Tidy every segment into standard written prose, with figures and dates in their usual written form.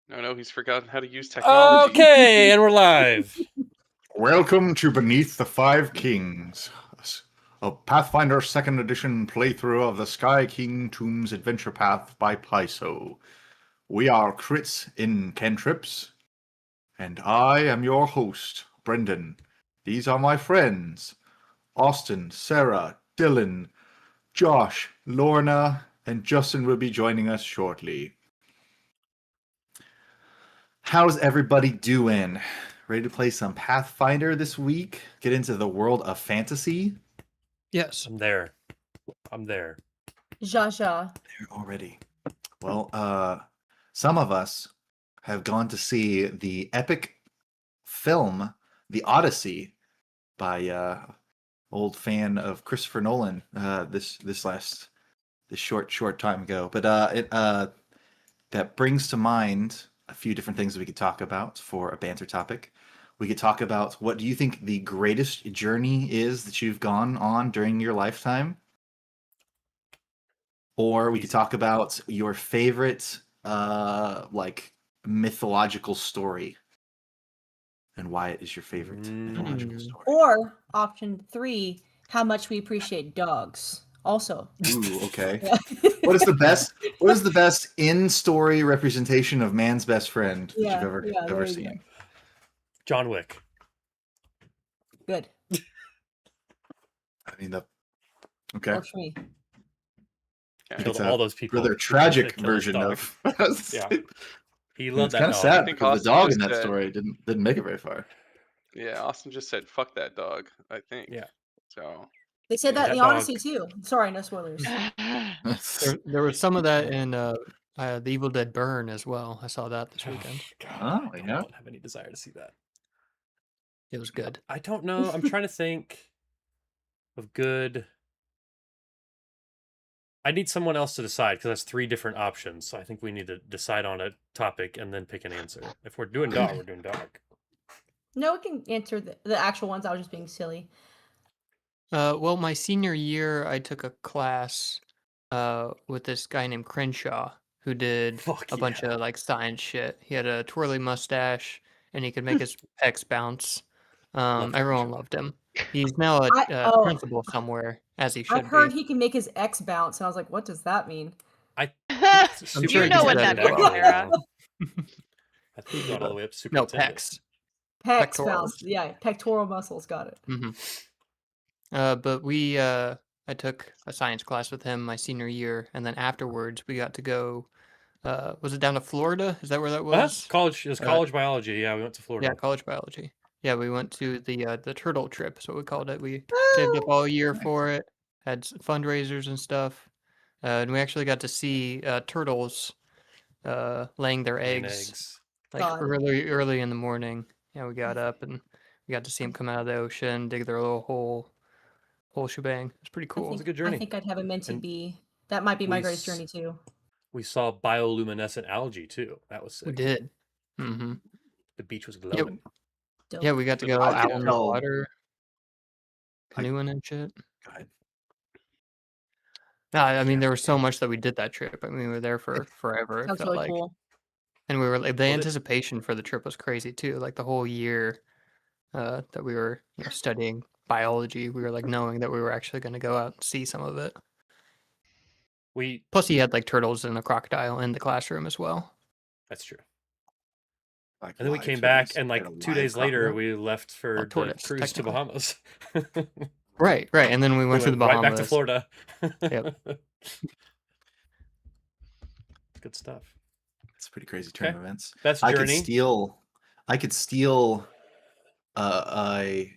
No, he's forgotten how to use technology. Okay, and we're live. Welcome to Beneath the Five Kings, a Pathfinder 2nd Edition playthrough of the Sky King Tombs Adventure Path by Paiso. We are crits in cantrips, and I am your host, Brendan. These are my friends, Austin, Sarah, Dylan, Josh, Lorna, and Justin will be joining us shortly. How's everybody doing? Ready to play some Pathfinder this week? Get into the world of fantasy? Yes, I'm there. Jaja. There already. Well, some of us have gone to see the epic film, The Odyssey, by old fan of Christopher Nolan. This short time ago, but that brings to mind a few different things we could talk about for a banter topic. We could talk about what do you think the greatest journey is that you've gone on during your lifetime? Or we could talk about your favorite like mythological story and why it is your favorite mythological story. Or option 3, how much we appreciate dogs. Also. Ooh, okay. Yeah. What is the best in-story representation of man's best friend that you've ever seen? John Wick. Good. I mean, okay. Works for me. Killed all those people. For their tragic Killed his version dog. of. Yeah. He loved It's that kind of dog. sad think because the Austin dog in just that said- story didn't make it very far. Yeah, Austin just said, fuck that dog, I think. Yeah. So, They said that in That the dog- Odyssey too. Sorry, no spoilers. There was some of that in the Evil Dead Burn as well. I saw that this weekend. God, Oh, I yeah. don't have any desire to see that. It was good. I don't know. I'm trying to think of good. I need someone else to decide because that's 3 different options. So I think we need to decide on a topic and then pick an answer. If we're doing dog, we're doing dog. No, we can answer the actual ones. I was just being silly. Well, my senior year, I took a class with this guy named Crenshaw who did Fuck a bunch yeah. of like science shit. He had a twirly mustache and he could make his pecs bounce. Everyone loved him. He's now a principal somewhere, as he should I've heard be. he can make his X bounce, and I was like, what does that mean? I'm Super sure You know he what did that as means, well. Sarah. I think he got all the way up to No, superintendent. pecs. Pecs Pectorals. bounce. Yeah, pectoral muscles. Got it. Mm-hmm. But I took a science class with him my senior year, and then afterwards we got to go. Was it down to Florida? Is that where that was? College. It was college biology. Yeah, we went to Florida. Yeah, college biology. Yeah, we went to the turtle trip. Is what we called it. We saved up all year for it. Had fundraisers and stuff, and we actually got to see turtles laying their Laying eggs like God. early in the morning. Yeah, we got up and we got to see them come out of the ocean, dig their little whole shebang. It's pretty cool. It was a good journey. I think I'd have it meant to And be. That might be my we greatest s- journey too. We saw bioluminescent algae too. That was sick. We did. Mm-hmm. The beach was glowing. Dope. Yeah, we got to go I out could in the tell- water, I- canoeing and shit. Go ahead. No, I mean there was so much that we did that trip. I mean we were there for forever. It That's felt really like, cool. and we were like the Well, anticipation for the trip was crazy too. Like the whole year that we were studying biology, we were like knowing that we were actually going to go out and see some of it. We Plus, he had like turtles and a crocodile in the classroom as well. That's true. Like And then we live came back, turtles. and like Had a 2 live days later, crocodile. we left for the tortoise, cruise to technically. Bahamas. Right. And then we went to the right Bahamas. back to Florida. Yep. Good stuff. It's a pretty crazy turn Okay. of events. That's I journey. could steal a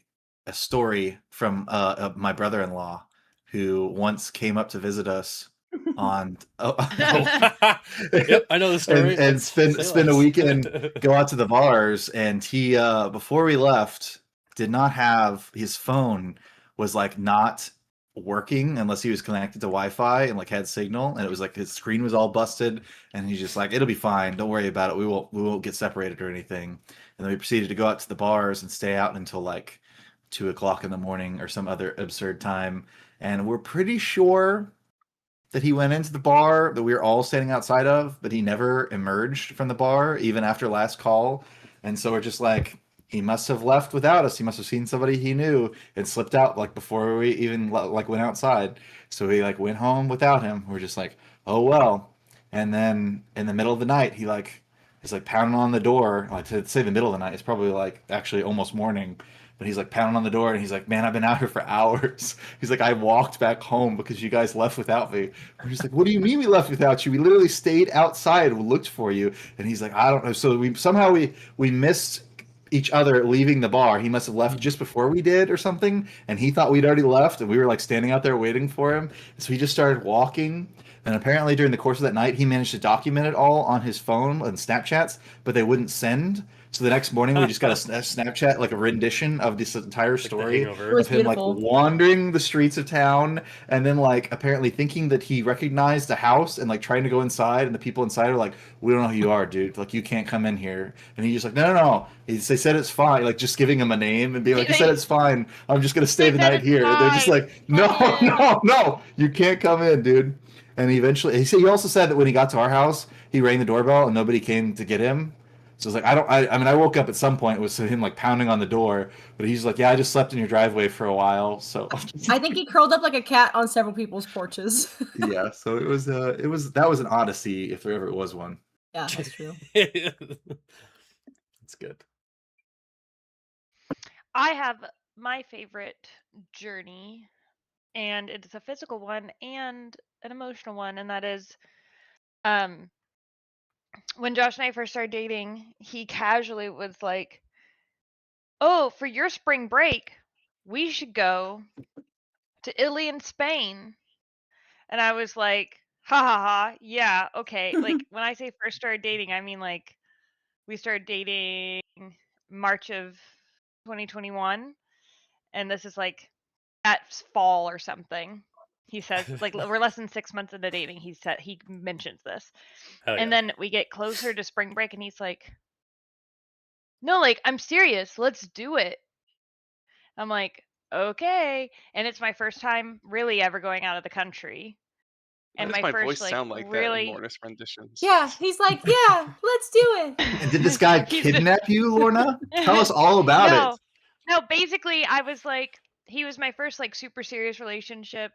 story from my brother-in-law who once came up to visit us on Yep, I know the story. and Let's spend say a less. weekend, go out to the bars, and he before we left did not have his phone, was like not working unless he was connected to Wi-Fi and like had signal, and it was like his screen was all busted, and he's just like, it'll be fine, don't worry about it, we won't get separated or anything. And then we proceeded to go out to the bars and stay out until like 2 o'clock in the morning or some other absurd time, and we're pretty sure that he went into the bar that we were all standing outside of, but he never emerged from the bar even after last call. And so we're just like, he must have left without us. He must have seen somebody he knew and slipped out like before we even like went outside. So we like went home without him. We're just like, oh well. And then in the middle of the night, he like is like pounding on the door. Like to say the middle of the night, it's probably like actually almost morning. But he's like pounding on the door and he's like, man, I've been out here for hours. He's like, I walked back home because you guys left without me. I'm just like, what do you mean we left without you? We literally stayed outside and looked for you. And he's like, I don't know. So we missed each other leaving the bar. He must have left just before we did or something. And he thought we'd already left and we were like standing out there waiting for him. So he just started walking. And apparently during the course of that night, he managed to document it all on his phone and Snapchats, but they wouldn't send. So the next morning, we just got a Snapchat, like a rendition of this entire story Hangover. It was of him like beautiful. wandering the streets of town, and then like apparently thinking that he recognized the house and like trying to go inside, and the people inside are like, "We don't know who you are, dude. Like you can't come in here." And he's just like, "No, no, no." They said it's fine, like just giving him a name and being like, "He said it's fine. I'm just gonna stay They the said night it's here." They're just fine. like, "No, Come in." no, no, you can't come in, dude." And eventually, he also said that when he got to our house, he rang the doorbell and nobody came to get him. So it's like I mean I woke up at some point, it was him like pounding on the door, but he's like, yeah, I just slept in your driveway for a while. So I think he curled up like a cat on several people's porches. yeah, so it was that was an odyssey if there ever was one. Yeah, that's true. It's good. I have my favorite journey, and it's a physical one and an emotional one, and that is um when Josh and I first started dating, he casually was like, "Oh, for your spring break, we should go to Italy and Spain." And I was like, "Ha ha ha, yeah, okay." Like when I say first started dating, I mean like we started dating March of 2021, and this is like at fall or something. He says like we're less than 6 months into dating. He mentions this, Hell and yeah. then we get closer to spring break, and he's like, "No, like I'm serious. Let's do it." I'm like, "Okay," and it's my first time really ever going out of the country, Why and does my my first voice like sound like that in really. Mortis renditions? Yeah, he's like, yeah, let's do it. And did this guy He's been- kidnap you, Lorna? Tell us all about no, it. no. Basically, I was like, he was my first like super serious relationship,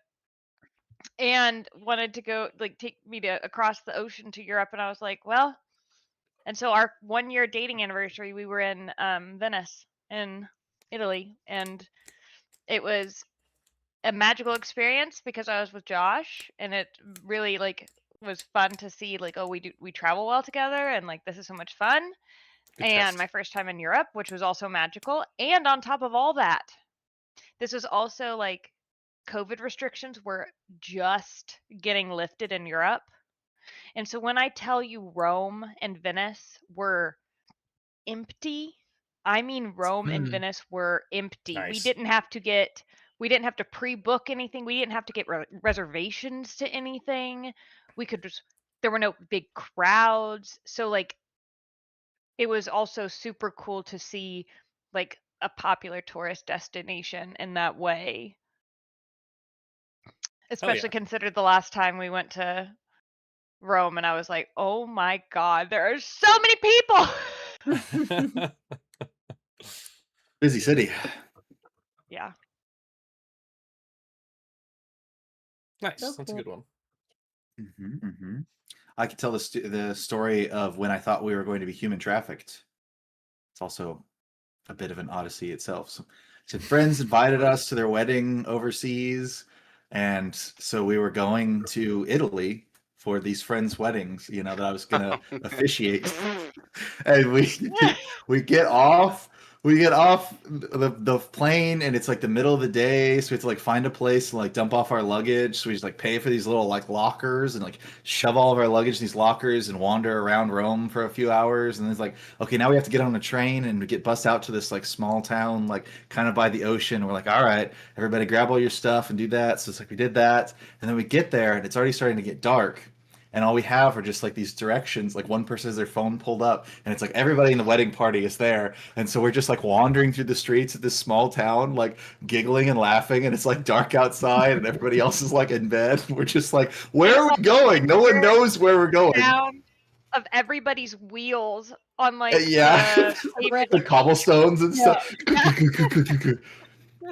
and wanted to go like take me to across the ocean to Europe, and I was like, well, and so our 1 year dating anniversary, we were in Venice in Italy, and it was a magical experience because I was with Josh, and it really like was fun to see like, oh, we travel well together, and like this is so much fun. Good And test. my first time in Europe, which was also magical. And on top of all that, this was also like COVID restrictions were just getting lifted in Europe. And so when I tell you Rome and Venice were empty, I mean Rome and Venice were empty. Nice. We didn't have to pre-book anything. We didn't have to get reservations to anything. We could just there were no big crowds. So like it was also super cool to see like a popular tourist destination in that way. Especially considered the last time we went to Rome, and I was like, "Oh my god, there are so many people." Busy city. Yeah. Nice. So That's a cool. good one. I could tell the story of when I thought we were going to be human trafficked. It's also a bit of an odyssey itself. So friends invited us to their wedding overseas, and so we were going to Italy for these friends' weddings. You know that I was gonna officiate, and we get off. We get off the plane, and it's like the middle of the day, so we have to like find a place to like dump off our luggage. So we just like pay for these little like lockers and like shove all of our luggage in these lockers and wander around Rome for a few hours. And it's like, okay, now we have to get on a train and get bus out to this like small town, like kind of by the ocean. We're like, all right, everybody grab all your stuff and do that. So it's like we did that, and then we get there, and it's already starting to get dark. and all we have are just like these directions. Like one person has their phone pulled up, and it's like everybody in the wedding party is there, and so we're just like wandering through the streets of this small town, like giggling and laughing, and it's like dark outside, and everybody else is like in bed. We're just like, where are we going? No one knows where we're going. Sound of everybody's wheels on like Yeah. the The cobblestones and stuff.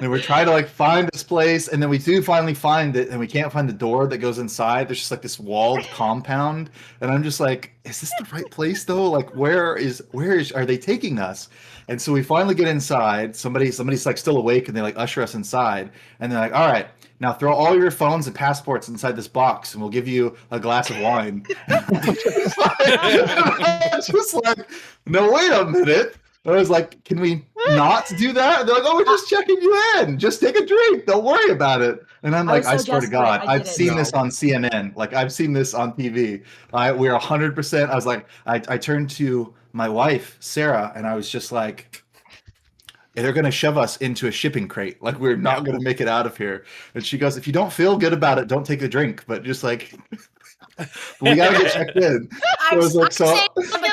And we're trying to like find this place, and then we do finally find it, and we can't find the door that goes inside. There's just like this walled compound, and I'm just like, is this the right place though? Like, where is are they taking us? And so we finally get inside. Somebody's like still awake, and they like usher us inside, and they're like, all right, now throw all your phones and passports inside this box, and we'll give you a glass of wine. Just like, no, wait a minute. I was like, can we not do that? And they're like, oh, we're just checking you in. Just take a drink. Don't worry about it. And I'm like, I swear to God, I've seen this on CNN. Like, I've seen this on TV. We're 100%. I was like, I turned to my wife, Sarah, and I was just like, they're going to shove us into a shipping crate. Like, we're not going to make it out of here. And she goes, if you don't feel good about it, don't take a drink. But just like... we gotta get checked in. I'm Give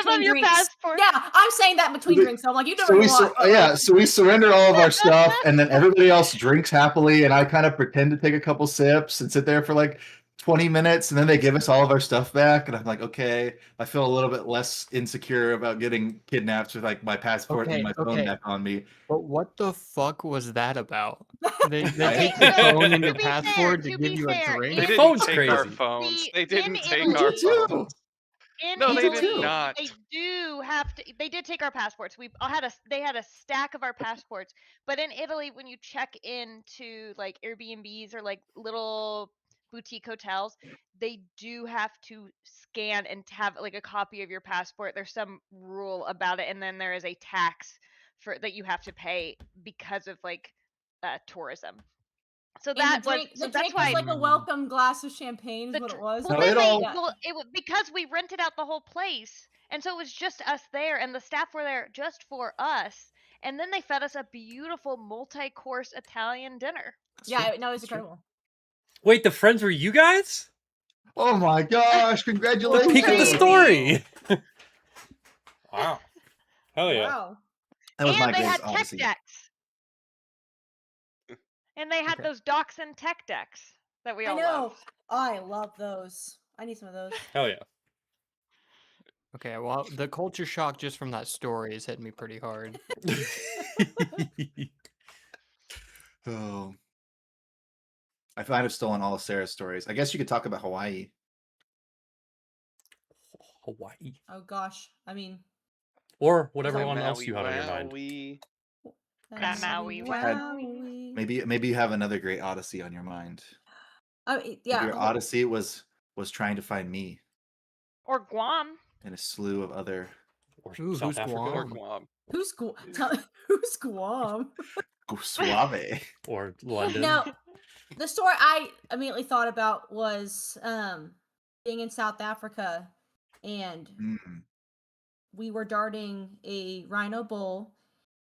them your passport. Yeah, I'm saying that between drinks. So I'm like, you don't really want. So we surrender all of our stuff, and then everybody else drinks happily, and I kind of pretend to take a couple sips and sit there for like 20 minutes, and then they give us all of our stuff back, and I'm like, okay, I feel a little bit less insecure about getting kidnapped with like my passport and my phone back on me. But what the fuck was that about? They take your phone and your passport to give you a drink? They didn't phone's take crazy. our phones. They didn't take Italy- our too. phones. No, they did not. They do have to. They did take our passports. They had a stack of our passports. But in Italy, when you check into like Airbnbs or like little boutique hotels, they do have to scan and have like a copy of your passport. There's some rule about it, and then there is a tax for that you have to pay because of like tourism. So And that's drink why was like a welcome glass of champagne is what it was. well, No, then it all- because we rented out the whole place, and so it was just us there, and the staff were there just for us. And then they fed us a beautiful multi-course Italian dinner. Yeah, no, it was incredible. Wait, the friends were you guys? Oh my gosh! The Congratulations! peak of the Crazy. story. Wow. Hell yeah. Wow. That was my And they greatest had tech odyssey. decks. And they had those Dachshund tech decks that we I all know. love. I love those. I need some of those. Hell yeah. Okay, well, the culture shock just from that story is hitting me pretty hard. Oh, I might have stolen all of Sarah's stories. I guess you could talk about Hawaii. Hawaii. Oh gosh. I mean, Or whatever So one else Maui, you have on your mind. Maui. Maui, Maui. Maybe you have another great odyssey on your mind. Maybe Yeah. your odyssey was trying to find me Or Guam. and a slew of other. Or Ooh, South who's Africa. Or Guam? Guam. Who's Guam? Suave. Or London. No, the story I immediately thought about was being in South Africa, and Mm. we were darting a rhino bull,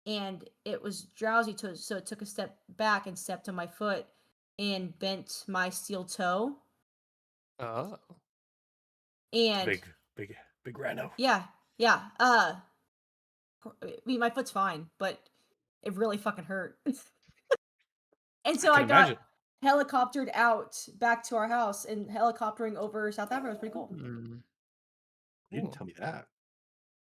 and it was drowsy, so it took a step back and stepped on my foot and bent my steel toe. Oh. And Big rhino. yeah. I mean, my foot's fine, but it really fucking hurt. And so I can got imagine. helicoptered out back to our house, and helicoptering over South Africa was pretty cool. Mm. You didn't Cool. tell me that.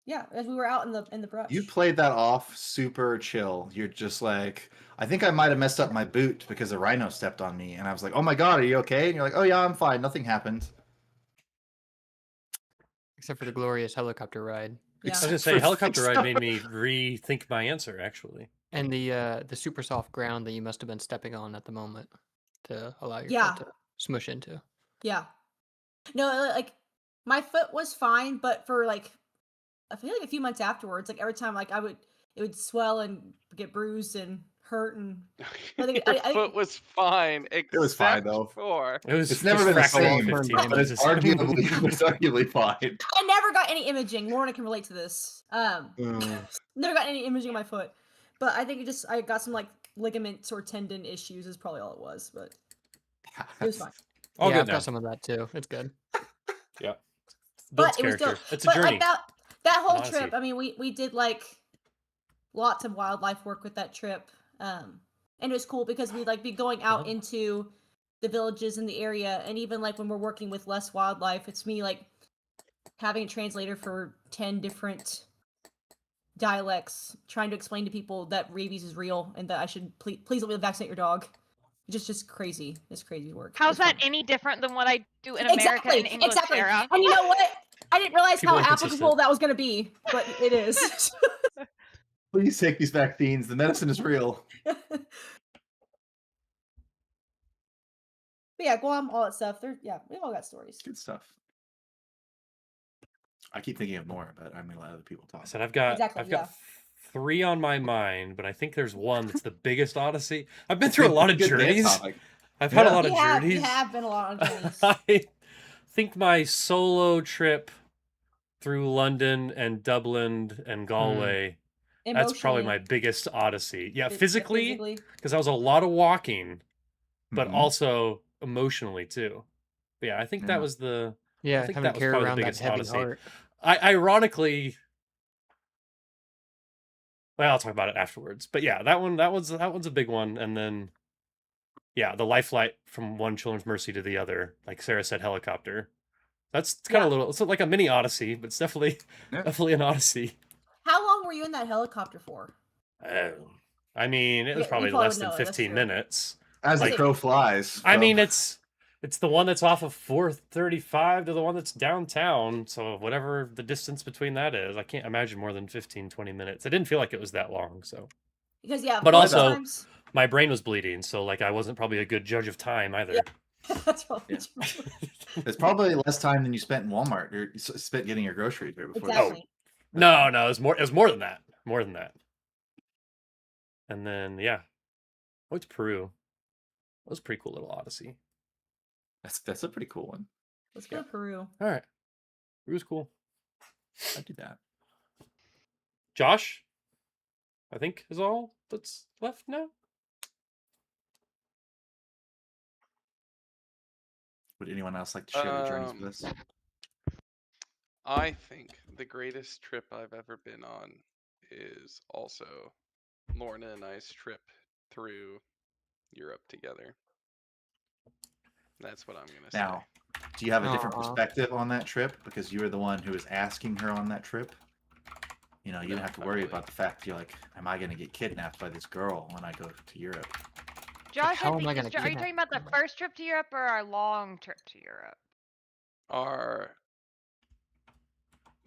Yeah, as we were out in the brush. You played that off super chill. You're just like, I think I might have messed up my boot because a rhino stepped on me, and I was like, oh my god, are you okay? And you're like, oh yeah, I'm fine. Nothing happened. Except for the glorious helicopter ride. Yeah. I was gonna say helicopter ride made me rethink my answer actually. And the super soft ground that you must have been stepping on at the moment to allow your Yeah. foot to smush into. Yeah. No, like my foot was fine, but for like I feel like a few months afterwards, like every time like it would swell and get bruised and hurt, and I think Your foot was fine. It was fine, except though. For It was It's never just been the fractured same, 15 but it's inches. arguably fine. I never got any imaging. Lorna can relate to this. Mm. Never got any imaging of my foot, but I think I got some like ligaments or tendon issues is probably all it was, but it was fine. All yeah, good I've now. got some of that too. It's good. Yeah. But Builds it was character. dope. It's a But journey. like that whole Odyssey. trip, I mean, we did like lots of wildlife work with that trip. And it was cool because we'd like be going out into the villages in the area, and even like when we're working with less wildlife, it's me like having a translator for 10 different dialects, trying to explain to people that rabies is real and that I should please let me vaccinate your dog. Just crazy. It's crazy work. How's It's that fun. any different than what I do in America Exactly, in English, exactly. Sarah? And you know what? I didn't realize People how are inconsistent. applicable that was going to be, but it is. Please take these vaccines. The medicine is real. But yeah, Guam, all that stuff. We all got stories. Good stuff. I keep thinking of more, but I'm gonna let other people talk. I said I've got Exactly, yeah. 3 on my mind, but I think there's one that's the biggest Odyssey. I've been through a lot of Good dance journeys. topic. I've had a Yeah. lot of You journeys. have been a lot on journeys. I think my solo trip through London and Dublin and Galway, that's probably my Emotionally, biggest Odyssey. Yeah, yeah, physically, because that was a lot of walking, but Mhm. also emotionally too. But yeah, I think that Yeah. was the. Yeah, I think having that to was carry probably the around that biggest heavy Odyssey. heart. Ironically, well, I'll talk about it afterwards. But yeah, that one's a big one. And then, yeah, the life flight from one Children's Mercy to the other, like Sarah said, helicopter. That's kind of Yeah. little. It's like a mini Odyssey, but it's definitely Yeah. an Odyssey. How long were you in that helicopter for? I mean, it was You probably probably less than know, that's 15 true. minutes. As Like- the crow flies. I so- mean, it's the one that's off of 435 to the one that's downtown. So whatever the distance between that is, I can't imagine more than 15, 20 minutes. It didn't feel like it was that long. So Because yeah, But most also- times, my brain was bleeding. So like I wasn't probably a good judge of time either. Yeah. that's probably Yeah. true. It's probably less time than you spent in Walmart or spent getting your groceries there before. Exactly. No, it was more than that. More than that. And then yeah. What's Peru? That was a pretty cool little Odyssey. That's a pretty cool one. Let's go to Peru. All right. Peru's cool. I'd do that. Josh, I think is all that's left now. Would anyone else like to share their journeys with us? I think the greatest trip I've ever been on is also Lorna and I's trip through Europe together. That's what I'm gonna say. Now, do you have a different Aw. perspective on that trip because you were the one who was asking her on that trip? You know, you No, didn't have to not worry really. about the fact you're like, am I going to get kidnapped by this girl when I go to Europe? Josh, how I am think I gonna are you kidnap talking about the someone? first trip to Europe or our long trip to Europe?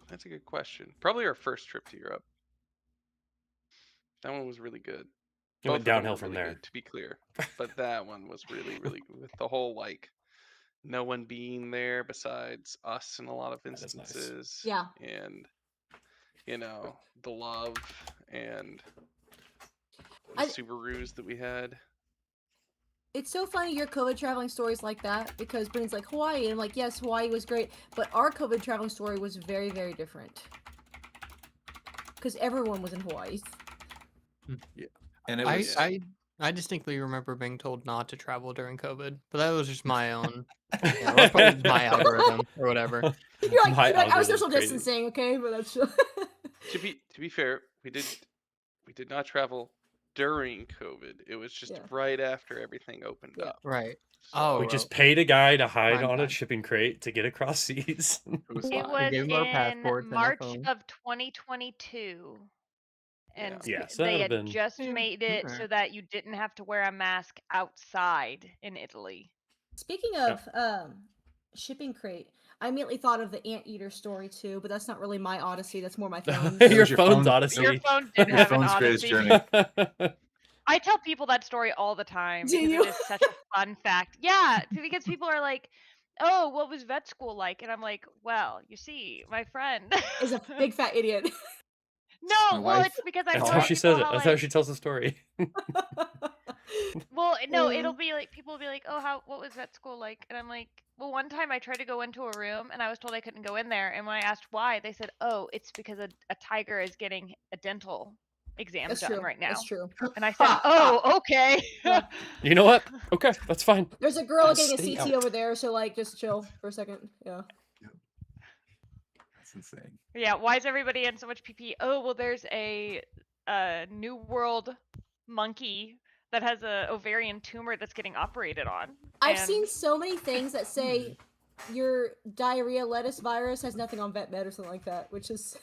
That's a good question. Probably our first trip to Europe. That one was really good. It went Both of them downhill were from really there. good, to be clear. But that one was really, really good. With the whole like no one being there besides us in a lot of That is nice. instances. Yeah. And the love and the I- Subarus that we had. It's so funny your COVID traveling stories like that because Brennan's like Hawaii, and I'm like, yes, Hawaii was great, but our COVID traveling story was very, very different because everyone was in Hawaii. And it I, was I I distinctly remember being told not to travel during COVID, but that was just my own. Yeah, that was probably just my algorithm or whatever. You're like, My I was algorithm's social crazy. distancing, okay, but that's To be fair, we did not travel during COVID. It was just Yeah. right after everything opened Yeah. up. Right. So Oh, We well, just paid a guy to hide prime on a time. shipping crate to get across seas. it was It fine. was gave 'em our in passports and our March phones. of 2022. And Yeah, so that they would've had been- just Yeah, made it okay. so that you didn't have to wear a mask outside in Italy. Speaking of shipping crate, I immediately thought of the anteater story too, but that's not really my odyssey. That's more my phone's. It Your was your phone's phone- Odyssey. Your phone did Your have an phone's greatest odyssey. journey. I tell people that story all the time Do because you? it is such a fun fact. Yeah, because people are like, "Oh, what was vet school like?" And I'm like, "Well, you see, my friend Is a big fat idiot. No, My well, wife- it's because I That's tell how she people says it. how, That's how like- she tells the story. Well, no, Mm. it'll be like people will be like, "Oh, what was vet school like?" And I'm like, "Well, one time I tried to go into a room and I was told I couldn't go in there. And when I asked why, they said, "Oh, it's because a tiger is getting a dental exam That's done true. right now." That's true. And I said, "Oh, okay." Yeah. You know what? Okay, that's fine. There's a girl Just getting a stay CT out. over there, so like just chill for a second. Yeah. That's insane. Yeah, why is everybody in so much PP? Oh, well, there's a New World monkey that has a ovarian tumor that's getting operated on. I've and- seen so many things that say your diarrhea lettuce virus has nothing on vet med or something like that, which is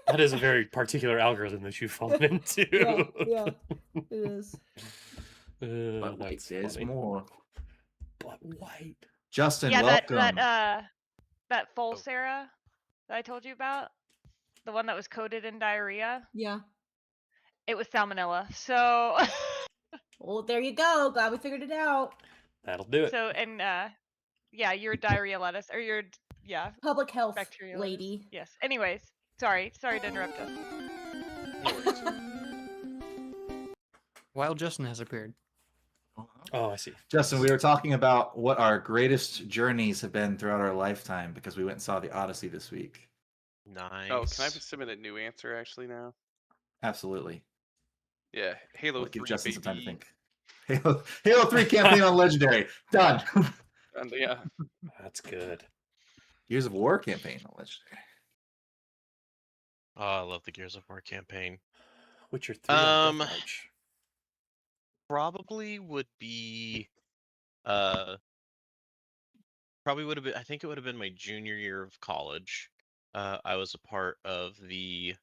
That is a very particular algorithm that you've fallen into. yeah, it is. But wait, That's there's funny. more. But white. Justin, yeah, welcome. that full Sarah that I told you about, the one that was coated in diarrhea, Yeah. it was salmonella. So Well, there you go. Glad we figured it out. That'll do it. so yeah, your diarrhea lettuce or your Public health bacteria lady. lettuce. Yes. Anyways, sorry to interrupt us. No worries. While Justin has appeared. Oh, I see. Justin, we were talking about what our greatest journeys have been throughout our lifetime because we went and saw the Odyssey this week. Nice. Oh, can I submit a new answer actually now? Absolutely. Yeah, Halo We'll give 3, Justin some time to baby. think. Halo 3 campaign on Legendary. Done. And yeah, That's good. Gears of War campaign on Legendary. Oh, I love the Gears of War campaign. Witcher 3 on Death Um, March. Probably would be, probably would have been. I think it would have been my junior year of college. I was a part of the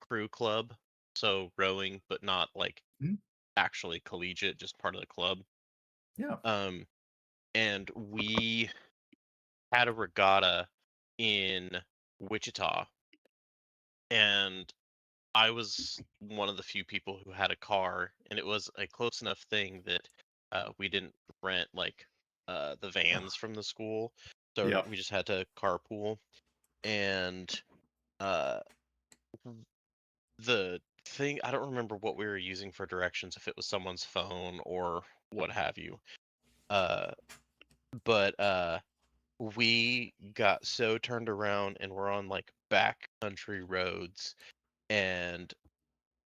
crew club, so rowing, but not like Hmm. actually collegiate, just part of the club. Yeah. And we had a regatta in Wichita, and I was one of the few people who had a car, and it was a close enough thing that we didn't rent like the vans from the school, so Yep. we just had to carpool. And the thing, I don't remember what we were using for directions, if it was someone's phone or what have you. But we got so turned around and we're on like back country roads, and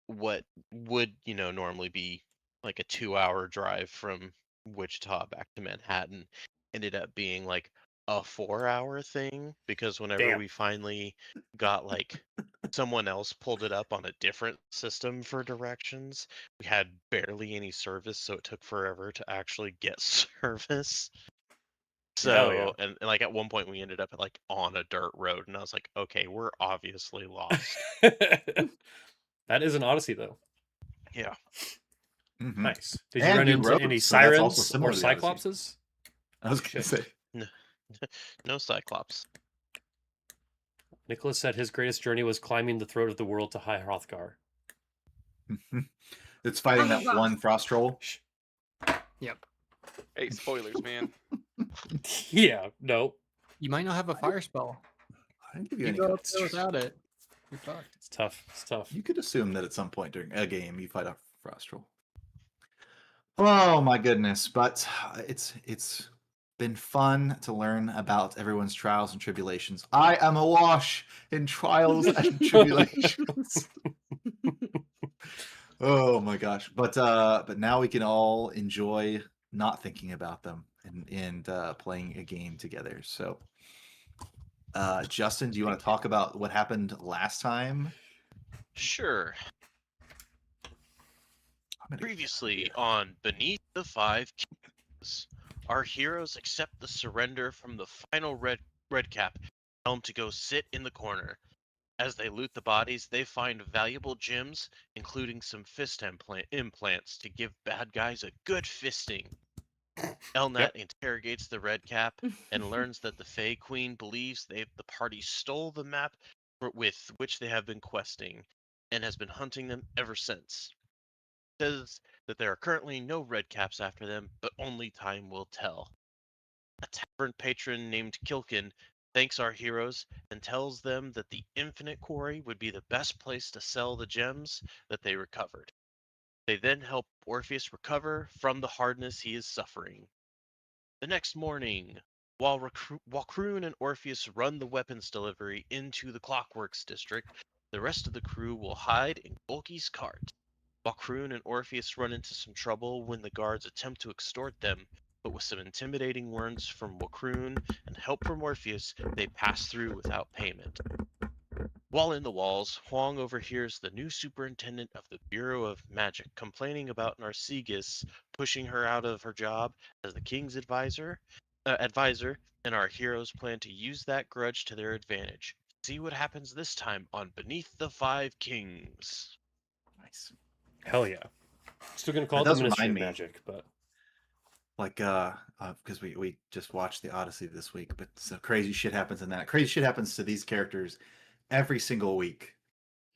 what would normally be like a 2-hour drive from Wichita back to Manhattan ended up being like a 4-hour thing, because whenever Damn. we finally got like someone else pulled it up on a different system for directions, we had barely any service, so it took forever to actually get service. Hell So, and like at one point we ended up like on a dirt road, and I was like, okay, we're obviously lost. That is an Odyssey, though. Yeah. Mhm. Nice. Did you And run you into rode, any so that's also sirens similar or to the Odyssey. cyclopses? I was going to say. No Cyclops. Nicholas said his greatest journey was climbing the throat of the world to High Hrothgar. It's fighting that one frost troll. Yep. hey, spoilers, man. Yeah, no. You might not have a fire spell. I didn't give you You any. go up there without it. You're fucked. It's tough. It's tough. You could assume that at some point during a game you fight a frost troll. Oh my goodness! But it's been fun to learn about everyone's trials and tribulations. I am awash in trials and tribulations. Oh my gosh! But now we can all enjoy not thinking about them and playing a game together. So, Justin, do you want to talk about what happened last time? Sure. I'm gonna get Previously on Beneath the Five Kings, our heroes accept the surrender from the final red cap, tell them to go sit in the corner. As they loot the bodies, they find valuable gems, including some fist implants to give bad guys a good fisting. Elnat interrogates the red cap and learns that the Fey Queen believes the party stole the map with which they have been questing, and has been hunting them ever since. Says that there are currently no red caps after them, but only time will tell. A tavern patron named Kilkin thanks our heroes and tells them that the Infinite Quarry would be the best place to sell the gems that they recovered. They then help Orpheus recover from the hardness he is suffering. The next morning, while Kroon and Orpheus run the weapons delivery into the Clockworks district, the rest of the crew will hide in Golky's cart. While Kroon and Orpheus run into some trouble when the guards attempt to extort them, but with some intimidating words from Wakroon and help from Morpheus, they pass through without payment. While in the walls, Huang overhears the new superintendent of the Bureau of Magic complaining about Narcissus pushing her out of her job as the king's advisor, and our heroes plan to use that grudge to their advantage. See what happens this time on Beneath the Five Kings. Nice. Hell yeah. Still gonna call That it the does Ministry remind of me. Magic, but Like because we just watched the Odyssey this week, but so crazy shit happens in that. Crazy shit happens to these characters every single week.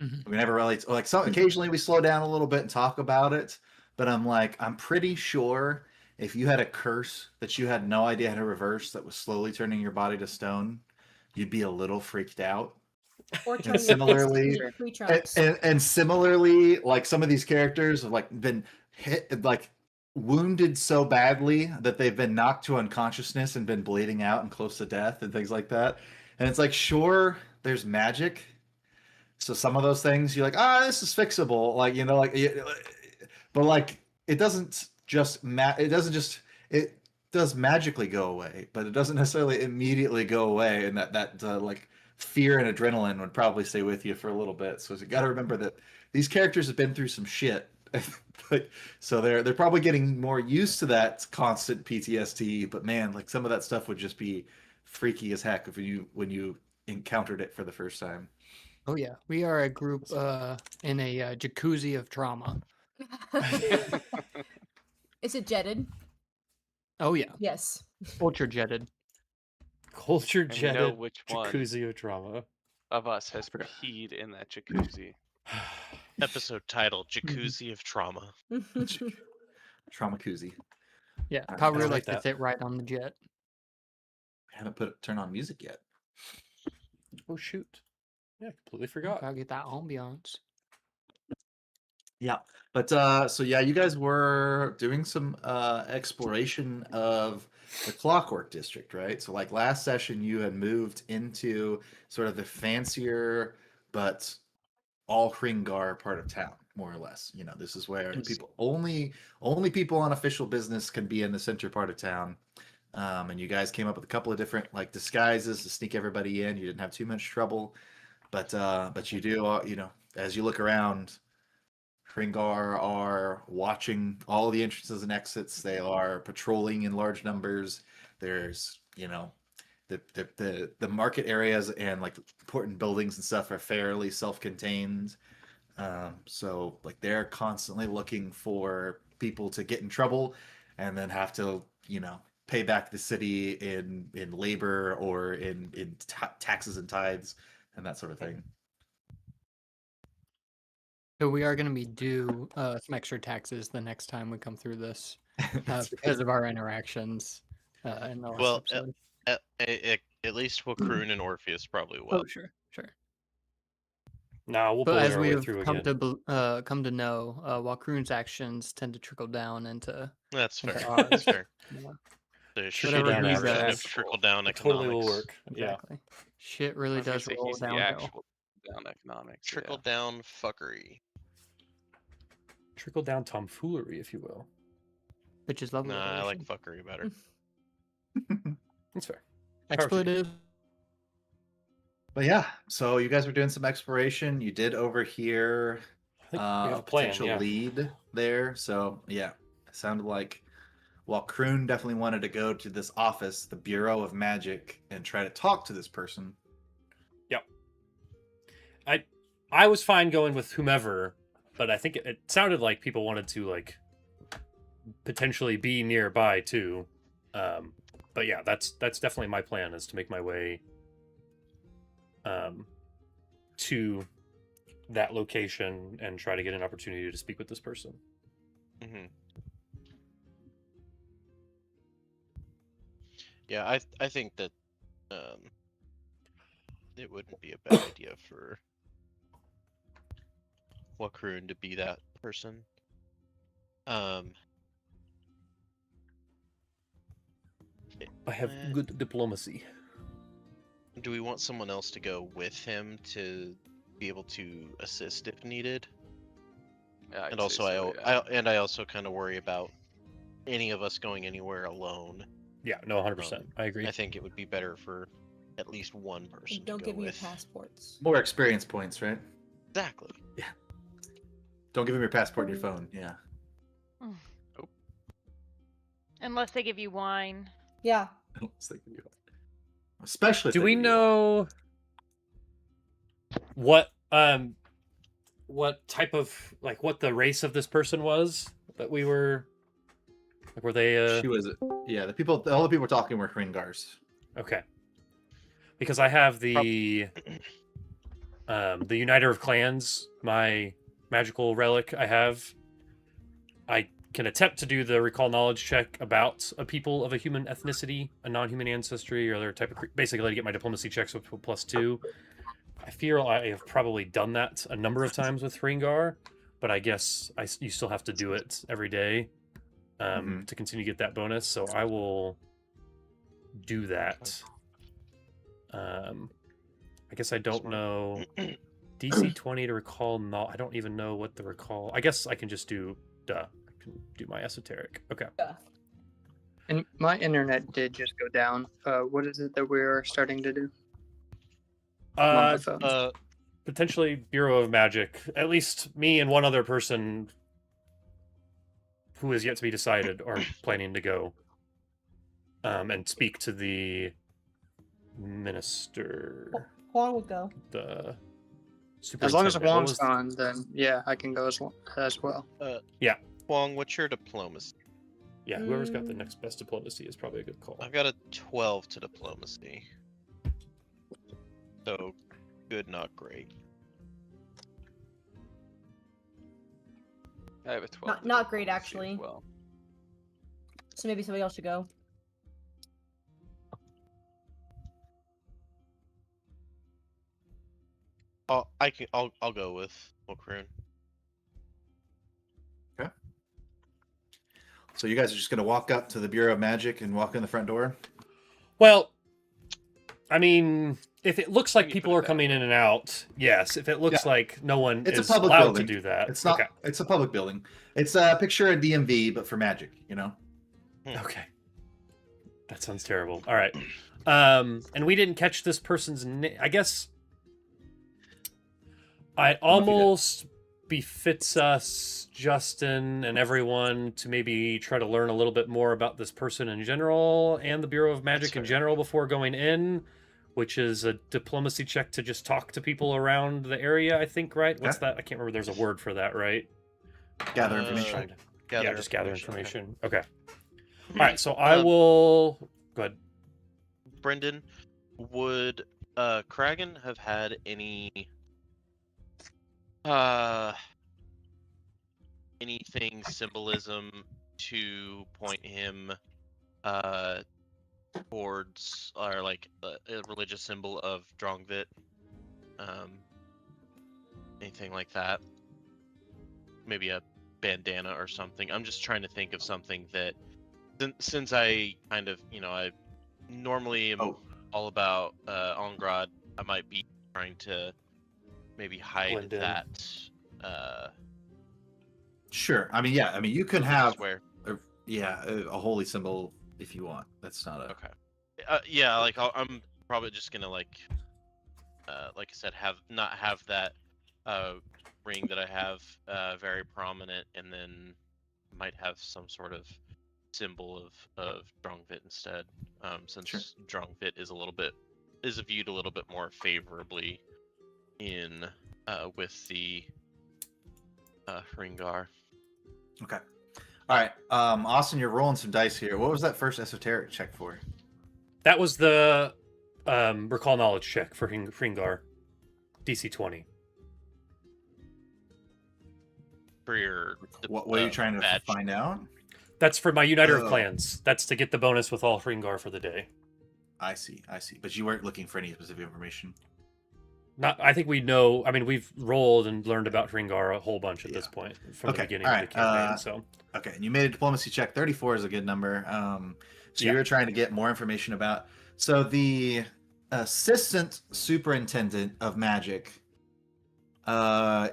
Mhm. We never really like some occasionally we slow down a little bit and talk about it, but I'm pretty sure if you had a curse that you had no idea how to reverse that was slowly turning your body to stone, you'd be a little freaked out. Or And turn your kids similarly, into tree trunks. and similarly, like some of these characters have like been hit like wounded so badly that they've been knocked to unconsciousness and been bleeding out and close to death and things like that. And it's like, sure, there's magic. So some of those things you're like, this is fixable. Like, but like it doesn't just it does magically go away, but it doesn't necessarily immediately go away. And that like fear and adrenaline would probably stay with you for a little bit. So you got to remember that these characters have been through some shit. So they're probably getting more used to that constant PTSD, but man, like some of that stuff would just be freaky as heck if when you encountered it for the first time. Oh yeah, we are a group in a jacuzzi of trauma. Is it jetted? Oh yeah, Yes. ultra jetted. culture And we know jetted which one jacuzzi of drama. of us has forgot. peed in that jacuzzi. Episode title: Jacuzzi of Trauma. Trauma koozie. Yeah, I Power like like to that. sit right on the jet. Haven't turn on music yet. Oh shoot. Yeah, completely forgot. Gotta get that ambiance. Yeah, but so yeah, you guys were doing some exploration of the Clockwork District, right? So like last session, you had moved into sort of the fancier but all Hringar part of town, more or less. You know, this is where Yes. people only people on official business can be in the center part of town. And you guys came up with a couple of different like disguises to sneak everybody in. You didn't have too much trouble, but you do as you look around. Hringar are watching all the entrances and exits. They are patrolling in large numbers. There's, the market areas and like important buildings and stuff are fairly self-contained. So like they're constantly looking for people to get in trouble and then have to, pay back the city in labor or in taxes and tithes and that sort of thing. So we are going to be due some extra taxes the next time we come through this because of our interactions in the last Well, episode. at least Wakroon and Orpheus probably will. Oh, sure. Nah, we'll But bully as our we way have through come again. to come to know, Walkroon's actions tend to trickle down into That's fair. ours. That's fair. Yeah, The Whatever shitty he version of does. trickle down It totally economics. will work. Yeah. exactly. Shit I really was gonna does say roll he's the downhill. actual down economics. Trickle Yeah. down fuckery. Trickle down tomfoolery, if you will. Which is lovely. Nah, I like fuckery better. That's fair. expletive. But yeah, so you guys were doing some exploration. You did overhear I think we have a plan, potential yeah. lead there. So yeah, it sounded like Kroon definitely wanted to go to this office, the Bureau of Magic, and try to talk to this person. Yep. I was fine going with whomever, but I think it sounded like people wanted to like potentially be nearby too. But yeah, that's definitely my plan, is to make my way to that location and try to get an opportunity to speak with this person. Mm-hmm. Yeah, I think that it wouldn't be a bad idea for Wakroon to be that person. I have good diplomacy. Do we want someone else to go with him to be able to assist if needed? Yeah, I'd And say also, so, yeah. I also kind of worry about, any of us going anywhere alone. Yeah, no, 100%. I agree. I think it would be better for at least one person And don't to go give me your with. passports. More experience points, right? Exactly. Don't give him your passport and your phone. Yeah. Unless they give you wine. Yeah. Especially. If Do they we give you one. know what type of what the race of this person was that we were were they She was. Yeah, all the people talking were Hringars. okay? Because I have the Uniter of Clans, my magical relic I can attempt to do the recall knowledge check about a people of a human ethnicity, a non-human ancestry, or other type of basically to get my diplomacy checks with +2. I feel I have probably done that a number of times with Hringar, but I guess you still have to do it every day to continue to get that bonus. So I will do that. I guess I don't know DC 20 to recall. No, I don't even know what the recall. I guess I can just do. I can do my esoteric. Okay. Yeah. And my internet did just go down. What is it that we're starting to do? I'm on my phone. Potentially Bureau of Magic. At least me and one other person who is yet to be decided are planning to go and speak to the minister. Juan would go. The As long as superintendent. What Juan's was- gone, then yeah, I can go as well. Huang, what's your diplomacy? Yeah, whoever's got the next best diplomacy is probably a good call. I've got a 12 to diplomacy. So, good, not great. I have a 12. Not great, diplomacy as actually. Well, So maybe somebody else should go. I'll go with Mulcroon. Okay. So you guys are just gonna walk up to the Bureau of Magic and walk in the front door? Well, I mean, if it looks like You people put it are that coming in and out, yes. If it looks like no one It's a is public allowed building. to do that, It's not. Okay. It's a public building. It's a picture of DMV, but for magic. You know. Okay. That sounds terrible. All right. And we didn't catch this person's name. I guess it almost befits us, Justin, and everyone to maybe try to learn a little bit more about this person in general and the Bureau of Magic in general before going in, which is a diplomacy check to just talk to people around the area, I think, right? What's that? I can't remember. There's a word for that, right? Gather Uh, information. Yeah, just gather information. Okay. All right, so I I will... Go ahead. Brendan, would Kragan have had any anything symbolism to point him towards, or like a religious symbol of Drongvit? Anything like that? Maybe a bandana or something. I'm just trying to think of something that, since I kind of, I normally am all about Ongrad, I might be trying to maybe hide Blend in. that. Sure. I mean, yeah. I mean, you can have Where, a holy symbol if you want. That's not a. okay. Yeah, like I'm probably just gonna like I said, not have that ring that I have very prominent, and then might have some sort of symbol of Drongvit instead, since Drongvit is viewed a little bit more favorably in with the Hringar. Okay. All right. Austin, you're rolling some dice here. What was that first esoteric check for? That was the recall knowledge check for Hringar. DC 20. For your What are you trying to badge. find out? That's for my Uniter of Oh. Clans. That's to get the bonus with all Hringar for the day. I see. But you weren't looking for any specific information. I think we know. I mean, we've rolled and learned about Hringar a whole bunch at this point from the Okay, beginning all of right, the campaign. So Okay, and you made a diplomacy check. 34 is a good number. So Yeah. you were trying to get more information about. So the assistant superintendent of magic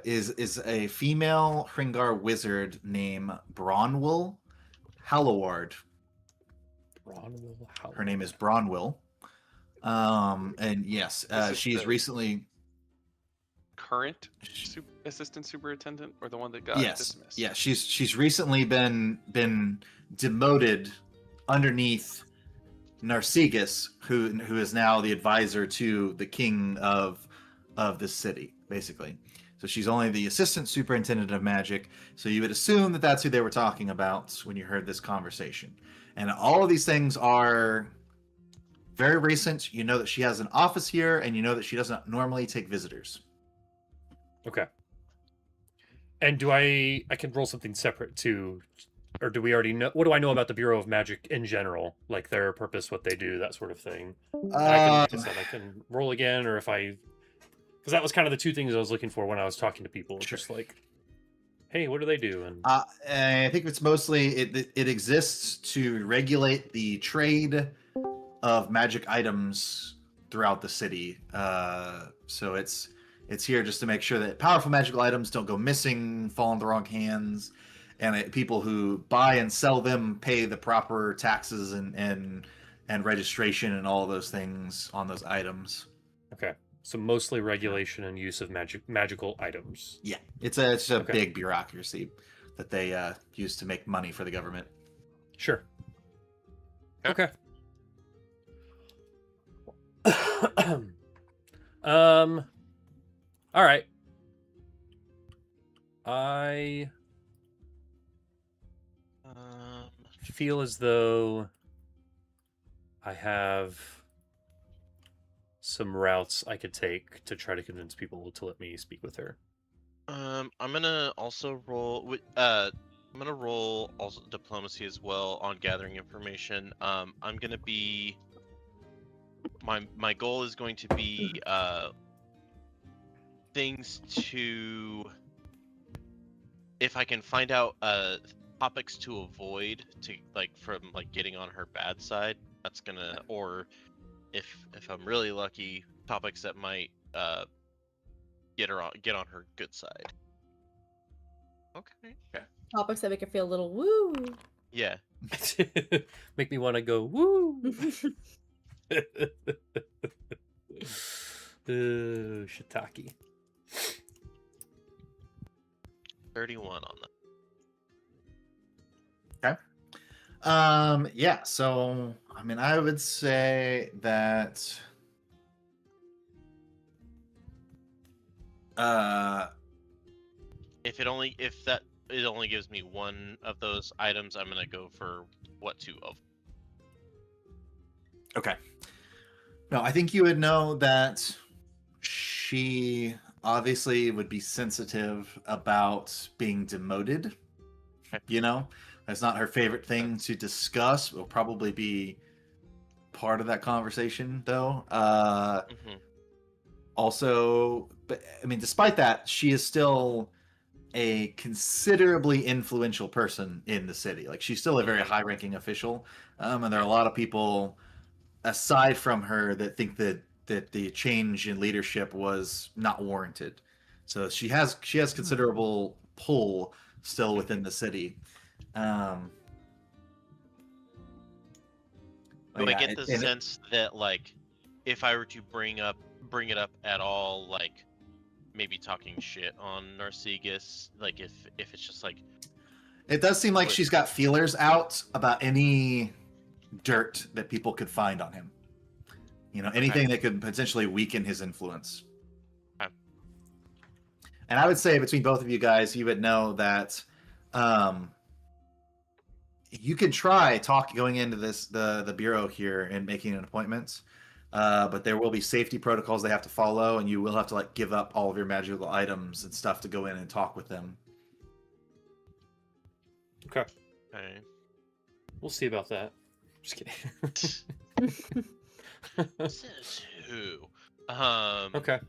is a female Hringar wizard named Bronwell Halloward. Bronwyn Her name is Howard. Bronwyn. And yes, Is this she's the recently. current assistant superintendent or the one that got Yes, dismissed? yeah, she's recently been demoted underneath Narcissus, who is now the advisor to the king of this city, basically. So she's only the assistant superintendent of magic. So you would assume that that's who they were talking about when you heard this conversation. And all of these things are very recent. You know that she has an office here, and you know that she doesn't normally take visitors. Okay. And do I can roll something separate too, or do we already know? What do I know about the Bureau of Magic in general, like their purpose, what they do, that sort of thing? And I can, like I said, I can roll again, or if I, because that was kind of the two things I was looking for when I was talking to people. Sure. Just like, hey, what do they do? And I think it's mostly it exists to regulate the trade of magic items throughout the city. So it's here just to make sure that powerful magical items don't go missing, fall in the wrong hands, and people who buy and sell them pay the proper taxes and registration and all of those things on those items. okay, so mostly regulation and use of magical items. Yeah, it's a Okay. big bureaucracy that they use to make money for the government. Sure. Okay. All right. I feel as though I have some routes I could take to try to convince people to let me speak with her. I'm gonna also roll. I'm gonna roll also diplomacy as well on gathering information. I'm gonna be. My goal is going to be things to. If I can find out topics to avoid to from getting on her bad side, that's gonna, or if I'm really lucky, topics that might get on her good side. Okay. Topics that make her feel a little woo. Yeah. Make me want to go woo. Shiitake. 31 on Okay. that. Yeah, so I mean I would say that If it only gives me one of those items, I'm gonna go for what two of. okay. No, I think you would know that she obviously would be sensitive about being demoted. Okay. You know, that's not her favorite thing to discuss. Will probably be part of that conversation, though. Also, but I mean, despite that, she is still a considerably influential person in the city. Like, she's still a very high-ranking official, and there are a lot of people aside from her that think that the change in leadership was not warranted. So she has considerable pull still within the city. Do I get the sense that if I were to bring it up at all, maybe talking shit on Narcissus, if it's just it does seem like she's got feelers out about any dirt that people could find on him. You know, anything that could potentially weaken his influence. Okay. And I would say between both of you guys, you would know that you could try going into the bureau here and making an appointment, but there will be safety protocols they have to follow, and you will have to give up all of your magical items and stuff to go in and talk with them. Okay. Okay. We'll see about that. Just kidding. Says who? Okay.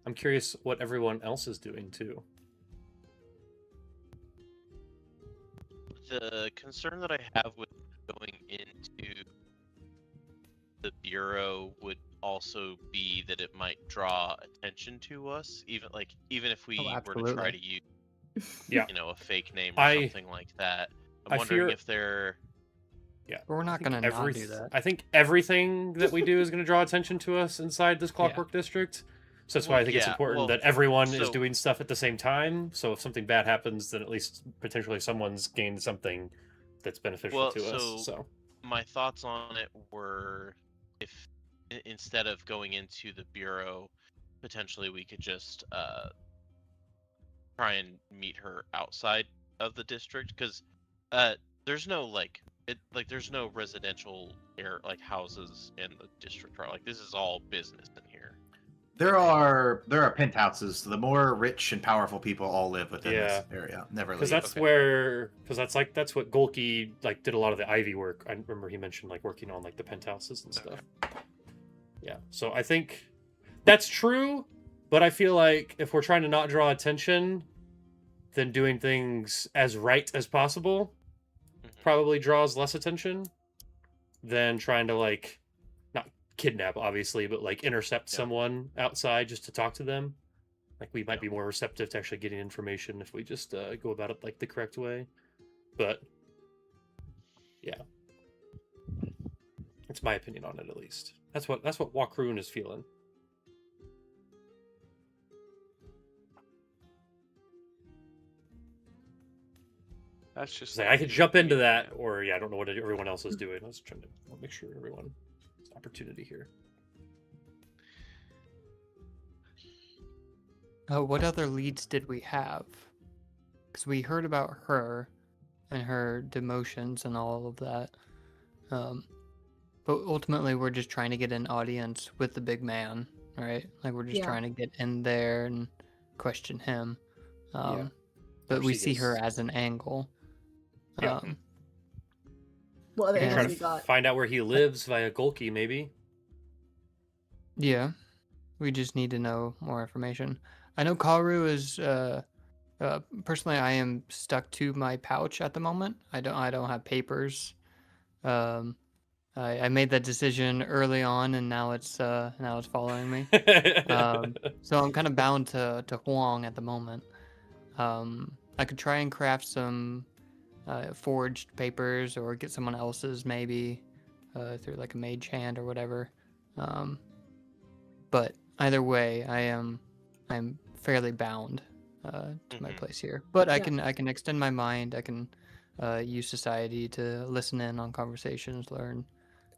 I'm curious what everyone else is doing too. The concern that I have with going into the bureau would also be that it might draw attention to us, even if we were to try to use, Yeah, a fake name or something like that. I'm I wondering fear- if they're. But we're not I think gonna not do that. I think everything that we do is going to draw attention to us inside this Clockwork District. So that's why I think it's important that everyone is doing stuff at the same time. So if something bad happens, then at least potentially someone's gained something that's beneficial to us. So my thoughts on it were, if instead of going into the bureau, potentially we could just try and meet her outside of the district, because there's no there's no residential houses in the district, right? Like, this is all business in here. There are penthouses. So the more rich and powerful people all live within this area. Never leave. Because that's that's what Golki did a lot of the Ivy work. I remember he mentioned working on the penthouses and stuff. Yeah, so I think that's true, but I feel like if we're trying to not draw attention, then doing things as right as possible probably draws less attention than trying to not kidnap, obviously, but intercept someone outside just to talk to them. We might be more receptive to actually getting information if we just go about it the correct way. But yeah, that's my opinion on it, at least. That's what Wakroon is feeling. That's just I could jump into that, or I don't know what everyone else is doing. I was trying to make sure everyone has opportunity here. What other leads did we have? Because we heard about her and her demotions and all of that. But ultimately, we're just trying to get an audience with the big man, right? We're just trying to get in there and question him. But we see her as an angle. What other Trying angles we to got? find out where he lives via Golki, maybe. Yeah, we just need to know more information. I know Karu is. Personally, I am stuck to my pouch at the moment. I don't have papers. I made that decision early on, and now it's following me. So I'm kind of bound to Huang at the moment. I could try and craft some forged papers, or get someone else's maybe through a mage hand or whatever. But either way, I'm fairly bound to my place here. But I can extend my mind. I can use society to listen in on conversations, learn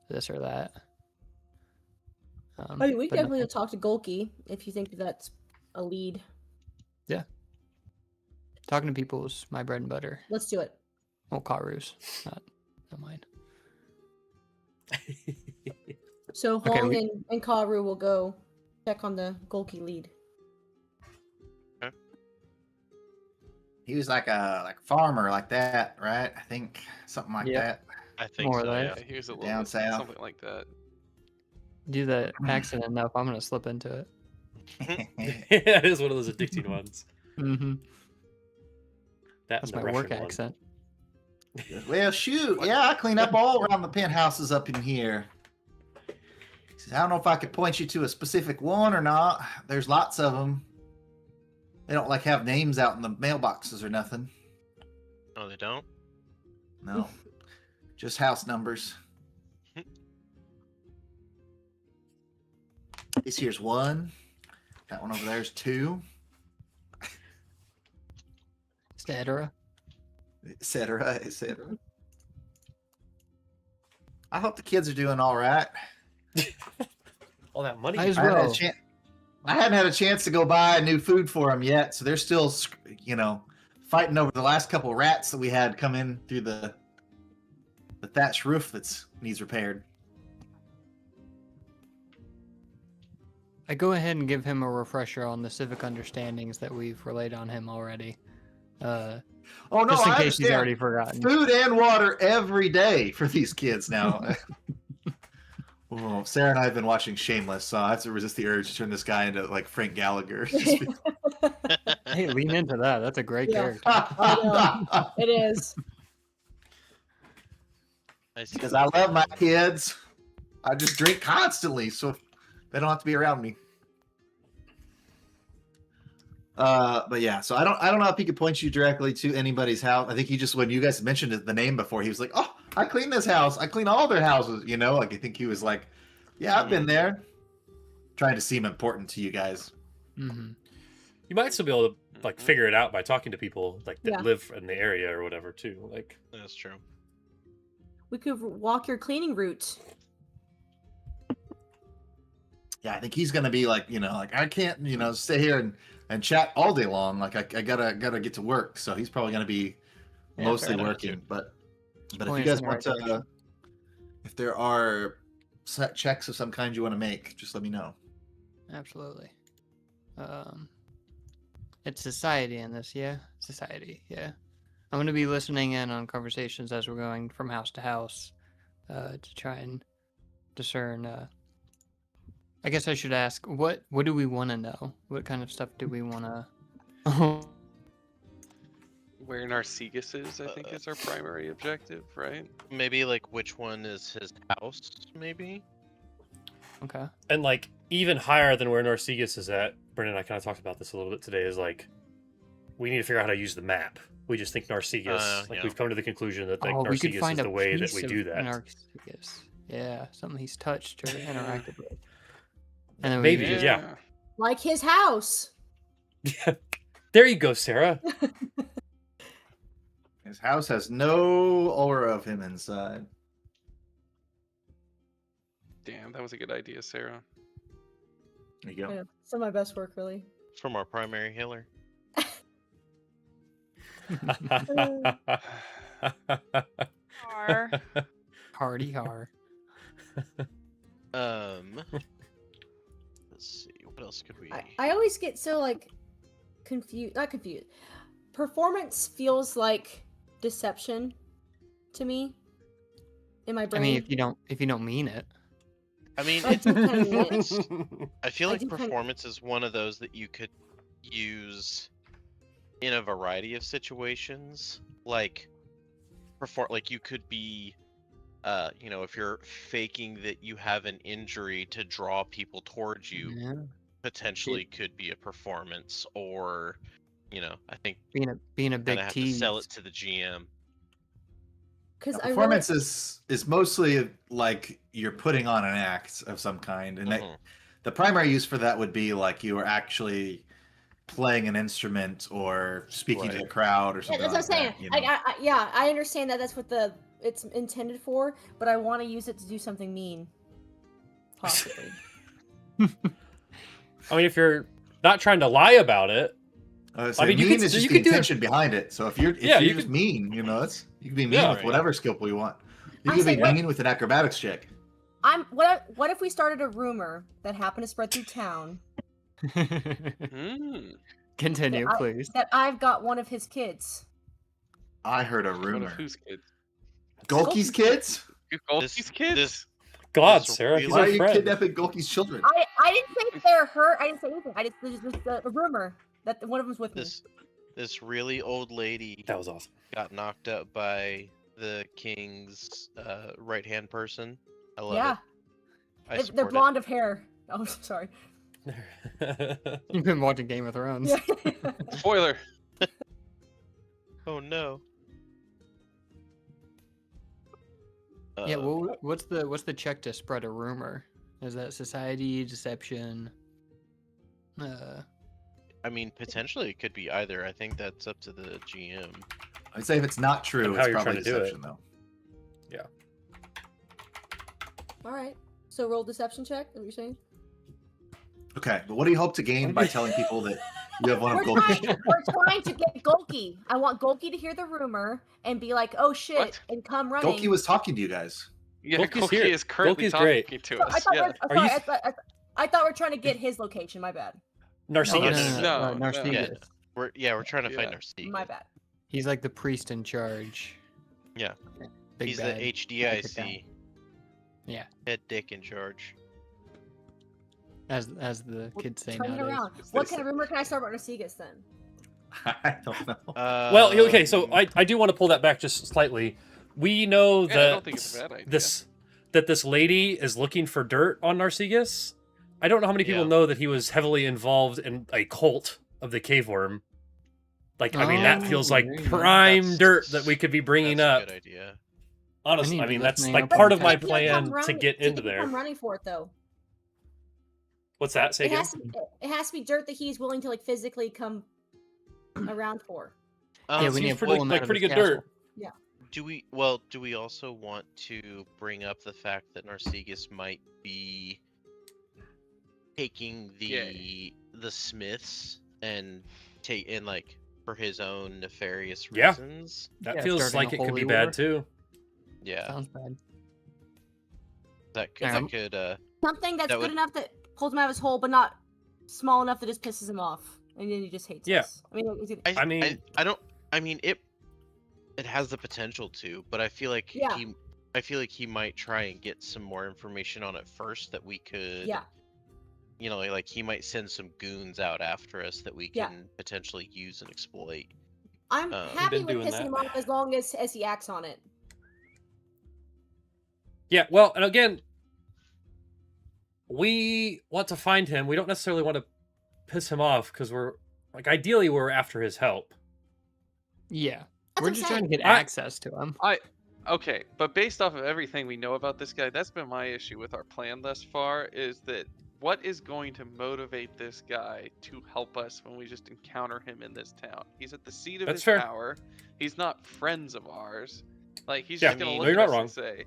this or that. I mean, we definitely talk to Golki if you think that's a lead. Yeah. Talking to people is my bread and butter. Let's do it. Well, Karu's, not mine. So Huang and Karu will go check on the Golki lead. He was like a farmer like that, right? I think something like that. I think More so. or Yeah. less. He was a little Down bit, south. something like that. Do the accent enough, I'm gonna slip into it. It is one of those addicting ones. Mm-hmm. That's That's my work accent. Well, shoot. Yeah, I clean up all around the penthouses up in here. He says, I don't know if I could point you to a specific one or not. There's lots of them. They don't have names out in the mailboxes or nothing. No, they don't. No. Just house numbers. This here's 1. That one over there's 2. Etc. Etc. Etc. I hope the kids are doing all right. All that money. Might as I haven't had a well. chan- I hadn't had a chance to go buy new food for them yet, so they're still, fighting over the last couple of rats that we had come in through the thatch roof that needs repaired. I go ahead and give him a refresher on the civic understandings that we've relayed on him already. Oh no, Just in I case he's understand. already forgotten. Food and water every day for these kids now. Well, Sarah and I have been watching Shameless, so I have to resist the urge to turn this guy into Frank Gallagher. Hey, lean into that. That's a great character. It is. I see. Because I love my kids. I just drink constantly, so they don't have to be around me. But yeah, so I don't know if he could point you directly to anybody's house. I think he just, when you guys mentioned the name before, he was like, "Oh, I clean this house. I clean all their houses." You know, like I think he was like, "Yeah, I've been there," trying to seem important to you guys. Mm-hmm. You might still be able to like figure it out by talking to people like that Yeah. live in the area or whatever too. Like That's true. We could walk your cleaning route. Yeah, I think he's gonna be like, like I can't, stay here and chat all day long. Like I gotta get to work. So he's probably gonna be Yeah, mostly fair enough. working. But if you Point guys us in the want right to, direction. if there are set checks of some kind you want to make, just let me know. Absolutely. It's society in this, yeah? Society, yeah. I'm going to be listening in on conversations as we're going from house to house to try and discern. I guess I should ask, what do we want to know? What kind of stuff do we want to... Where Narcissus is, I think, is our primary objective, right? Maybe like which one is his house? Maybe. Okay. and like even higher than where Narcissus is at. Brendan and I kind of talked about this a little bit today. Is like we need to figure out how to use the map. We just think Narcissus. Yeah. We've come to the conclusion that like Oh, we could Narcissus find is a the way that piece we of do that. Narcissus. Yeah, something he's touched or interacted with. And then Maybe, we just, yeah. Like his house. There you go, Sarah. His house has no aura of him inside. Damn, that was a good idea, Sarah. There you go. Yeah, some of my best work, really. From our primary healer. Are. hardy har. Let's see. What else could we? I always get so like confused. Not confused. Performance feels like deception to me in my I brain. mean, if you don't mean it. I mean, I it's do kinda mean it. performance. I feel I like do kinda- performance is one of those that you could use in a variety of situations. Like, like you could be, if you're faking that you have an injury to draw people towards you, Yeah. potentially could be a performance, or, I think Being a kind big of have to tease. sell it to the GM. Because Now, performance is mostly like you're putting on an act of some kind, and that Mhm. the primary use for that would be like you are actually playing an instrument or speaking to Right. the crowd or Yeah, something. that's what I'm like saying. that, you know? Yeah, I understand that that's what it's intended for, but I want to use it to do something mean, possibly. I mean, if you're not trying to lie about it, I mean, you mean could- is you just could the do it- intention behind it. So if you're Yeah, you just could- mean, you can be mean Yeah. with whatever skill you want. You I can say be what- mean with an acrobatics check. What if we started a rumor that happened to spread through town Hmm. Continue, Yeah, please. that I've got one of his kids? I heard a One rumor. of whose kids? Gulky's kids? Golfy's kids? This God, This Sarah, really- he's Why our are you friend. kidnapping Gulky's children? I didn't say they're hurt. I didn't say anything. I just a rumor that one of them's with me. this really old lady That was awesome. got knocked up by the king's right hand person. I love Yeah, it. I they're support blonde of hair. Oh, sorry. You've been watching Game of Thrones. Yeah. Spoiler. it. Oh no. Yeah, well, what's the check to spread a rumor? Is that society, deception? I mean, potentially it could be either. I think that's up to the GM. I'd say if it's not true, And how it's you're probably trying to do it. deception, though. All right. So roll deception check. Is what you're saying? Okay, but what do you hope to gain by telling people that you have one of We're Gulky's trying, children? we're trying to get Golki. I want Golki to hear the rumor and be like, "Oh shit," What? and come running. Gulky was talking to you guys. Yeah, Golky's Golky here. is currently Golky's talking great. to So us. I thought, Yeah. we're, Are you sorry, I thought we're trying to get his location. My bad. Narcissus. No, Narcissus. We're trying to find Yeah. our Steve. My bad. He's like the priest in charge. Yeah. Big He's bad. the HDIC. Yeah, Head dick in charge. as the kids say Turn it nowadays. around. What kind of rumor can I start about Narcissus then? I don't know. Well, okay, so I do want to pull that back just slightly. We know Yeah, I that don't think it's a bad idea. this lady is looking for dirt on Narcissus. I don't know how many people Yeah. know that he was heavily involved in a cult of the cave worm. Like, I mean, that feels like there you go. prime dirt that we could be bringing That's up. a good idea. Honestly, I I need mean, to that's look like me up part on of my Pathfinder. plan to get into there. Come running for it though. What's that? Say It again? has to be dirt that he's willing to like physically come around for. Yeah, It we seems need to pretty- pull him like out of pretty his good castle. dirt. Do we also want to bring up the fact that Narcissus might be taking the smiths and like for his own nefarious Yeah. reasons? That Yeah, feels starting like a it could be holy bad war. too. Yeah, Sounds bad. that could Um, Something that's That good would- enough that pulls him out of his hole, but not small enough that just pisses him off, and then he just hates Yeah. us. I mean, is it- I mean- I don't. I mean, it has the potential to, but I feel like Yeah. he might try and get some more information on it first that we could. yeah, You know, like he might send some goons out after us that we Yeah. can potentially use and exploit. I'm happy been with doing pissing that. him off as long as he acts on it. Yeah, well, and again, we want to find him. We don't necessarily want to piss him off because ideally we're after his help. Yeah. That's We're what just I'm trying to saying. get I- access to him. Okay, but based off of everything we know about this guy, that's been my issue with our plan thus far, is that what is going to motivate this guy to help us when we just encounter him in this town? He's at the seat of That's his fair. power. He's not friends of ours. Like, he's Yeah, just gonna I mean- look no, you're at not us wrong. and say,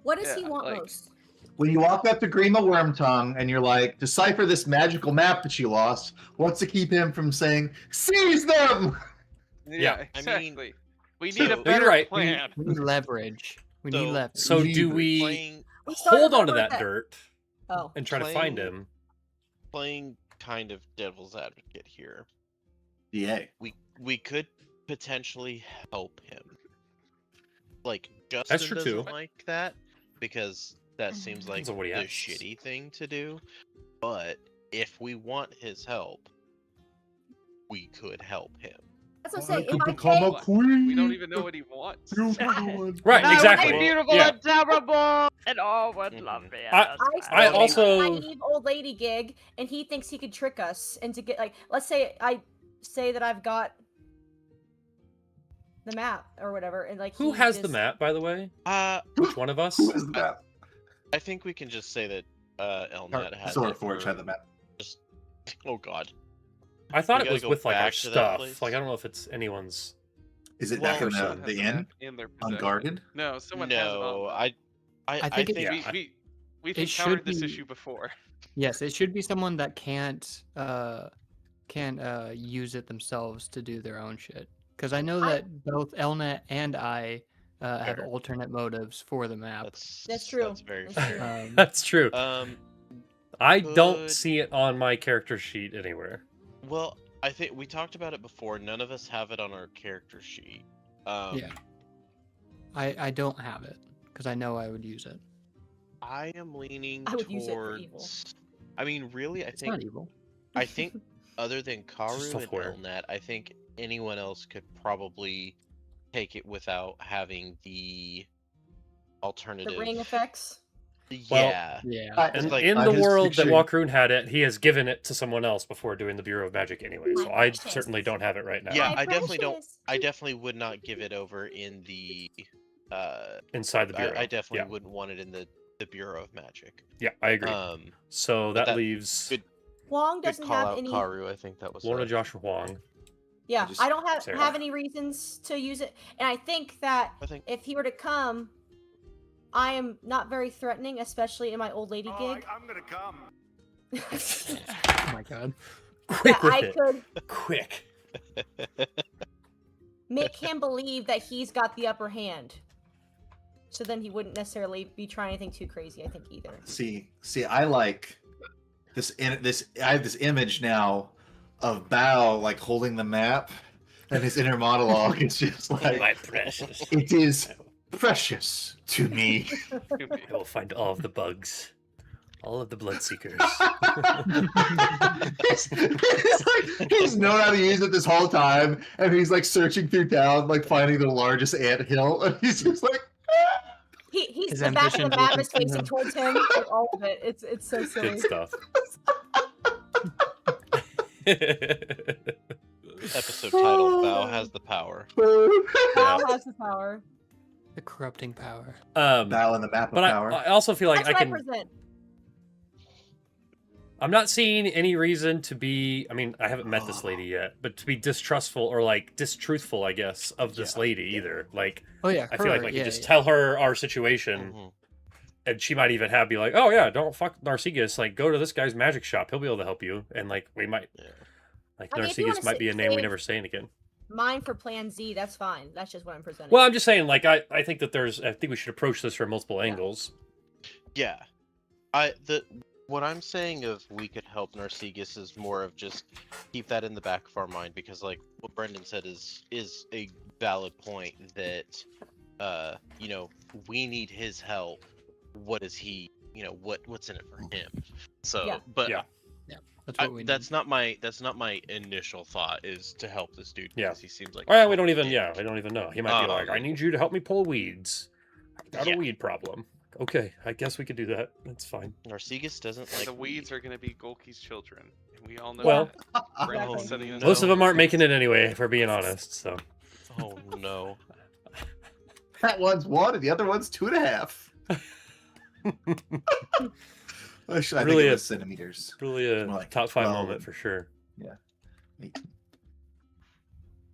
What does he Yeah, want like- most? When you walk up to Grima Wormtongue and you're like, decipher this magical map that you lost, what's to keep him from saying, seize them? yeah, I mean, exactly. We so- need a No, you're better right. plan. We need leverage. We need So- leverage. So do we playing We started hold on to over that dirt Oh, and try to find Playing- him? playing kind of devil's advocate here. DA. We could potentially help him. Like That's Justin true, doesn't too. like that because that seems like Depends on what he the asks. shitty thing to do. But if we want his help, we could help him. that's what I'm saying. If I become take, a queen. We don't even know what he wants. You That could. Right, That exactly. would be beautiful Yeah. and terrible, and all would love me. and I- that's I fine. I still also- think naive old lady gig, and he thinks he could trick us into get like. Let's say I say that I've got the map or whatever, and like Who he has the just- map, by the way? Who Which one of us? Who is that? I think we can just say that Elnet has Sword it Forge for had the map. just. Oh God. I thought We it gotta was go with like our back to that stuff. place? Like I don't know if it's anyone's. Is it Well, back in Someone the has inn? map in their possession. Unguarded? No, someone has it No, on. I think think it's- We've it should encountered this be- issue before. Yes, it should be someone that can't use it themselves to do their own shit. Because I know that both Elnet and I have Fair. alternate motives for the map. That's true. That's very That's fair. true. That's true. I don't could- see it on my character sheet anywhere. Well, I think we talked about it before. None of us have it on our character sheet. Yeah. I don't have it because I know I would use it. I am leaning I would use it for evil. towards. I mean, really, I It's think not evil. I think other than Karu and software. Elnet, I think anyone else could probably take it without having the alternative. The ring effects. Well, Yeah. Yeah. And like- in I'm the just world picturing- that Walkaroon had it, he has given it to someone else before doing the Bureau of Magic anyway. So My I precious. certainly don't have it right now. Yeah, My I definitely don't. precious. I definitely would not give it over in the. Inside the Bureau. I definitely Yeah. wouldn't want it in the Bureau of Magic. Yeah, I agree. So but that that- leaves good- Huang Good doesn't call have out, any. Karu. I think that was. Lorna Joshua Huang. Yeah, just- I don't have Sarah. have any reasons to use it, and I think that I think. if he were to come, I am not very threatening, especially in my old lady gig. I'm gonna come. Oh my god. Quick that with I it. could Quick. make him believe that he's got the upper hand. So then he wouldn't necessarily be trying anything too crazy, I think, either. See, I like this. I have this image now of Bao like holding the map, and his inner monologue is just like, My precious. "It is precious to me." I will find all of the bugs. All of the Bloodseekers. he's known how to use it this whole time, and he's like searching through town, like finding the largest anthill, and he's just like, He's His the back of the ambitions map will is facing continue. towards him. Like, all of it. It's so silly. Good stuff. Episode title: Thou has the power. Val has the power. The corrupting power. Battle in the map of But power. I also feel like That's what I I can. present. I'm not seeing any reason to be. I mean, I haven't met this lady yet, but to be distrustful or like distruthful, I guess, of this lady either. Like, Oh yeah, I feel like her, you yeah, just yeah. tell her our situation, Mhm. and she might even be like, "Oh yeah, don't fuck Narcissus. Like, go to this guy's magic shop. He'll be able to help you." And like, we might, Yeah. like, I mean, if you Narcissus wanna might be a name we save- never say again. Mine for Plan Z. That's fine. That's just what I'm presenting. Well, I'm just saying, like, I think that I think we should approach this from multiple angles. Yeah. What I'm saying of we could help Narcissus is more of just keep that in the back of our mind, because like what Brendan said is a valid point that we need his help. What is he, what's in it for him? So Yeah. but Yeah. That's what we need. that's not my initial thought is to help this dude, Yeah. because he seems like Oh, a yeah, we don't total even. idiot. Yeah, we don't even know. He might be like, "I need you to help me pull weeds. I got Yeah. a weed problem." Okay, I guess we could do that. That's fine. Narcissus doesn't like the weeds are going to be Golki's children, and we all know Well, that. Oh, Brendan's setting us most of up. them aren't making it anyway, if we're being honest. So Oh no. That one's 1 and the other one's 2.5. Actually, I Really think it a- was centimeters. really a More like top 5 12 moment for sure. Yeah.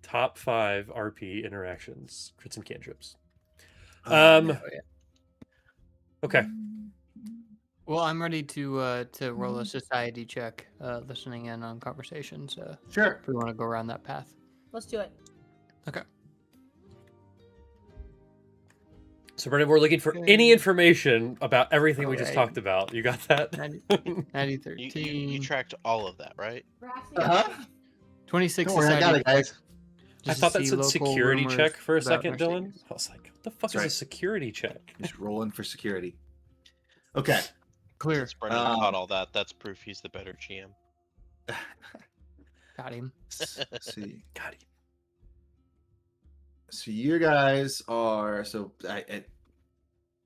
Top 5 RP interactions, crits and cantrips. Oh, Um, yeah. Okay. Well, I'm ready to roll a society check, listening in on conversations. Sure. If we want to go around that path. Let's do it. Okay. So, Brendan, we're looking for Okay. any information about everything we just Alright. talked about. You got that? 90, You 13, tracked all of that, right? Uh-huh. 26 Don't worry, I got society it, guys. check, I just to thought that see said local security rumors check for a about second, Dylan. Narcissus. I was like, what the fuck is That's a right. security check? Just rolling for security. Okay. Clear. Since Brendan caught all that, that's proof he's the better GM. Got him. Let's see. God, So you guys are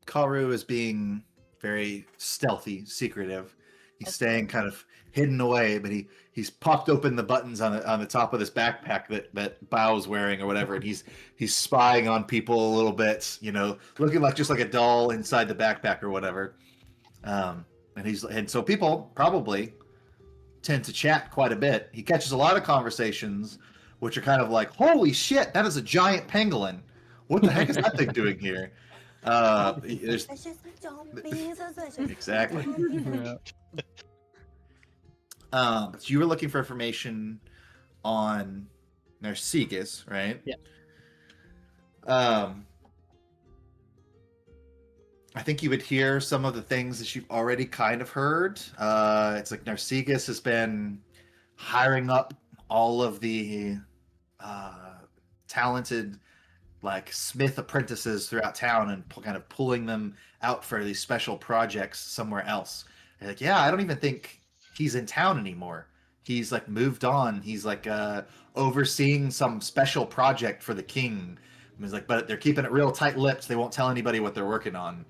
Karu is being very stealthy, secretive. He's staying kind of hidden away, but he's popped open the buttons on the top of this backpack that Bao's wearing or whatever, and he's spying on people a little bit, looking like just like a doll inside the backpack or whatever. And so people probably tend to chat quite a bit. He catches a lot of conversations, which are kind of like, "Holy shit, that is a giant pangolin! What the heck is that thing doing here?" There's exactly. Yeah. So you were looking for information on Narcissus, right? Yeah. I think you would hear some of the things that you've already kind of heard. It's like Narcissus has been hiring up all of the talented like smith apprentices throughout town and kind of pulling them out for these special projects somewhere else. And like, yeah, I don't even think he's in town anymore. He's like moved on. He's like overseeing some special project for the king. And he's like, but they're keeping it real tight-lipped. They won't tell anybody what they're working on.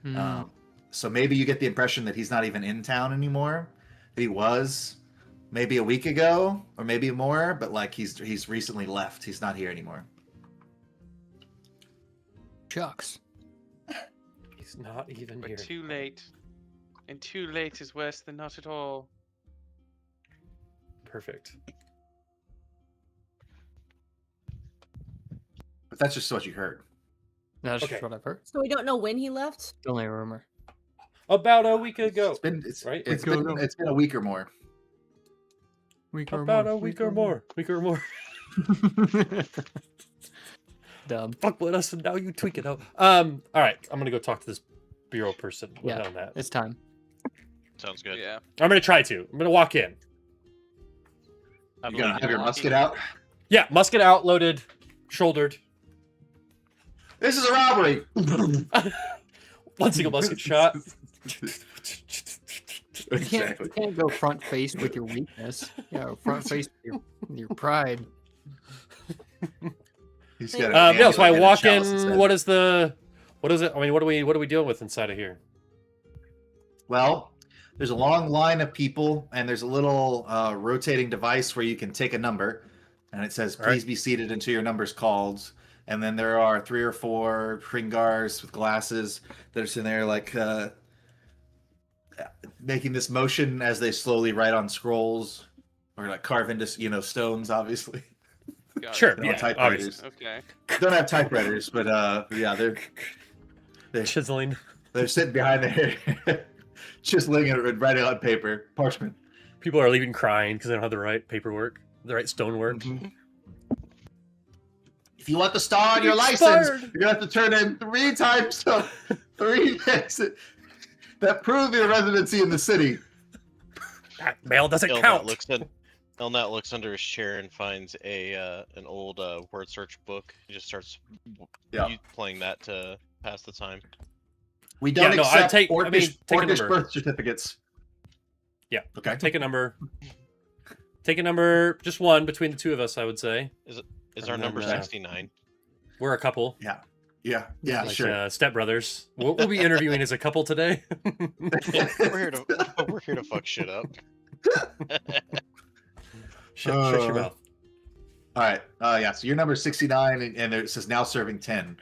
Mm. So maybe you get the impression that he's not even in town anymore. That he was maybe a week ago or maybe more, but like he's recently left. He's not here anymore. Shucks. he's not even But here. too late. And too late is worse than not at all. Perfect. But that's just what you heard. That's Okay. just what I've heard. So we don't know when he left. It's only a rumor. About a week ago. It's been right? it's been a week or more. Week or About more. a week or more. Week or more. Dumb. Fuck with us, and now you tweak it out. All right, I'm gonna go talk to this bureau person Yeah. on that. It's time. Sounds good. Yeah. I'm gonna try to. I'm gonna walk in. I You gonna believe have your you. musket out? Yeah, musket out, loaded, shouldered. This is a robbery. One single musket shot. You can't go front faced with your weakness. Front faced with your pride. He's got a Yeah, candle so I and a walk chalice in. instead. What is it? I mean, what are we dealing with inside of here? Well, there's a long line of people, and there's a little rotating device where you can take a number, and it says, All right. "Please be seated until your number's called." And then there are 3 or 4 Kringars with glasses that are sitting there, like making this motion as they slowly write on scrolls or like carve into stones, obviously. Got Sure, it. They're all yeah, typewriters. Okay. Don't have typewriters, but yeah, they're Chiseling. they're sitting behind there, chiseling and writing on paper, parchment. People are leaving crying because they don't have the right paperwork, the right stonework. Mhm. If you want the star on your license, Expired. you're gonna have to turn in 3 times 3 things that prove your residency in the city. That mail doesn't Elnat count. looks under his chair and finds an old word search book. He just starts playing that to pass the time. We don't Yeah, no, accept take a Orcish number. birth certificates. Yeah. Okay. Take a number. Take a number, just one between the two of us, I would say. Is And our then, number 69? We're a couple. Yeah, Like, sure. Stepbrothers. We'll be interviewing as a couple today. we're here to fuck shit up. Shut your mouth. All right. Yeah. So your number 69, and it says now serving 10.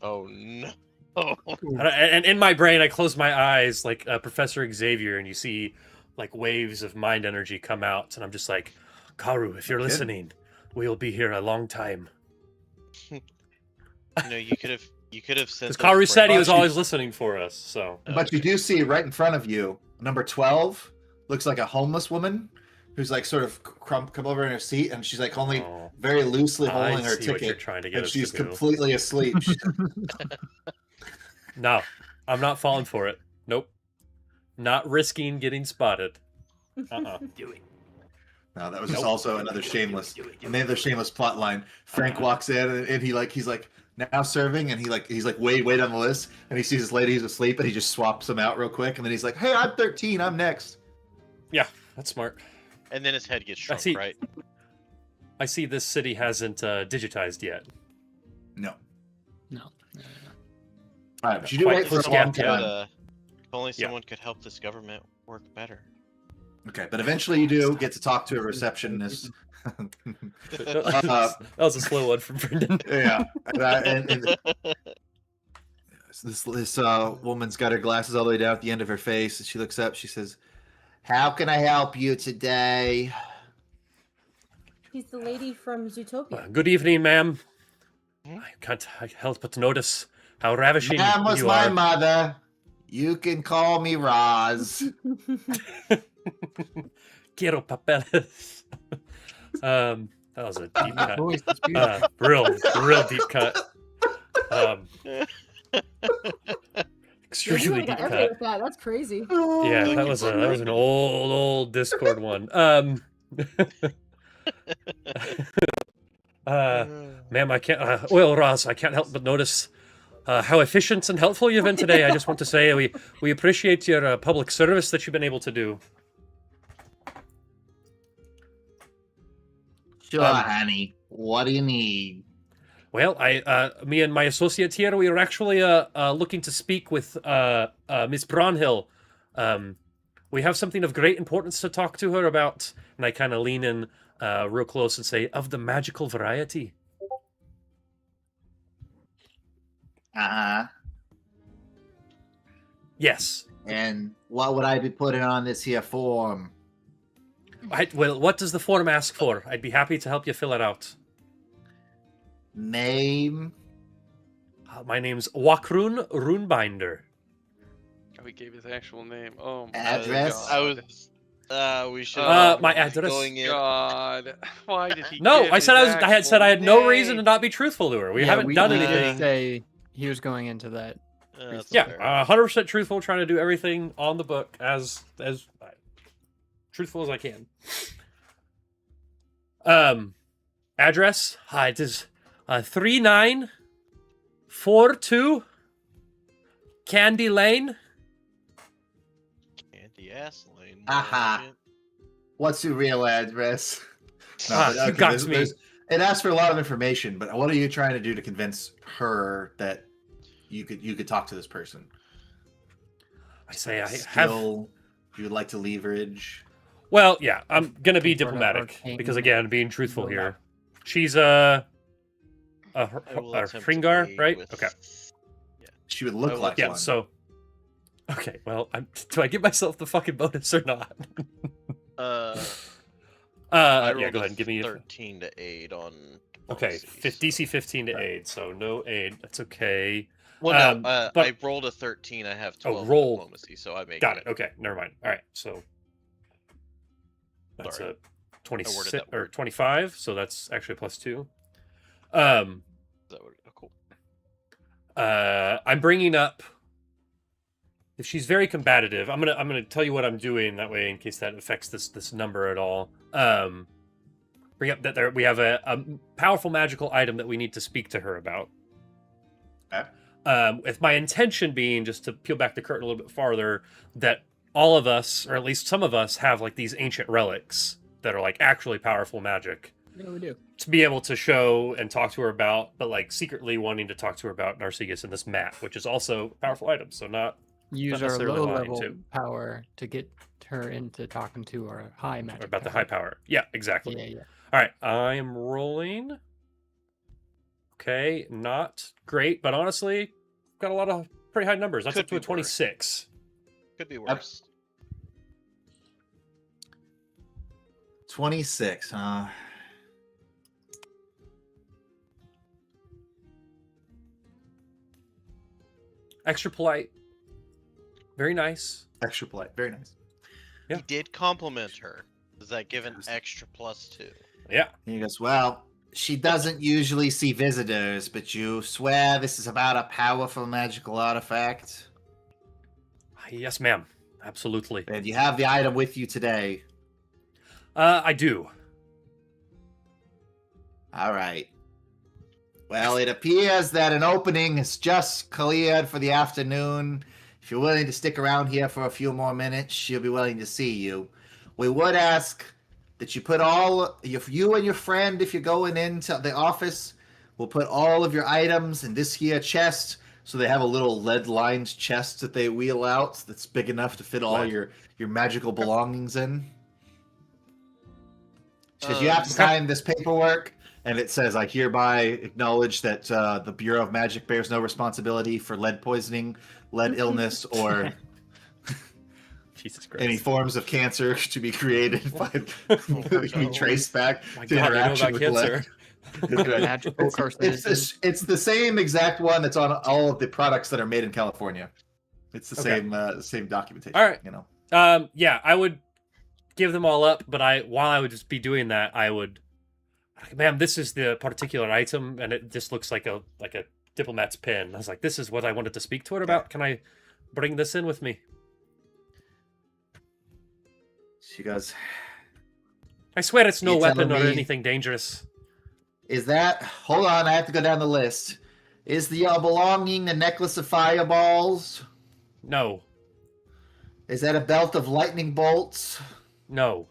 Oh no. And in my brain, I close my eyes like Professor Xavier, and you see like waves of mind energy come out, and I'm just like, Karu, if you're listening, we'll be here a long time. You could have said. Because Karu said he was Actually- always listening for us. So But you do see right in front of you, number 12 looks like a homeless woman who's like sort of come over in her seat, and she's like only Oh, very loosely I holding her see what you're ticket, trying to get and us she's to do. completely asleep. No, I'm not falling for it. Nope. Not risking getting spotted. No, that was just also another shameless plot line. Frank walks in, and he's like now serving, and he's like way down the list, and he sees this lady who's asleep, and he just swaps them out real quick, and then he's like, "Hey, I'm 13, I'm next." Yeah, that's smart. And then his head gets shrunk, see. right? I see this city hasn't digitized yet. No. No. All right, but you do Quite wait for a close long gap, yeah. time. If only Yeah. someone could help this government work better. Okay, but eventually you do get to talk to a receptionist. That was a slow one from Brendan. Yeah, and this woman's got her glasses all the way down at the end of her face, and she looks up. She says, "How can I help you today?" She's the lady from Zootopia. Good evening, ma'am. I can't help but notice how ravishing Ma'am was you my are. mother. You can call me Roz. Quiero papeles. That was a deep cut. Voice is beautiful. Real deep cut. You Extremely really deep got everywhere cut. with that. That's crazy. Yeah, that was an old Discord one. Ma'am, I can't. Well, Roz, I can't help but notice how efficient and helpful you've been today. I just want to say we appreciate your public service that you've been able to do. Sure, honey. What do you need? Well, me and my associate here, we are actually looking to speak with Miss Braunhill. We have something of great importance to talk to her about, and I kind of lean in real close and say, of the magical variety. Uh-huh. Yes. And what would I be putting on this here form? Well, what does the form ask for? I'd be happy to help you fill it out. Name? My name's Wakrun Runebinder. Oh, he gave his actual name. Oh my Address? God. We should. My address. Going in. God, why did he? No, give I said his I had said I had actual no reason to name? not be truthful to her. We haven't done we did anything. say he was going into that. That's Yeah, fair. 100% truthful, trying to do everything on the book as truthful as I can. Address? Hi, it is 3942 Candy Lane. Candy ass lane. Aha. What's your real address? You got me. It asks for a lot of information, but what are you trying to do to convince her that you could talk to this person? I say I have. Skill, you would like to leverage? Well, yeah, I'm gonna be Some sort of diplomatic because, arcane again, being truthful build here. up. She's I will attempt to Hringar, aid right? with- Okay. She would look will like Yeah. one. So, okay. Well, do I give myself the fucking bonus or not? I Yeah. rolled Go a ahead and give me. 13 to aid on. Okay, diplomacy, DC 15 to aid, so no aid. That's okay. Well, no, but- I rolled a 13. I have 12 in roll. diplomacy, so I make Got it. Okay, never mind. All right, so that's Sorry. a 26 that or word. 25, so that's actually a +2. That would, oh, cool. I'm bringing up. If she's very combative, I'm gonna tell you what I'm doing that way in case that affects this number at all. Bring up that we have a powerful magical item that we need to speak to her about. Okay. With my intention being, just to peel back the curtain a little bit farther, that all of us, or at least some of us, have like these ancient relics that are like actually powerful magic Yeah, we do. to be able to show and talk to her about, but like secretly wanting to talk to her about Narcissus and this map, which is also a powerful item. So not Use our necessarily lying, low-level too. power to get her into talking to our high magic. about the power. high power. Yeah, exactly. Yeah, yeah. All right, I am rolling. Okay, not great, but honestly, got a lot of pretty high numbers. That's Could up to a be worse. 26. Could be worse. 26, huh? Extra polite. Very nice. Extra polite. Very nice. Yeah. He did compliment her. Does that give an extra +2? Yeah. He goes, well, she doesn't usually see visitors, but you swear this is about a powerful magical artifact? Yes, ma'am. Absolutely. And you have the item with you today. I do. All right. Well, it appears that an opening is just cleared for the afternoon. If you're willing to stick around here for a few more minutes, she'll be willing to see you. We would ask that you put all, if you and your friend, if you're going into the office, we'll put all of your items in this here chest. So they have a little lead-lined chest that they wheel out that's big enough to fit all Lead. your magical belongings in. Because you have to sign this paperwork, and it says, I hereby acknowledge that the Bureau of Magic bears no responsibility for lead poisoning, lead illness, or Jesus Christ. any forms of cancer to be created by be traced back My to God, I know interaction about with lead. cancer. Magical carcinogen. It's the same exact one that's on all of the products that are made in California. It's the Okay. same documentation. All right. You know. Yeah, I would give them all up, but while I would just be doing that, I would, ma'am, this is the particular item, and it just looks like a diplomat's pin. I was like, this is what I wanted to speak to her about. Can I bring this in with me? She goes, I swear it's no You weapon telling or me- anything dangerous. is that? Hold on, I have to go down the list. Is the belonging the necklace of fireballs? No, Is that a belt of lightning bolts? no,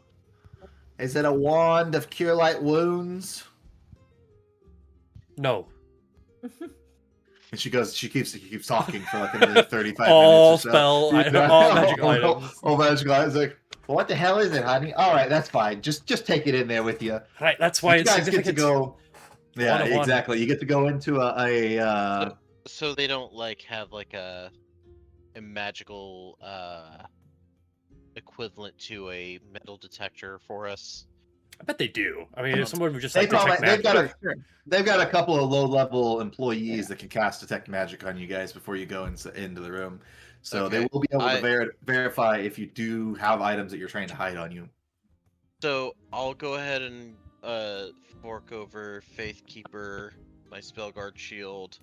Is it a wand of cure light wounds? no. And she keeps talking for like another 35 All minutes or so. spell, all magical items. All magical items. Like, well, what the hell is it, honey? All right, that's fine. Just take it in there with you. Right, that's why You it's guys get to significant. go. Yeah, One-on-one. exactly. You get to go into a So they don't like have like a magical equivalent to a metal detector for us. I bet they do. I mean, if someone would just They like probably- detect they've magic. got they've got a couple of low-level employees that can cast detect magic on you guys before you go into the room. So they Okay, will be able I- to verify if you do have items that you're trying to hide on you. So I'll go ahead and fork over Faithkeeper, my Spellguard shield,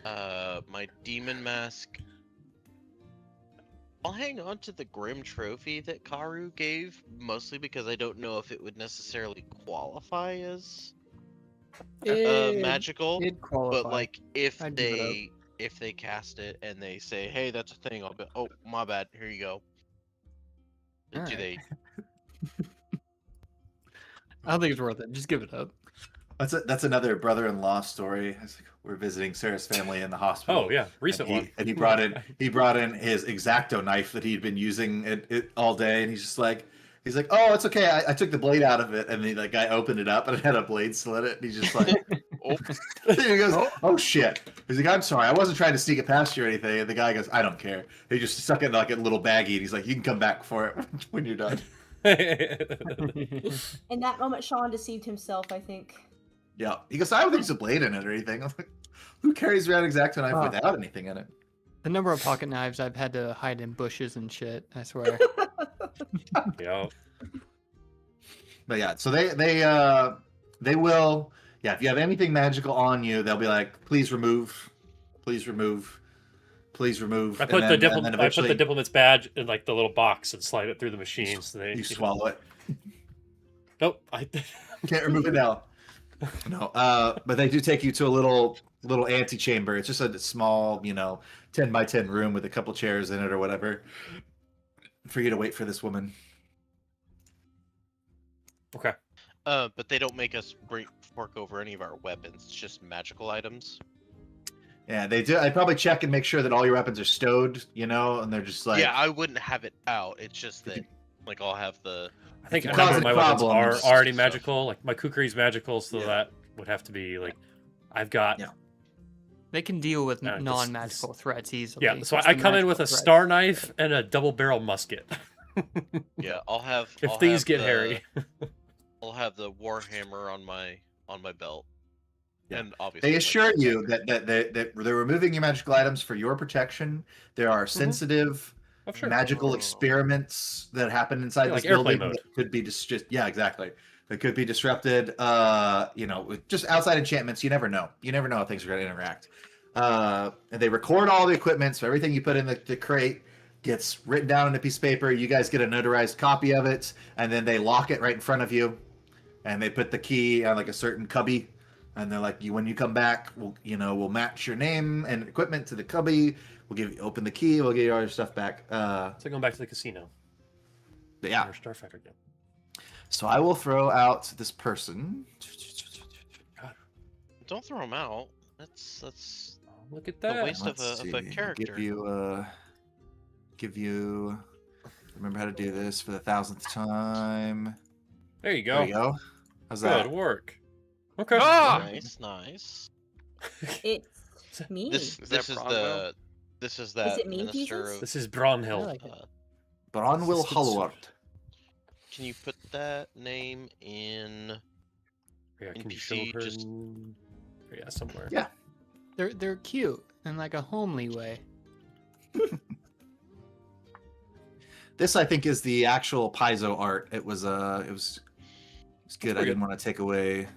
my Demon Mask. I'll hang on to the Grim Trophy that Karu gave, mostly because I don't know if it would necessarily qualify as magical. It'd qualify. But like if I'd give it they cast it and they say, "Hey, that's a thing," I'll be, "Oh, my bad. Here you go." Do Alright. they? I don't think it's worth it. Just give it up. That's another brother-in-law story. It's like we're visiting Sarah's family in the hospital. Oh yeah, recent one. And he brought in his X-Acto knife that he'd been using it all day, and he's like, oh, it's okay. I took the blade out of it, and the guy opened it up, and it had a blade still in it. And he's just like, he goes, oh shit. He's like, I'm sorry, I wasn't trying to sneak it past you or anything. And the guy goes, I don't care. He just stuck it in like a little baggie, and he's like, you can come back for it when you're done. In that moment, Sean deceived himself, I think. Yeah, he goes, I don't think there's a blade in it or anything. I'm like, who carries around X-Acto knife without anything in it? The number of pocket knives I've had to hide in bushes and shit, I swear. Yeah. But yeah, so they will. Yeah, if you have anything magical on you, they'll be like, please remove, please remove, please remove. I put the diplomat's badge in like the little box and slide it through the machine. So they you swallow it. Nope, I Can't remove it now. No, but they do take you to a little antechamber. It's just a small, 10 by 10 room with a couple chairs in it or whatever, for you to wait for this woman. Okay. But they don't make us fork over any of our weapons. It's just magical items. Yeah, they do. I probably check and make sure that all your weapons are stowed, and they're just like. Yeah, I wouldn't have it out. It's just that, like, I'll have the. I think a If number of my weapons are problems, already stuff. magical. Like my kukri's magical, so that would have to be like. I've got. Yeah. They can deal with this- non-magical threats easily. Yeah, so It's I the come in with a magical threats. star knife and a double barrel musket. Yeah, I'll have. If I'll things have get the- hairy. I'll have the warhammer on my belt. Yeah. And obviously. They my assure guns. you that they're removing your magical items for your protection. There are sensitive Oh, sure. magical Oh. experiments that happen inside Yeah, this like airplane building mode. that could be just exactly. That could be disrupted. With just outside enchantments, you never know. You never know how things are going to interact. And they record all the equipment, so everything you put in the crate gets written down on a piece of paper. You guys get a notarized copy of it, and then they lock it right in front of you. And they put the key on like a certain cubby, and they're like, when you come back, we'll match your name and equipment to the cubby. Open the key. We'll get you all your stuff back. So going back to the casino. Yeah. Or Starfighter again. So I will throw out this person. Don't throw them out. That's Oh, look at a that. waste of Let's a see. character. Give you. Remember how to do this for the 1000th time. There you go. There you go. How's Good that? work. Okay. Ah! Nice. It's me. This Is that is Bronwell? the this is that it me, minister Jesus? of. This is I Bronhild. like it. Bronwell Assistant Hollowart. Can you put that name in? Yeah, can you NPC show her? just- Yeah, somewhere. Yeah. They're cute in like a homely way. This, I think, is the actual Paizo art. It was good. I pretty didn't want to take away.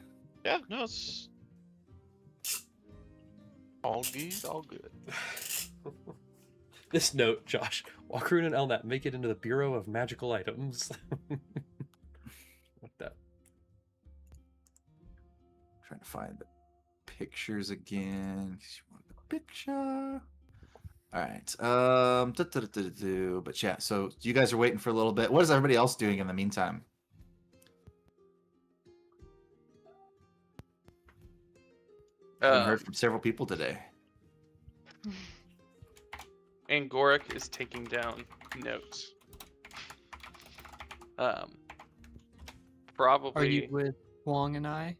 Yeah, no, it's all good. All good. This note, Josh. Walkeroon and Elnat make it into the Bureau of Magical Items. What that? Trying to find the pictures again. 'Cause you want the picture. All right. But yeah. So you guys are waiting for a little bit. What is everybody else doing in the meantime? I haven't heard from several people today. Angoric is taking down notes. Are Probably, you with Wong and I?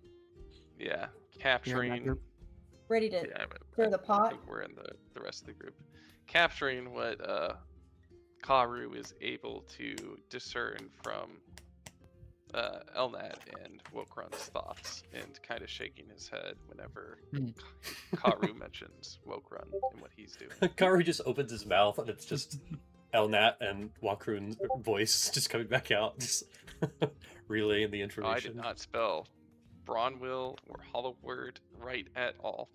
yeah, You're in that capturing. group? Ready to Yeah, throw the I pot? think we're in the rest of the group. Capturing what Karu is able to discern from Elnat and Wokron's thoughts, and kind of shaking his head whenever Karu mentions Wokron and what he's doing. Karu just opens his mouth and it's just Elnat and Walkeroon's voice just coming back out, just relaying the I information. did not spell Bronwill or Hollow Word right at all.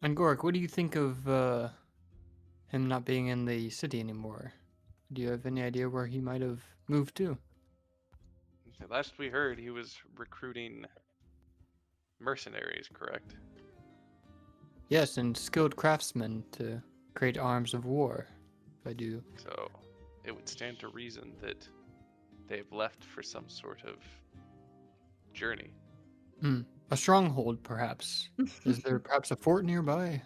And Gorik, what do you think of him not being in the city anymore? Do you have any idea where he might have moved to? The last we heard, he was recruiting mercenaries, correct? Yes, and skilled craftsmen to create arms of war. If I do. So it would stand to reason that they've left for some sort of journey. A stronghold, perhaps. Is there perhaps a fort nearby?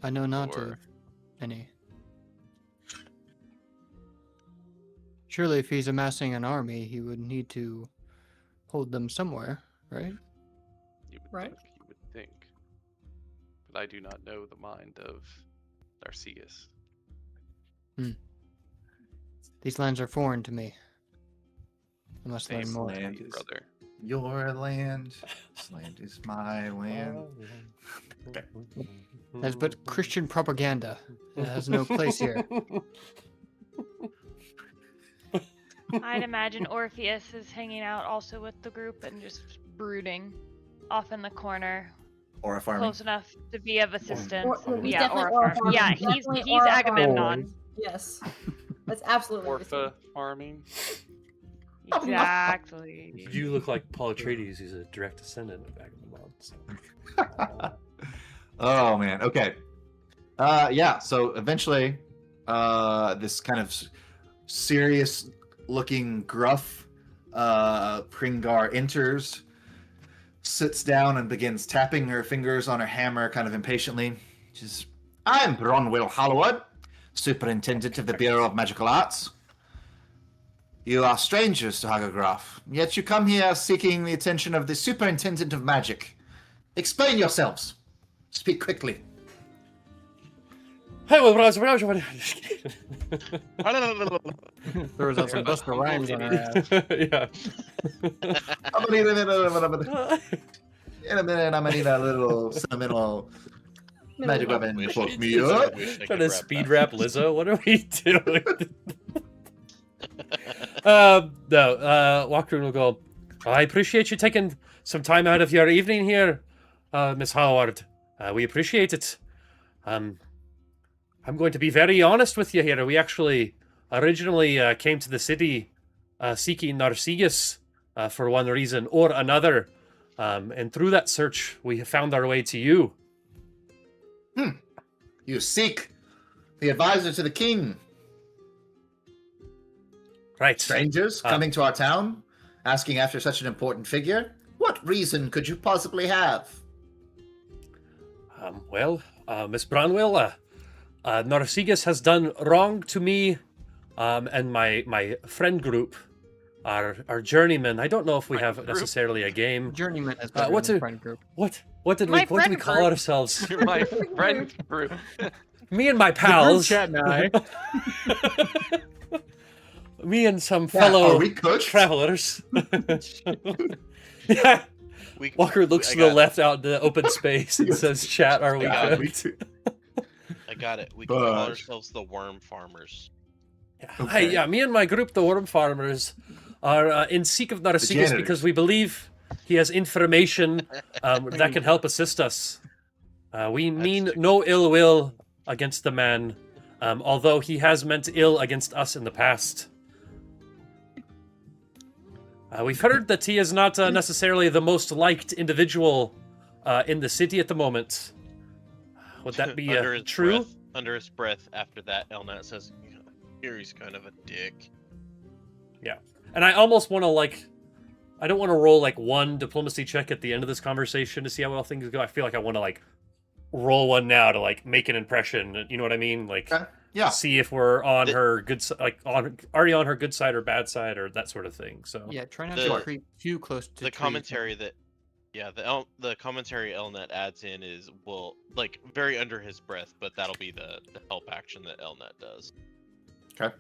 I know not of Or any. Surely, if he's amassing an army, he would need to hold them somewhere, right? you would Right. think, you would think. But I do not know the mind of Narcissus. These lands are foreign to me. I must learn Same more. to land me, is- brother. Your land. This land is my land. Okay. That's but Christian propaganda. It has no place here. I'd imagine Orpheus is hanging out also with the group and just brooding off in the corner, Or a farming. close enough to be of assistance. Or- he's yeah, definitely or a Orpheus. farm. Yeah, Definitely he's Orpheus. Agamemnon. Yes. That's absolutely what Orpha farming. Exactly. You look like Paul Atreides. He's a direct descendant of Agamemnon. So. Oh man. Okay. Yeah. So eventually, this kind of serious-looking gruff Pringar enters, sits down, and begins tapping her fingers on her hammer, kind of impatiently. She's, "I'm Bronwyn Hollowood, Superintendent of the Bureau of Magical Arts. You are strangers to Hagergraf, yet you come here seeking the attention of the Superintendent of Magic. Explain yourselves. Speak quickly." Hey, well, just Throws out some Buster Rhymes on her ass. yeah. In a minute, I'm gonna need a little sentimental magic weapon to Wish fuck I- me up. wish I Trying could to rap speed that. rap Lizzo. What are we doing? No. Walker will go. I appreciate you taking some time out of your evening here, Miss Howard. We appreciate it. I'm going to be very honest with you here. We actually originally came to the city seeking Narcissus for one reason or another. And through that search, we found our way to you. You seek the advisor to the king. Right. Strangers coming to our town, asking after such an important figure. What reason could you possibly have? Miss Branwell, Narcissus has done wrong to me and my friend group, our journeymen. I don't know if we have necessarily a game. Journeyman is better what's than a- friend group. What did My we friend call group. ourselves? You're my friend group. Me and my pals. chat and I. Me and some Yeah, fellow are we coached? travelers. Yeah. We- Walker looks I to the got- left out into open space and says, "Chat, are we Yeah, good?" me too. I got it. We can call But- ourselves the Worm Farmers. Hey, yeah, me and my group, the Worm Farmers, are in seek of Narcissus janitors. because we believe he has information that can help assist us. We mean true. no ill will against the man, although he has meant ill against us in the past. We've heard that he is not necessarily the most liked individual in the city at the moment. Would that be Under his true? breath- under his breath, after that, Elnat says, "Here he's kind of a dick." And I almost want to I don't want to roll one diplomacy check at the end of this conversation to see how well things go. I feel like I want to roll one now to make an impression. You know what I mean? Okay. Yeah. See if we're on The- her good side, already on her good side or bad side or that sort of thing. So Yeah, try not The- to creep too close to The trees. commentary that, yeah, the commentary Elnet adds in is very under his breath, but that'll be the help action that Elnet does.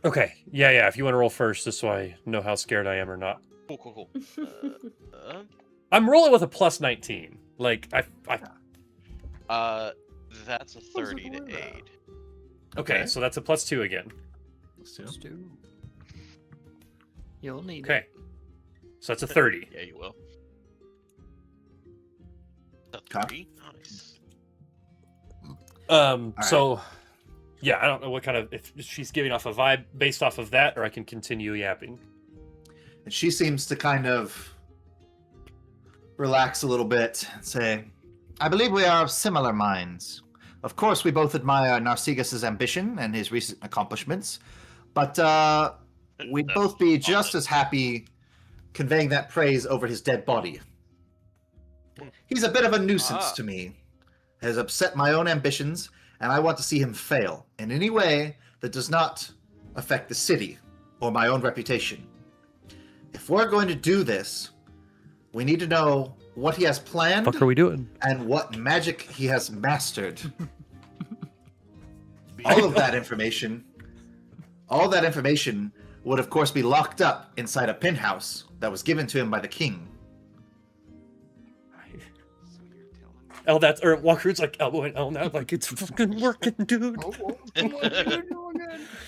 okay, yeah. If you want to roll first, just so I know how scared I am or not. Cool. I'm rolling with a plus 19. That's a 30 to aid. Okay, Okay. so that's a plus 2 again. Let's do. You'll need Okay, so that's a 30. Yeah, you will. A Okay. 3? Nice. So, yeah, I don't know what kind of if she's giving off a vibe based off of that, or I can continue yapping. And she seems to kind of relax a little bit and say, "I believe we are of similar minds. Of course, we both admire Narcissus's ambition and his recent accomplishments, but we'd That's both be just awesome. as happy conveying that praise over his dead body. He's a bit of a nuisance to me, has upset my own ambitions, and I want to see him fail in any way that does not affect the city or my own reputation. If we're going to do this, we need to know what he has planned What the fuck are we doing? and what magic he has mastered. all that information would of course be locked up inside a penthouse that was given to him by the king. Walker's like elbowing Elnat like it's fucking working, dude.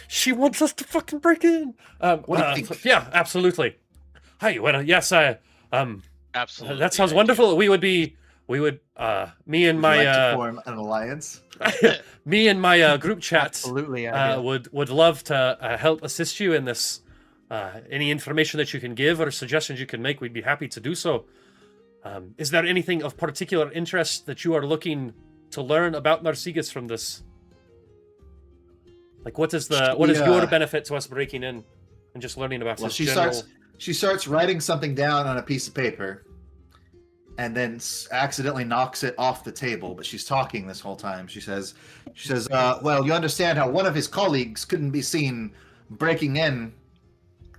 She wants us to fucking break in. What do you think? Yeah, absolutely. Hi, well, yes, Absolutely. that sounds wonderful. Me and Would you my like to form an alliance? me and my group chat Absolutely, I do. would love to help assist you in this. Any information that you can give or suggestions you can make, we'd be happy to do so. Is there anything of particular interest that you are looking to learn about Narcigas from this? Like, what is your benefit to us breaking in and just learning about his general... She starts writing something down on a piece of paper, and then accidentally knocks it off the table. But she's talking this whole time. She says, well, you understand how one of his colleagues couldn't be seen breaking in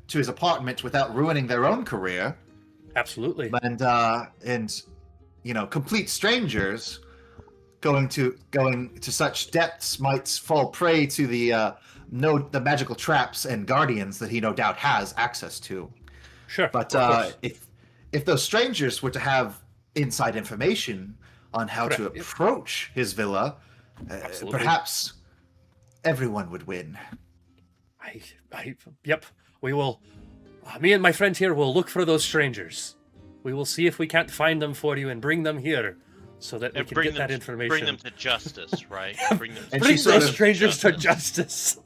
to his apartment without ruining their own career. Absolutely. And complete strangers going to such depths might fall prey to the magical traps and guardians that he no doubt has access to. Sure. But if those strangers were to have inside information on how to approach his villa, perhaps everyone would win. Yep. We will. Me and my friend here will look for those strangers. We will see if we can't find them for you and bring them here, so that we can get that information. Bring them to justice, right? Bring those strangers to justice.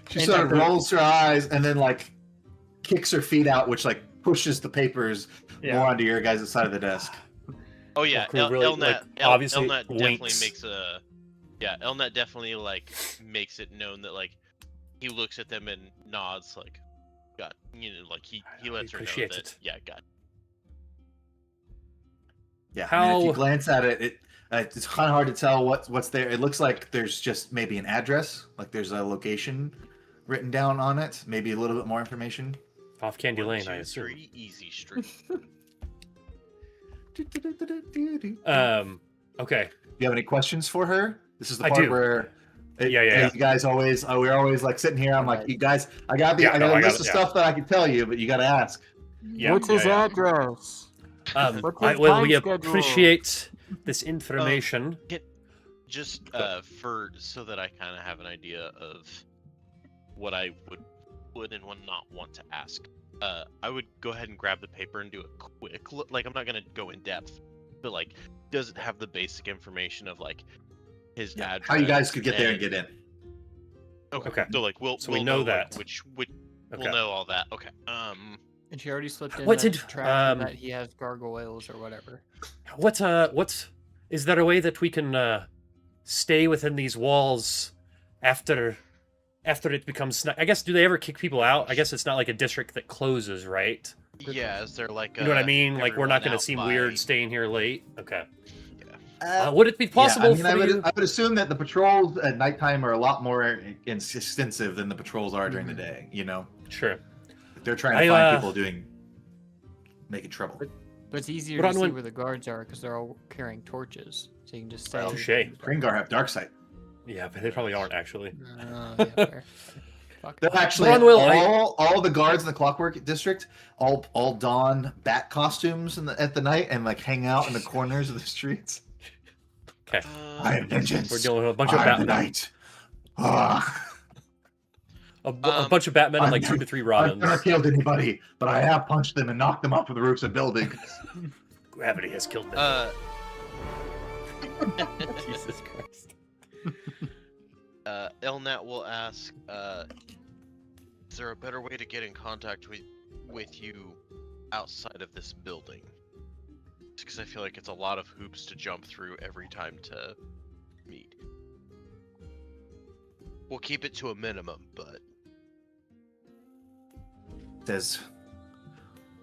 She sort of rolls her eyes and then kicks her feet out, which pushes the papers more onto your guys' side of the desk. Oh yeah, Elnat obviously definitely makes a Elnat definitely makes it known that he looks at them and nods God, he lets her know that God. Yeah, I mean, if you glance at it, it's kind of hard to tell what's there. It looks like there's just maybe an address, there's a location written down on it, maybe a little bit more information. Off Candy Lane, I assume. 3 Easy Street. Okay. Do you have any questions for her? This is the I part do. where Yeah. you guys we're always sitting here. I'm like, you guys, I got a list of stuff that I can tell you, but you got to ask. Yeah, What's his address? We appreciate this information. Just so that I kind of have an idea of what I would and would not want to ask. I would go ahead and grab the paper and do a quick look. I'm not gonna go in depth, but does it have the basic information of his address? How you guys could get there and get in? Okay. So we know that. We'll know all that. Okay. And she already slipped in that that he has gargoyles or whatever. Is there a way that we can stay within these walls after it becomes? I guess, do they ever kick people out? I guess it's not like a district that closes, right? Yeah, is there you know what I mean? We're not going to seem weird staying here late. Okay. Yeah. Would it be possible for you? I would assume that the patrols at nighttime are a lot more extensive than the patrols are during the day. Sure. They're trying to find people making trouble. But it's easier to see where the guards are because they're all carrying torches, so you can just say. Touché. Gringar have dark sight. Yeah, but they probably aren't actually. Fair. They're actually all the guards in the Clockwork District all don bat costumes at the night and like hang out in the corners of the streets. Okay. I am vengeance. We're dealing with a bunch of Batman. Night. A bunch of Batmen and like 2 to 3 Robins. I've never killed anybody, but I have punched them and knocked them off of the roofs of buildings. Gravity has killed them. Jesus Christ. Elnat will ask, is there a better way to get in contact with you outside of this building? Because I feel like it's a lot of hoops to jump through every time to meet. We'll keep it to a minimum, but... Says,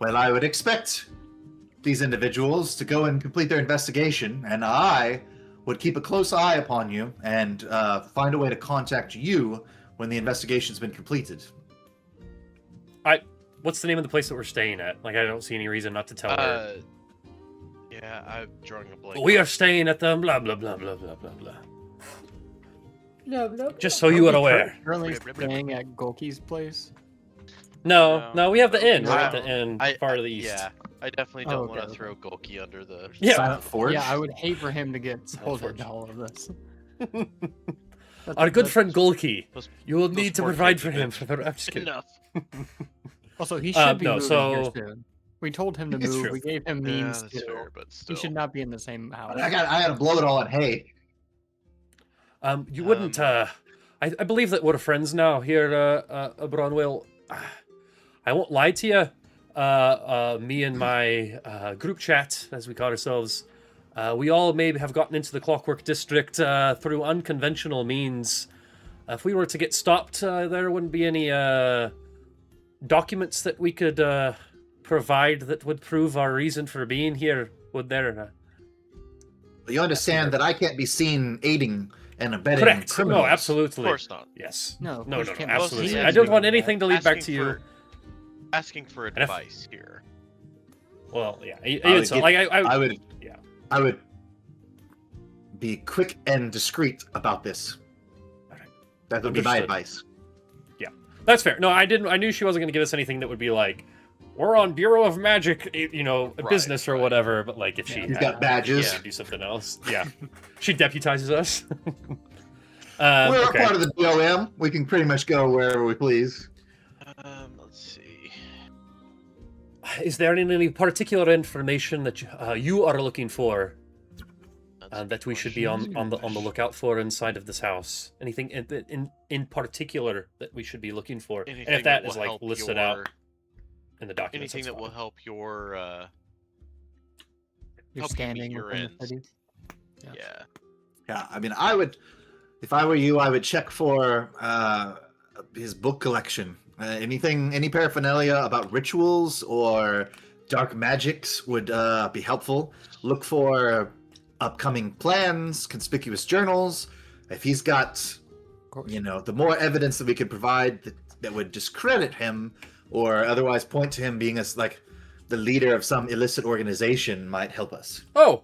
Well, I would expect these individuals to go and complete their investigation, and I would keep a close eye upon you and find a way to contact you when the investigation's been completed. What's the name of the place that we're staying at? Like, I don't see any reason not to tell her. Yeah, I'm drawing a blank. We are staying at the blah blah blah blah blah blah blah. No. Just so you are aware. Currently staying at Golki's place. No, we have the inn. No. We're at the inn, part of the east. Yeah, I definitely don't want to okay. throw Golki under the. Yeah. Silent Forge? Yeah, I would hate for him to get Silent pulled Forge. into all of this. Our good friend Golki. Those- You will those need to poor provide kids for have him. been I'm just kidding. Enough. Also, he should be no, moving here so- soon. We told him to It's move. true. We gave him Yeah, means that's to. fair, but He still. should not be in the same house. I gotta blow it all on hay. You wouldn't. I believe that we're friends now here, Bronwell. I won't lie to you. Me and my group chat, as we call ourselves, we all maybe have gotten into the Clockwork District through unconventional means. If we were to get stopped, there wouldn't be any documents that we could provide that would prove our reason for being here, would there? You understand that I can't be seen aiding and abetting Correct. criminals. No, absolutely. Of course not. Yes. No, of No, course no, no, can't be absolutely. seen I don't want doing anything to lead back to Asking you. for- Asking for And if- advice here. Well, yeah. I would So, give- like, I would. Yeah. I would be quick and discreet about this. Alright. That would be my Understood. advice. That's fair. No, I didn't. I knew she wasn't going to give us anything that would be like, we're on Bureau of Magic, Right, business or right. whatever. But like, if she He's had- got badges. yeah, do something else. Yeah, she deputizes us. We're okay. a part of the DOM. We can pretty much go wherever we please. Let's see. Is there any particular information that you are looking for That's a that good we should be question. on the lookout for inside of this house? Anything in particular that we should be looking for? And Anything if that will is like help listed your- out in the documents, Anything that's that will fine. help your You're help you standing meet your within the ends. city. Yeah. Yeah, I mean, I would, if I were you, I would check for his book collection. Any paraphernalia about rituals or dark magics would be helpful. Look for upcoming plans, conspicuous journals. If he's got, the more evidence that we could provide that would discredit him or otherwise point to him being as like the leader of some illicit organization might help us. Oh,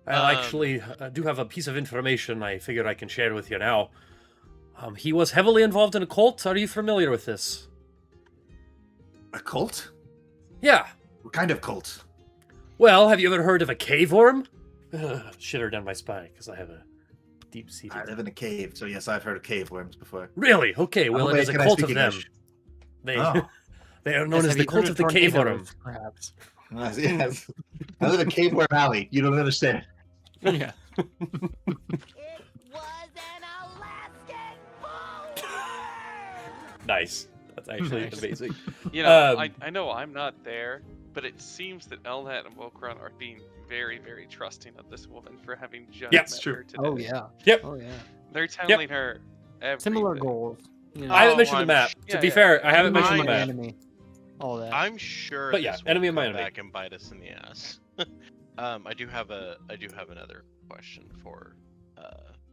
I actually do have a piece of information I figured I can share with you now. He was heavily involved in a cult. Are you familiar with this? A cult? Yeah. What kind of cult? Well, have you ever heard of a cave worm? Shiver down my spine because I have a deep-seated. I live in a cave, so yes, I've heard of cave worms before. Really? Okay. Well, Oh, it wait, is a can I cult speak of them. English? They Oh. they are known Yes, as have the you heard cult of of the cave worm. tornadoes, Perhaps. Yes. I live in Cave Worm Alley. You don't understand. Yeah. It was an Alaskan bullworm! Nice. That's actually Nice. amazing. I know I'm not there, but it seems that Elnat and Wokron are being very, very trusting of this woman for having just Yeah, met it's her today. Oh yeah. Yep. Oh yeah. They're telling her everything. Similar goals. You know. I haven't Oh, mentioned the I'm map. sh- To yeah, be yeah. fair, I haven't mentioned the My map. enemy. All that. I'm sure. But yeah, this will enemy of my come enemy. back and bite us in the ass. I do have another question for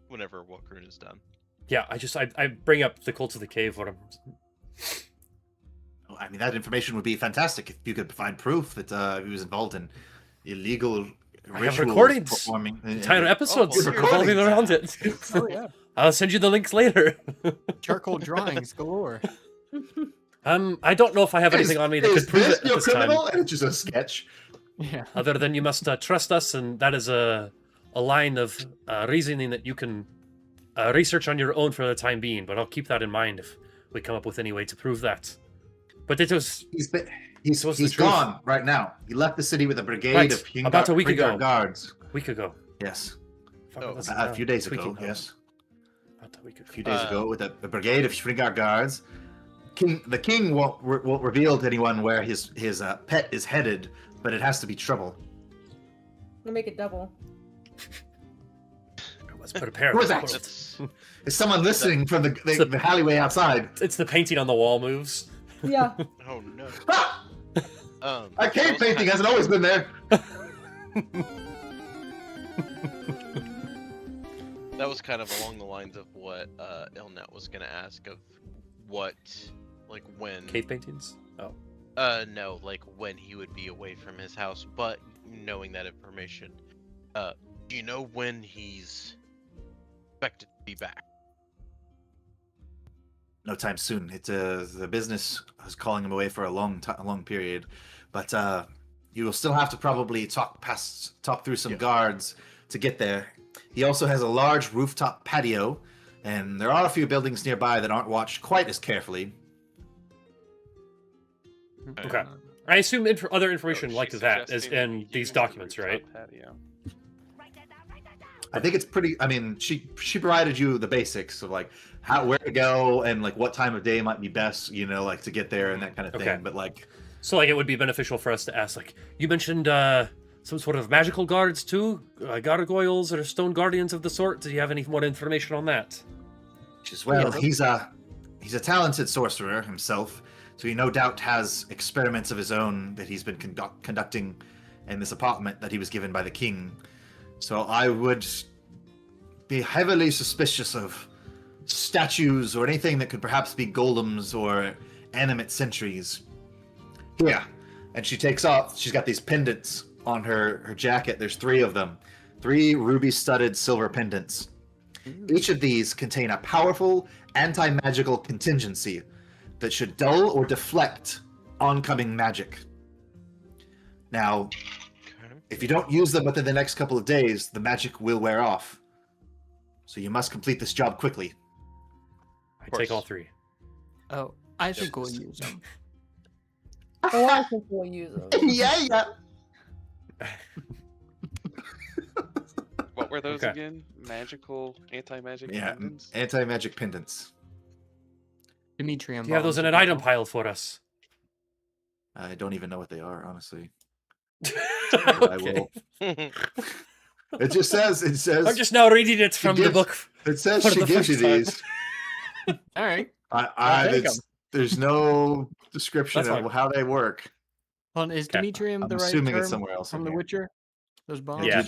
whenever Walker is done. Yeah, I bring up the cult of the cave worm. Well, I mean, that information would be fantastic if you could provide proof that he was involved in illegal I have rituals recordings. performing. Entire episodes well, revolving recordings. around it. Oh yeah. I'll send you the links later. Charcoal drawings galore. I don't know if I have anything on me that could prove this it at your this time. criminal? And it's just a sketch. Yeah. Other than you must trust us, and that is a line of reasoning that you can research on your own for the time being. But I'll keep that in mind if we come up with any way to prove that. But it was He's So what's the he's truth? gone right now. He left the city with a brigade Right, of about a week ago. guards. a week ago. Yes, Fuck, Oh, that's a few days week ago. Yes, About a week ago. a few days Uh, ago with a brigade of Shringar guards. The king won't reveal to anyone where his pet is headed, but it has to be trouble. We'll make it double. I was prepared. Who was that? That's Is someone listening from It's the alleyway outside? It's the painting on the wall moves. Yeah. oh no. Ah! That cave was painting kind hasn't always been there. That was kind of along the lines of what Ilnet was gonna ask of what, like when. Cave paintings? Oh. No, like when he would be away from his house, but knowing that information, do you know when he's expected to be back? No time soon. The business is calling him away for a long period, but you will still have to probably talk through some guards to get there. He also has a large rooftop patio, and there are a few buildings nearby that aren't watched quite as carefully. Okay. I assume other information So like she's that is suggesting that we in these use the documents, right? rooftop patio. I think it's pretty. I mean, she provided you the basics of like where to go and like what time of day might be best, like to get there and that kind of thing. Okay. But like, So, like, it would be beneficial for us to ask, like, you mentioned some sort of magical guards, too? Gargoyles or stone guardians of the sort? Do you have any more information on that? he's a talented sorcerer himself, so he no doubt has experiments of his own that he's been conducting in this apartment that he was given by the king. So I would be heavily suspicious of statues or anything that could perhaps be golems or animate sentries. Here. And she takes off. She's got these pendants on her jacket. There's 3 of them. 3 ruby-studded silver pendants. Each of these contain a powerful anti-magical contingency that should dull or deflect oncoming magic. Now, if you don't use them within the next couple of days, the magic will wear off. So you must complete this job quickly. I take all 3. Oh, I think we'll use them. Oh, I think we'll use them. yeah. What were those Okay. again? Magical, anti-magic Yeah, pendants? anti-magic pendants. Demetrium. Do you have those bombs in an as item well. pile for us? I don't even know what they are, honestly. Okay. It just says. I'm just now reading it from the gives- book. It says for she the gives you first these. time. All right. I take 'em. there's no description That's of fine. how they work. Well, is Okay. Demetrium I'm the right assuming term it's somewhere else from in The here. Witcher? Those bombs? Yeah.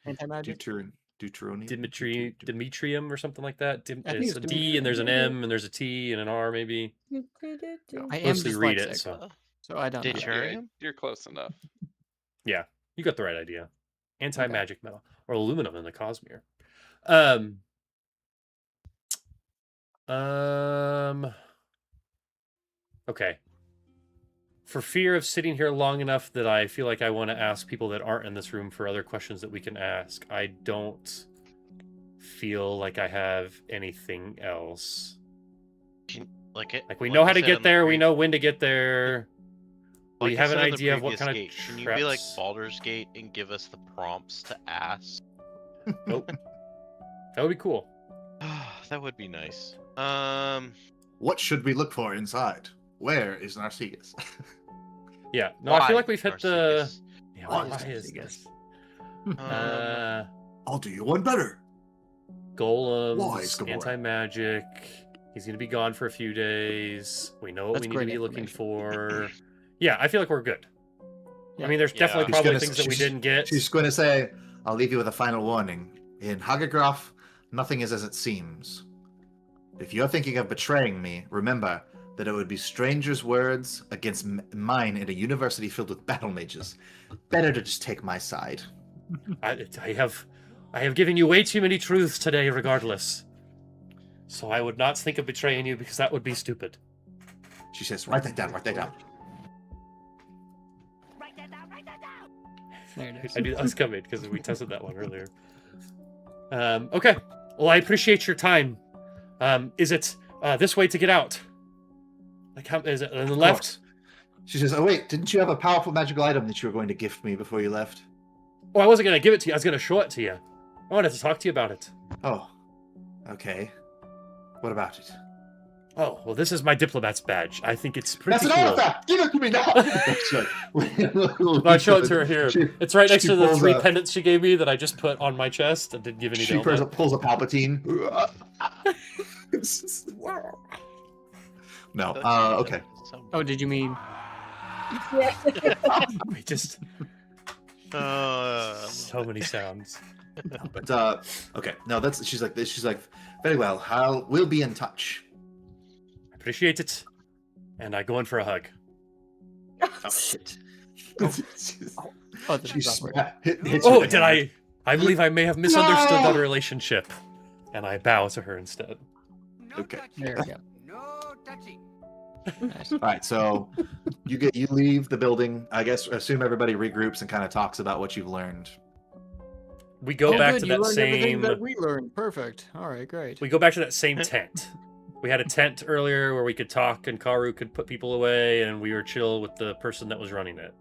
Anti-magic? Deuteronium? Demetrium or something like that. I think It's a it's D and there's an M and there's a T and an R maybe. I am Mostly read dyslexic, it, so so I don't know. Did you- Yeah, you're close enough. yeah, you got the right idea. Anti-magic metal or aluminum in the Cosmere. Okay. For fear of sitting here long enough that I feel like I want to ask people that aren't in this room for other questions that we can ask, I don't feel like I have anything else. Like we know how to get there, we know when to get there. We have an idea of what kind of Can you be like traps- Baldur's Gate and give us the prompts to ask? Nope. That would be cool. That would be nice. What should we look for inside? Where is Narcissus? Yeah. No, I feel why, like we've hit the. Narcissus? Yeah, Why why is is this? this? I'll do you one better. Why, Golems, Skamora? anti-magic. He's gonna be gone for a few days. We know what That's we need to great be looking information. for. Yeah, I feel like we're good. I Yeah. mean, there's Yeah. definitely She's probably gonna- things that we she's- didn't get. She's going to say, I'll leave you with a final warning. In Hagegraf, nothing is as it seems. If you're thinking of betraying me, remember that it would be strangers' words against mine in a university filled with battle mages. Better to just take my side. I have given you way too many truths today, regardless. So I would not think of betraying you because that would be stupid. She says, write that down, write that down. Write that down, write that down! There it is. I knew that was coming because we tested that one earlier. Okay. Well, I appreciate your time. Is it this way to get out? Like, how is it on the Of left? course. She says, oh wait, didn't you have a powerful magical item that you were going to gift me before you left? Oh, I wasn't gonna give it to you. I was gonna show it to you. I wanted to talk to you about it. Oh, okay. What about it? Oh, well, this is my diplomat's badge. I think it's pretty That's an cool. artifact! Give it to me now! I'll show it to her here. She- It's right next she to the pulls 3 a- pendants she gave me that I just put on my chest and didn't give any She to Elma. pulls a Palpatine. No. Okay. Oh, did you mean We just Uh, so many sounds. But okay, no, that's she's like this. She's like, very well. We'll be in touch. Appreciate it. And I go in for a hug. Oh shit. Oh, this She is awkward. hits you Oh, with the did hand. I believe I may have misunderstood No! that relationship. And I bow to her instead. Okay. There we go. No touching. Nice. All right, so you leave the building. I guess assume everybody regroups and kind of talks about what you've learned. We go Oh, back good, to you that learned everything same. that we learned. Perfect. All right, great. We go back to that same tent. We had a tent earlier where we could talk and Karu could put people away, and we were chill with the person that was running it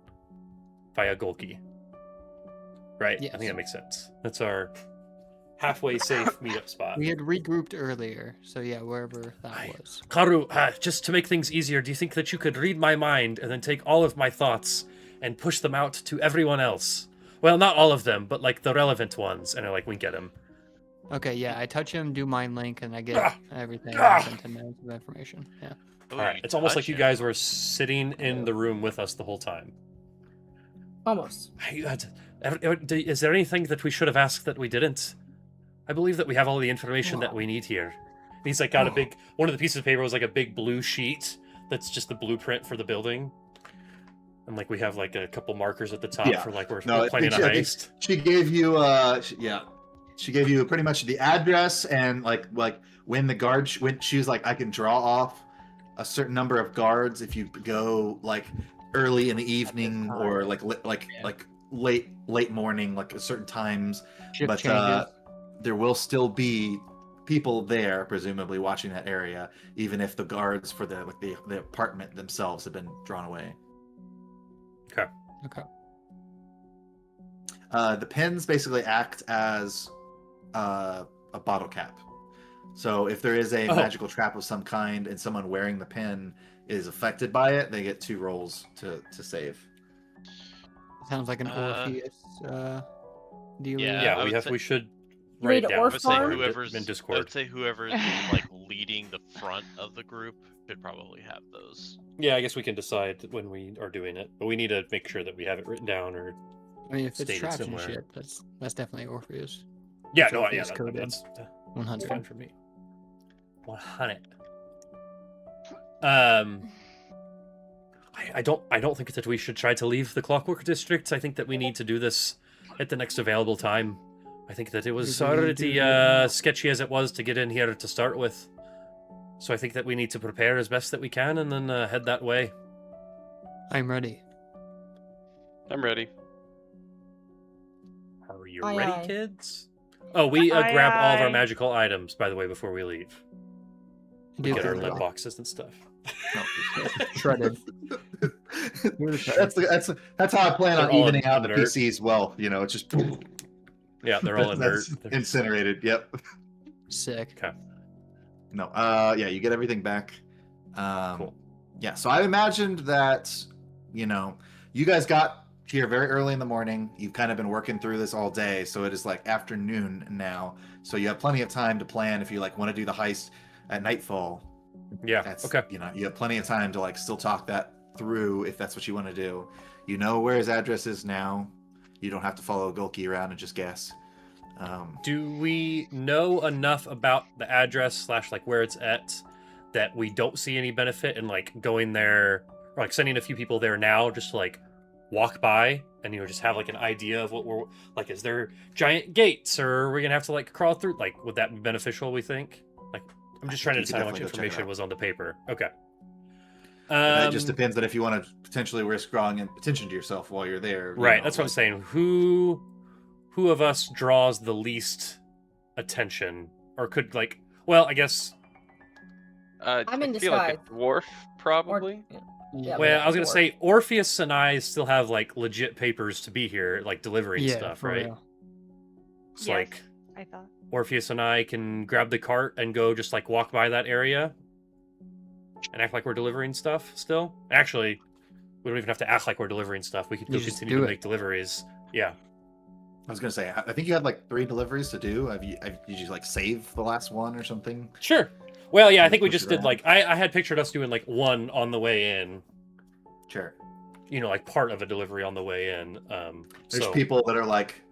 via Golki. Right? I Yes. think that makes sense. That's our halfway safe meetup spot. We had regrouped earlier, so yeah, wherever that Aye. was. Karu, just to make things easier, do you think that you could read my mind and then take all of my thoughts and push them out to everyone else? Well, not all of them, but like the relevant ones. And I like wink at him. Okay, yeah, I touch him, do mind link, and I get Ah! everything Ah! within 10 minutes of information. Yeah. oh, All right. you It's almost like touch you him. guys were sitting in the room with us the whole time. Almost. Is there anything that we should have asked that we didn't? I believe that we have all the information that we need here. And he's like got a big one of the pieces of paper was like a big blue sheet that's just the blueprint for the building. And like we have like a couple markers at the top Yeah. for like we're No, planning a I think heist. she gave you she gave you pretty much the address and like when the guard when she was like, I can draw off a certain number of guards if you go like early in the evening or like late morning, like at certain times. Shift But changes. there will still be people there, presumably watching that area, even if the guards for the apartment themselves have been drawn away. Okay. The pins basically act as a bottle cap. So if there is a magical trap of some kind and someone wearing the pin is affected by it, they get 2 rolls to save. Sounds like an Orpheus deal. Yeah, Yeah, I would say- we should You write need down I would say Orphan? whoever's in I Discord. would say whoever's like leading the front of the group should probably have those. Yeah, I guess we can decide when we are doing it, but we need to make sure that we have it written down or. I mean, if it's Stated traps and somewhere. shit, that's definitely Orpheus. Yeah, It's no, yeah, Orpheus coded. that's 100. fine for me. 100. I don't think that we should try to leave the Clockwork District. I think that we need to do this at the next available time. I think that it was Maybe we already do. sketchy as it was to get in here to start with. So I think that we need to prepare as best that we can and then head that way. I'm ready. I'm ready. Are you Aye, ready, aye. kids? Oh, we Aye, grab all of our aye. magical items, by the way, before we leave. We Do get our that. lit boxes and stuff. Shredded. That's how I plan They're on all evening out the inert. PCs. Well, it's just Yeah, they're all inert. that's incinerated. Yep. Sick. Okay. No. Yeah, you get everything back. Cool. Yeah. So I imagined that, you guys got here very early in the morning. You've kind of been working through this all day, so it is like afternoon now. So you have plenty of time to plan if you want to do the heist at nightfall. Yeah. That's Okay. you have plenty of time to still talk that through if that's what you want to do. You know where his address is now. You don't have to follow Golki around and just guess. Do we know enough about the address / where it's at that we don't see any benefit in going there or sending a few people there now just to walk by and just have an idea of what we're is there giant gates or are we gonna have to crawl through? Would that be beneficial, we think? I'm just trying to you could decide how much definitely go check it information out. was on the paper. Okay. And it just depends that if you want to potentially risk drawing attention to yourself while you're there. Right, that's what I'm saying. Who of us draws the least attention, or could I guess. I'm in I feel like disguise. a dwarf, Or, probably. yeah, Well, I was gonna or- say Orpheus and I still have legit papers to be here, delivering Yeah, stuff, for right? real. It's Yes, I thought. Orpheus and I can grab the cart and go just walk by that area and act like we're delivering stuff still. Actually, we don't even have to act like we're delivering stuff. We could You go just continue do to it. make deliveries. Yeah. I was gonna say, I think you had 3 deliveries to do. Did you save the last one or something? Sure. Well, yeah, I Maybe think we push just it did around. I had pictured us doing one on the way in. Sure. like part of a delivery on the way in. There's So people that are like,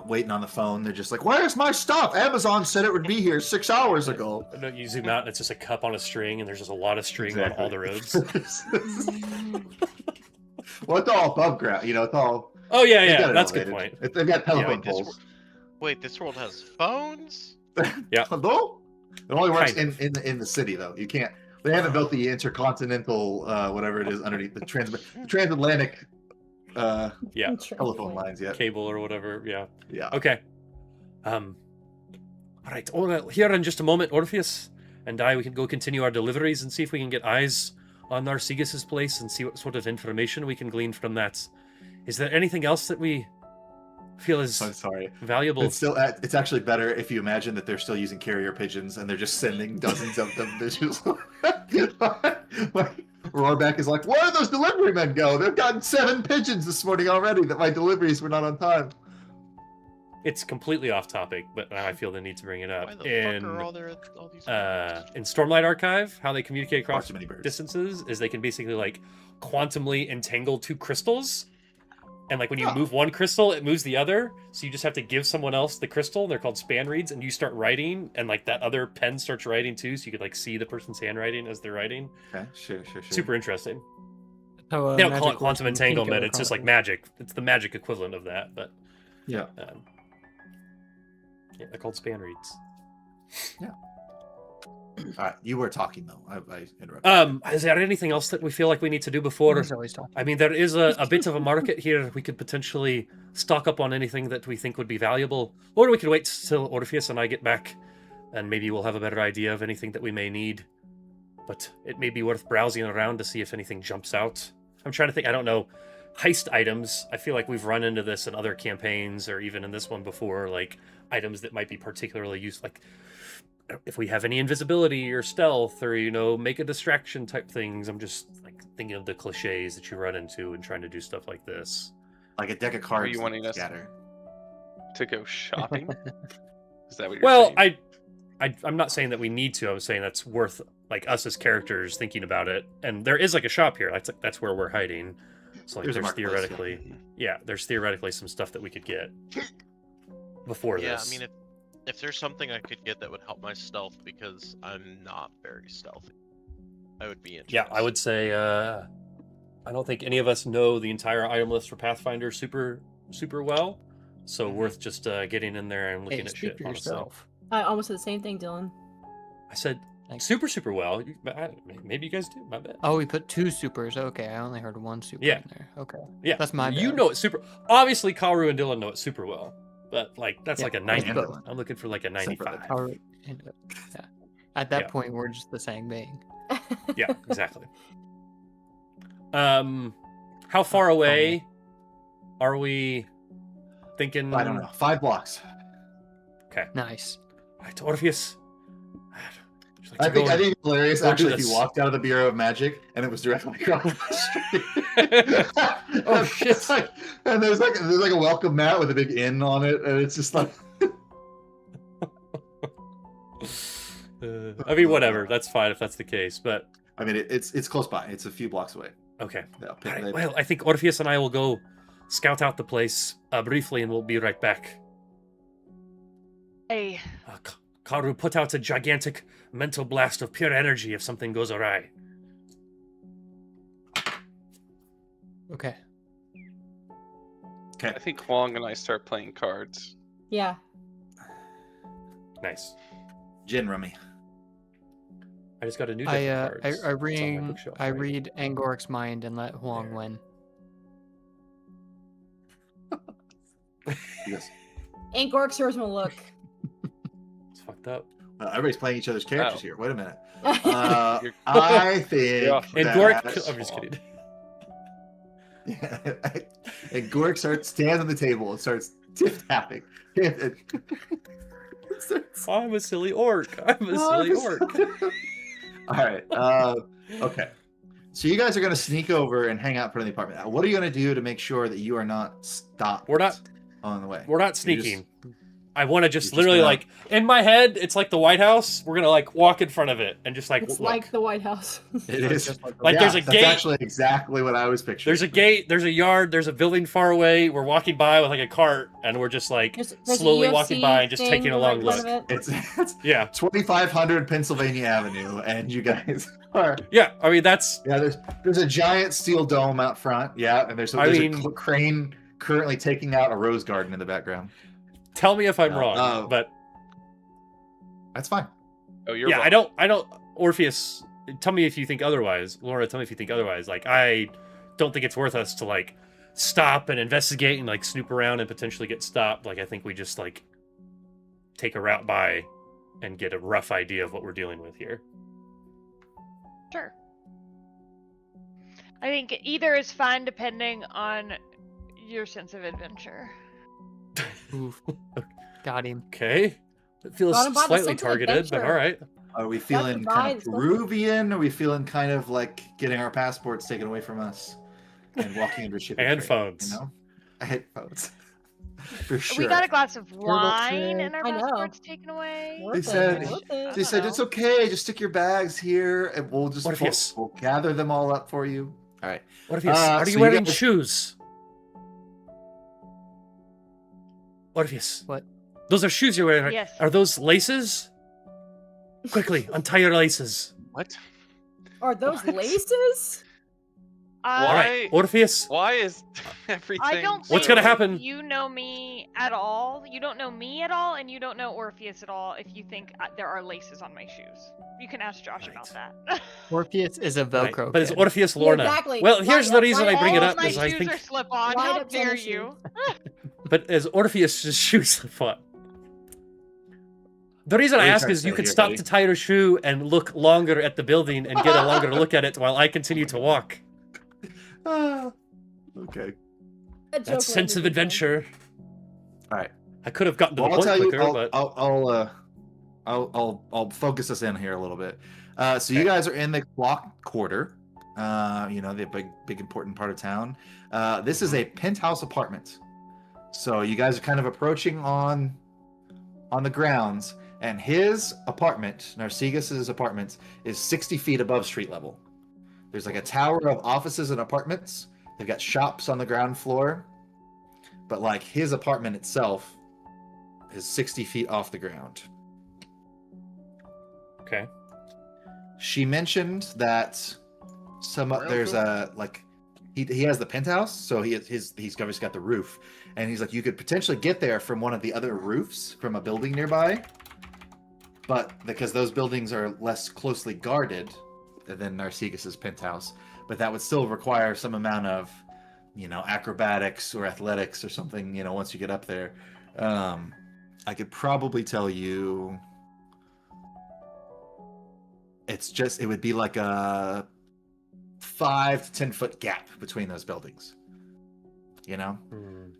waiting on the phone. They're just like, "Where's my stuff? Amazon said it would be here 6 hours ago." you zoom out and it's just a cup on a string, and there's just a lot of string on all the roads. Well, it's all above ground. It's all. Oh they've yeah, got it that's a good elevated. point. They've got telephone this poles. Wait, this world has phones? Yeah. Although it only works Kind in the city though. You can't. They haven't built the intercontinental whatever it is underneath the transatlantic Yeah, telephone lines yet. cable or whatever. Yeah. Yeah. Okay. All right. Here in just a moment, Orpheus and I, we can go continue our deliveries and see if we can get eyes on Narcissus's place and see what sort of information we can glean from that. Is there anything else that we feel is I'm sorry. valuable? It's actually better if you imagine that they're still using carrier pigeons and they're just sending dozens of them. Roarback is like, "Where did those delivery men go? They've gotten 7 pigeons this morning already that my deliveries were not on time." It's completely off topic, but now I feel the need to bring it up. Why the fuck are all these In Stormlight Archive, how they communicate Far across too many birds. distances is they can basically like quantumly entangle 2 crystals, and like when you move one crystal, it moves the other. So you just have to give someone else the crystal. They're called span reads, and you start writing, and like that other pen starts writing too, so you could like see the person's handwriting as they're writing. Okay, sure. Super interesting. How, They don't call Magic it quantum works in Kinko entanglement. It's just like Chronicles. magic. It's the magic equivalent of that, but Yeah. yeah, they're called span reads. All right, you were talking though. I interrupted. Is there anything else that we feel like we need to do before? He's always talking. I mean, there is a bit of a market here. We could potentially stock up on anything that we think would be valuable. Or we could wait till Orpheus and I get back, and maybe we'll have a better idea of anything that we may need. But it may be worth browsing around to see if anything jumps out. I'm trying to think, I don't know. Heist items, I feel like we've run into this in other campaigns, or even in this one before, like items that might be particularly useful. Like, if we have any invisibility or stealth or, make a distraction type things. I'm just like thinking of the cliches that you run into and trying to do stuff like this. Like a deck of cards. you wanting us- scatter? To go shopping? Is that what you're Well, saying? I'm not saying that we need to. I'm saying that's worth like us as characters thinking about it. And there is like a shop here. That's where we're hiding. So like There's a there's marketplace, theoretically, there's theoretically some stuff that we could get before Yeah, this. I mean, if there's something I could get that would help my stealth, because I'm not very stealthy, I would be interested. Yeah, I would say I don't think any of us know the entire item list for Pathfinder super well, so worth just getting in there and looking Hey, at speak shit. for Honestly. yourself. I almost said the same thing, Dylan. I said Thanks. super well. Maybe you guys do. My bad. Oh, we put 2 supers. Okay, I only heard 1 super Yeah. in there. Okay. Yeah, That's my You bad. know it super. Obviously, Karu and Dylan know it super well, but like that's Yeah, like a that's 90. both. I'm looking for like a Except for the 95. Our- yeah. At that Yeah. point, we're just the same being. Yeah, exactly. How far away are we thinking? I don't know. 5 blocks. Nice. Right, Orpheus. Would you like I to think go I think it's hilarious go do actually if this. you walked out of the Bureau of Magic and it was directly across the street. Oh, shit. It's like, and there's like a welcome mat with a big inn on it, and it's just like I mean, whatever. That's fine if that's the case. But I mean it's close by. It's a few blocks away. okay. Yeah, All right, well, I think Orpheus and I will go scout out the place briefly, and we'll be right back. Hey, Karu, put out a gigantic mental blast of pure energy if something goes awry. Okay. Okay. I think Huang and I start playing cards. Yeah. Nice. Gin rummy. I just got a new deck of cards. I It's on my read bookshelf, I right? read Angoric's mind and let Huang There. win. Yes. Ain't Gork serves him a look. It's fucked up. Everybody's playing each other's characters Oh. here. Wait a minute. You're- I think Yeah. And that- Gork, I'm just kidding. Yeah. And Gork stands on the table and starts tip tapping. I'm a silly orc. I'm a silly orc. All right. Okay. So you guys are going to sneak over and hang out in front of the apartment. Now, what are you going to do to make sure that you are not stopped? We're not- on the way. We're not You're just- sneaking. I want to just You're just literally gonna- like in my head, it's like the White House. We're gonna like walk in front of it and just like It's look. like the White House. It is. Just like Like, there's a that's gate. actually exactly what I was picturing. There's a gate. There's a yard. There's a building far away. We're walking by with like a cart, and we're just like There's a slowly UFC walking by and just thing taking a long right in look. front of it. It's Yeah, 2500 Pennsylvania Avenue, and you guys are. yeah. I mean, that's Yeah, there's a giant steel dome out front. Yeah, and there's I a mean- crane currently taking out a rose garden in the background. tell me if I'm No, wrong, but That's fine. Oh, you're yeah, wrong. I don't. Orpheus, tell me if you think otherwise. Laura, tell me if you think otherwise. Like, I don't think it's worth us to like stop and investigate and like snoop around and potentially get stopped. Like, I think we just like take a route by and get a rough idea of what we're dealing with here. Sure. I think either is fine depending on your sense of adventure. Oof. Got him. Okay, it feels Got him by the slightly sense of targeted, but adventure. all right. Are we feeling kind of vibe. Peruvian? Are we feeling kind of like getting our passports taken away from us and walking into a shipping And crate, phones. You know? And phones. For sure. We got a glass of trip. wine and our I know. passports taken away. Worth They it, said- worth it. They said it's okay. Just stick your bags here, and we'll just Orpheus. we'll gather them all up for you. All right. Orpheus, Uh, are so you you wearing guys- shoes? Orpheus. What? Those are shoes you're wearing. Right? Yes. Are those laces? Quickly, untie your laces. What? Are those What? laces? All Why? right, Orpheus. Why is everything? I don't What's think gonna happen? you know me at all. You don't know me at all, and you don't know Orpheus at all if you think there are laces on my shoes. You can ask Josh about that. Orpheus is a Right, Velcro. but it's kid. Orpheus Lorna. exactly. Well, here's Right the up, reason right I bring it all up of my is I shoes think, are slip-on. Right How up dare tennis you? but as Orpheus' shoes slip on. The reason What I are you ask trying is to you say could here, stop buddy? to tie your shoe and look longer at the building and get a longer look at it while I continue to walk. Ah, okay. That joke That's sense of landed me, adventure. All right. I could have gotten to Well, the I'll point tell you. quicker, but I'll focus us in here a little bit. So you guys are in the clock quarter. You know, the big important part of town. This is a penthouse apartment. So you guys are kind of approaching on the grounds, and his apartment, Narcissus's apartment, is 60 feet above street level. There's like a tower of offices and apartments. They've got shops on the ground floor, but like his apartment itself is 60 feet off the ground. okay. She mentioned that there's a like he has the penthouse, so he's obviously got the roof, and he's like, you could potentially get there from one of the other roofs from a building nearby, but because those buildings are less closely guarded than Narcissus's penthouse, but that would still require some amount of, you know, acrobatics or athletics or something, you know, once you get up there. I could probably tell you it would be like a 5 to 10 foot gap between those buildings, you know.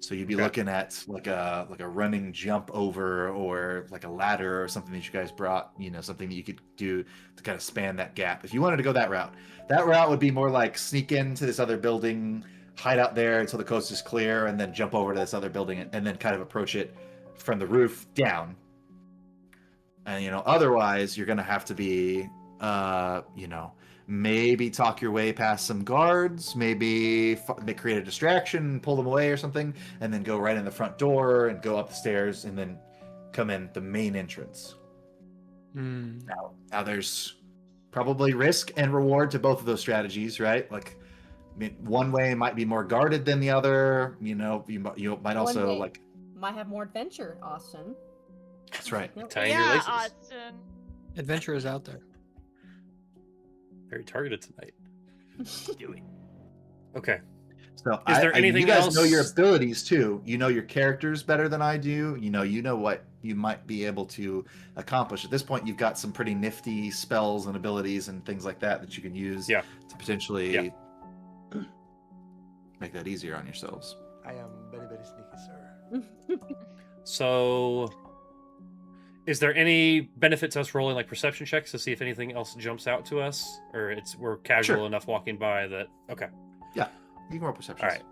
So you'd be Okay. looking at like a running jump over, or like a ladder or something that you guys brought, you know, something that you could do to kind of span that gap if you wanted to go that route. That route would be more like sneak into this other building, hide out there until the coast is clear, and then jump over to this other building and then kind of approach it from the roof down. And you know, otherwise you're gonna have to be you know, maybe talk your way past some guards, maybe create a distraction, pull them away or something, and then go right in the front door and go up the stairs and then come in the main entrance. Hmm. Now there's probably risk and reward to both of those strategies, right? Like, I mean, one way might be more guarded than the other. You know, you might also way. like. Might have more adventure, Austin. That's right. Nope. Tying your Yeah, laces. Austin. Adventure is out there. Very targeted tonight. Okay. So Is there anything you guys know your else- abilities too. You know your characters better than I do. You know what you might be able to accomplish. At this point, you've got some pretty nifty spells and abilities and things like that you can use Yeah. to potentially Yeah. make that easier on yourselves. I am very, very sneaky, sir. So, is there any benefit to us rolling like perception checks to see if anything else jumps out to us, or we're casual Sure. enough walking by that? Okay. You can roll perception. All right.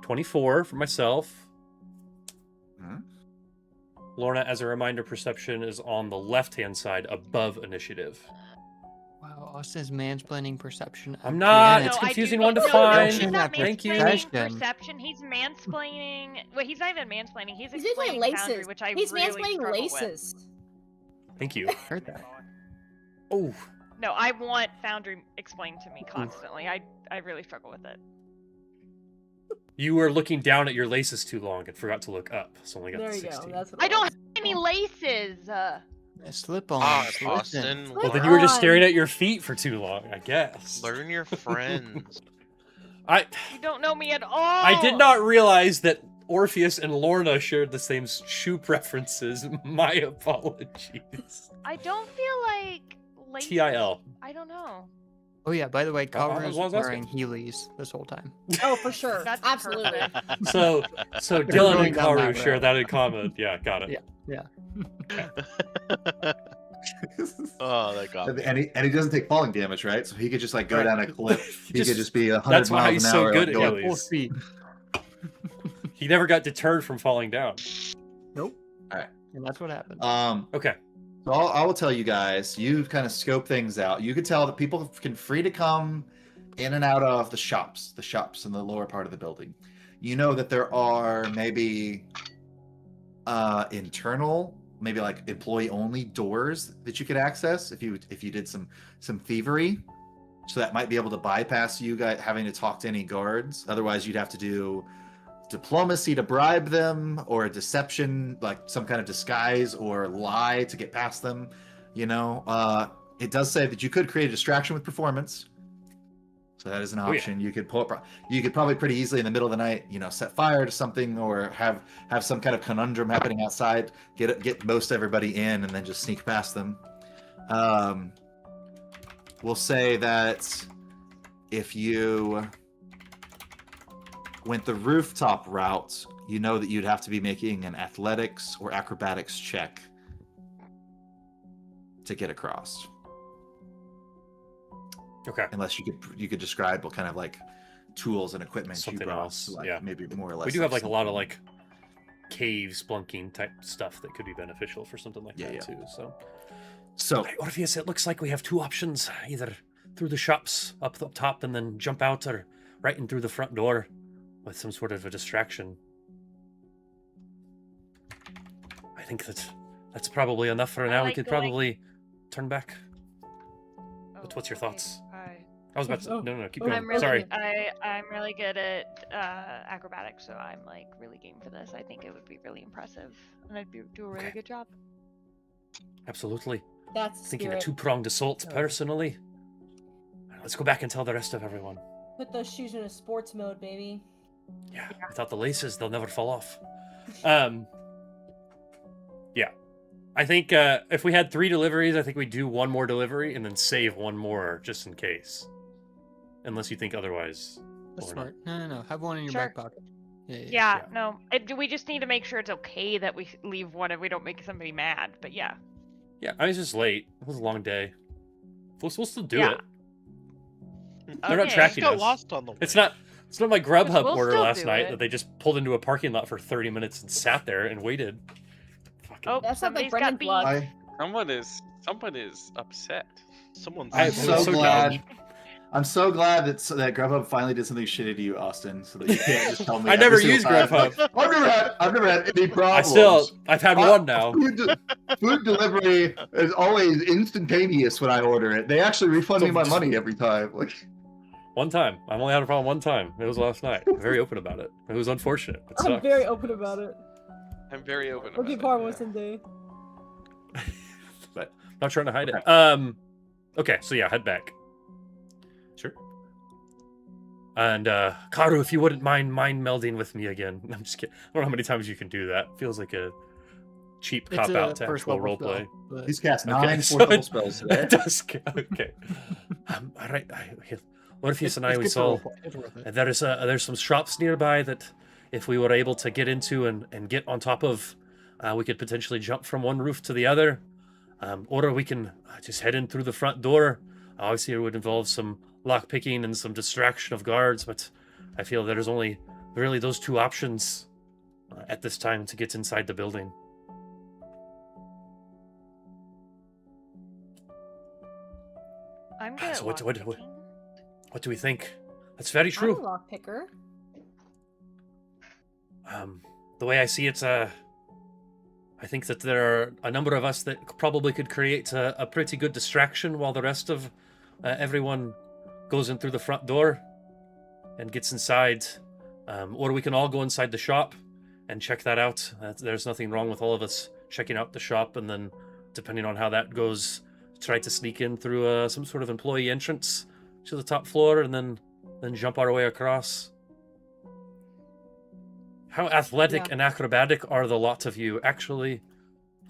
24 for myself. Mhm. Lorna, as a reminder, perception is on the left-hand side above initiative. Wow, Austin's mansplaining perception. I'm not. again. It's No, I do confusing think- one to no, find. He's not Thank you. mansplaining Question. perception. He's mansplaining. Well, he's not even mansplaining. He's He's explaining mansplaining Foundry, laces. which I He's really mansplaining struggle laces. Thank you. Heard that. Oh, with. No, I want Foundry explained to me constantly. I really struggle with it. you were looking down at your laces too long and forgot to look up, so only got There the you go. 16. That's what I it don't was. have any laces. Slip on. Ah, listen. Austin, Well, then Come you were just on. staring at your feet for too long, I guess. learn your friends. I You don't know me at all. I did not realize that Orpheus and Lorna shared the same shoe preferences. My apologies. I don't feel like laces. TIL. I don't know. Oh yeah, by the way, I Kaoru's was wearing Heelys this whole time. Oh, for sure. That's Absolutely. perfect. So Dylan going and down that Kaoru share route. that in common. Yeah, got it. Yeah. Oh, that got me. And he doesn't take falling damage, right? So he could just like go Right. down a cliff. He could just be 100 That's why miles he's an so hour. good like, at going- Heelys. Full speed. He never got deterred from falling down. Nope. Alright. And that's what happened. Okay. So I will tell you guys, you kind of scope things out. You could tell that people can free to come in and out of the shops in the lower part of the building. You know that there are maybe internal, maybe like employee only doors that you could access if you did some thievery. So that might be able to bypass you guys having to talk to any guards. Otherwise, you'd have to do diplomacy to bribe them, or a deception, like some kind of disguise or lie to get past them. You know, it does say that you could create a distraction with performance. So that is an Oh, yeah. option. You could you could probably pretty easily in the middle of the night, you know, set fire to something, or have some kind of conundrum happening outside. Get most everybody in, and then just sneak past them. We'll say that if you went the rooftop route, you know that you'd have to be making an athletics or acrobatics check to get across. Okay. Unless you could describe what kind of like tools and equipment Something you brought, else, so, like, yeah. maybe more or less. We do have like a some- lot of like cave splunking type stuff that could be beneficial for something like Yeah, that yeah. too. So, So Orpheus, it looks like we have two options: either through the shops up top and then jump out, or right in through the front door with some sort of a distraction. I think that's probably enough for now. We like could going- probably turn back. Oh, What's your okay. thoughts? I was about to. Oh. No, keep Oh. going. I'm really, Sorry. I'm really good at acrobatics, so I'm like really game for this. I think it would be really impressive, and I'd do a really Okay. good job. Absolutely. That's the Thinking a spirit. two-pronged assault, Oh. personally. Let's go back and tell the rest of everyone. Put those shoes in a sports mode, baby. Yeah, without the laces, they'll never fall off. Yeah. I think if we had 3 deliveries, I think we'd do 1 more delivery and then save 1 more just in case. Unless you think otherwise. That's or not. smart. No. Have one in your Sure. back pocket. Yeah. Yeah, no, we just need to make sure it's okay that we leave one if we don't make somebody mad. But yeah, Yeah, I was just late. It was a long day. We'll still do Yeah. it. They're not Okay. tracking Got us. lost on the way. It's not my Grubhub We'll order still last do night it. that they just pulled into a parking lot for 30 minutes and sat there and waited. Fucking Oh, That sounds like somebody's got Brendan's beef. vlog. Someone is upset. Someone's I I'm am so so glad. dumb. I'm so glad that Grubhub finally did something shitty to you, Austin, so that you can't just tell me. I never every used single time, Grubhub. like, I've never had any I problems. I've had Uh, one now. Food delivery is always instantaneous when I order it. They actually refund me my money every time. Like, One time. I've only had a problem one time. It was last night. I'm very open about it. It was unfortunate. It I'm sucks. very open about it. I'm very open We'll about get it. part yeah. one someday. But not trying to hide it. Okay, so yeah, head back. sure. And Karu, if you wouldn't mind melding with me again. I'm just kidding. I don't know how many times you can do that. Feels like a cheap It's cop a out to first actual level roleplay. spell, but- He's cast Okay, 9 so fourth level it- spells today. It does. Okay. All right. Orpheus and I, it's we good for saw roleplay, it's worth it. there's some shops nearby that if we were able to get into and get on top of, we could potentially jump from one roof to the other, or we can just head in through the front door. Obviously, it would involve some lock picking and some distraction of guards, but I feel there's only really those two options at this time to get inside the building. I'm good So at what lockpicking. do we think? That's very I'm a true. lockpicker. The way I see it, I think that there are a number of us that probably could create a pretty good distraction while the rest of everyone goes in through the front door and gets inside. Or we can all go inside the shop and check that out. There's nothing wrong with all of us checking out the shop, and then, depending on how that goes, try to sneak in through some sort of employee entrance to the top floor, and then jump our way across. How athletic and acrobatic are the lot of you? Actually,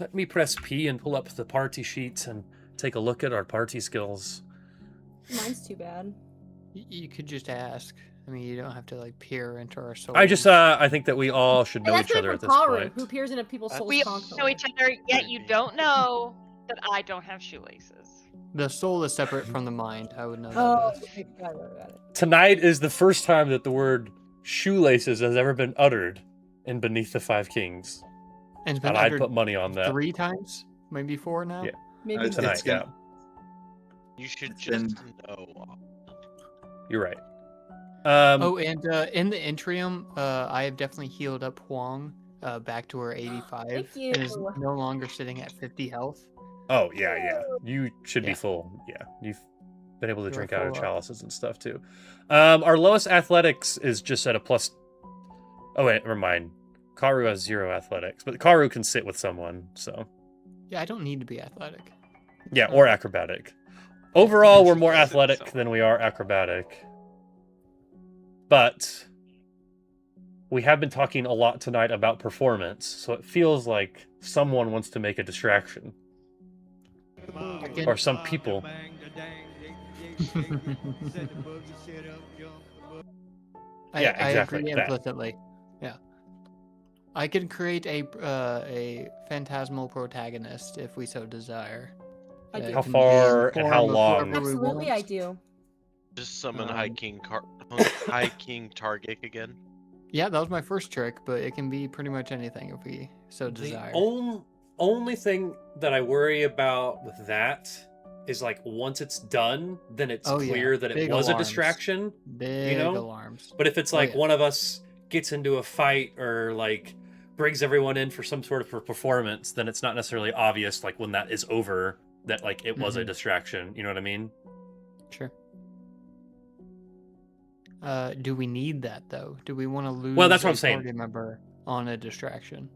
let me press P and pull up the party sheet and take a look at our party skills. Mine's too bad. You could just ask. I mean, you don't have to like peer into our souls. I think that we all should know And that's each right other from at this Karu, point. who peers into people's souls We constantly. know each other, yet you don't know that I don't have shoelaces. The soul is separate from the mind. I would know that. Oh, best. okay, got it. Tonight is the first time that the word shoelaces has ever been uttered in Beneath the Five Kings. And it's been And I'd uttered put money on that. 3 times, maybe 4 now. Yeah. Maybe It's Tonight, yeah. gonna- You should It's just been- know. You're right. Oh, and in the interim, I have definitely healed up Huang back to her 85 Thank and is you. no longer sitting at 50 health. Oh, yeah. You should be Yeah. full. Yeah. You've been able to You are drink out of full up. chalices and stuff, too. Our lowest athletics is just at a plus... Oh, wait, never mind. Karu has 0 athletics, but Karu can sit with someone, so... Yeah, I don't need to be athletic. Yeah, or acrobatic. Overall, we're more Sit athletic somewhere. than we are acrobatic. But we have been talking a lot tonight about performance, so it feels like someone wants to make a distraction. Or some people. Yeah, I exactly, agree that. implicitly. Yeah. I can create a phantasmal protagonist if we so desire. I do. How It can be in far the and how form of long? whoever we Absolutely, I want. do. Just summon Um, High King Targik again. Yeah, that was my first trick, but it can be pretty much anything if we so desire. The only thing that I worry about with that is, like, once it's done, then it's Oh, yeah. clear that it Big was a alarms. distraction. Big know? alarms. But if it's Oh, like yeah. one of us gets into a fight or like brings everyone in for some sort of performance, then it's not necessarily obvious, like, when that is over, that like it was a Mhm. distraction. You know what I mean? Sure. Do we need that though? Do we want to lose that's what a I'm saying. party member on a distraction?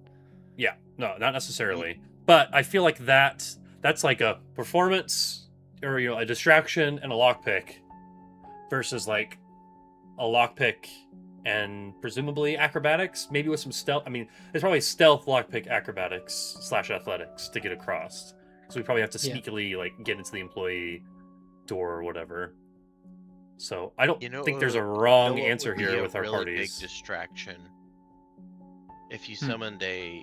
Yeah, no, not necessarily. But I feel like that's like a performance or, you know, a distraction and a lockpick versus like a lockpick and presumably acrobatics, maybe with some stealth. I mean, there's probably stealth, lockpick, acrobatics / athletics to get across. So we probably have to Yeah. sneakily like get into the employee door or whatever. So I don't You know, think there's a you know wrong what answer would be here a with our really parties. Big distraction. If you Hmm. summoned an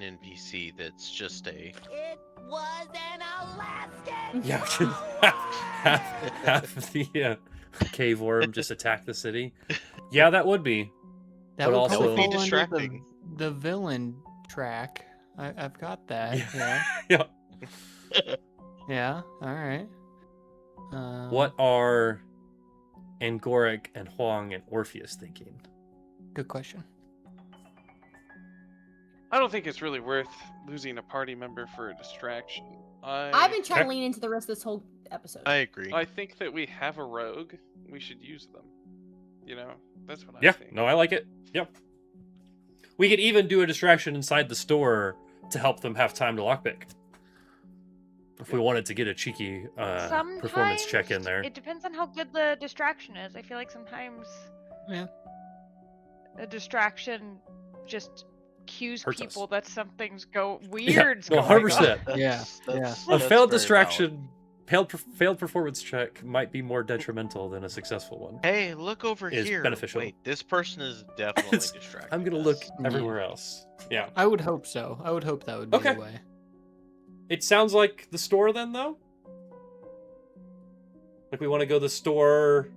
NPC that's just a It was an Alaskan. Yeah, half the cave worm just attacked the city. Yeah, that would be. That But would also- probably That would be fall under distracting. the villain track. I've got that. Yeah. Yeah. Yeah. Yeah. All right. What are Angoric and Huang and Orpheus thinking? Good question. I don't think it's really worth losing a party member for a distraction. I've been trying to Okay. lean into the rest of this whole episode. I agree. I think that we have a rogue. We should use them. You know, that's what I Yeah, think. no, I like it. Yep. We could even do a distraction inside the store to help them have time to lockpick. If we wanted to get a cheeky performance check in Sometimes there. It depends on how good the distraction is. I feel like sometimes Yeah. a distraction just cues Hurts us. people that something's weird's no, going 100%. on. Yeah, A that's failed very distraction, failed performance check might be more detrimental than a successful one. valid. Hey, look over Is here. beneficial. Wait, this person is definitely It's- distracted. I'm gonna look everywhere else. Yeah. I would hope so. I would hope that would be Okay. the way. It sounds like the store then, though? Like we want to go to the store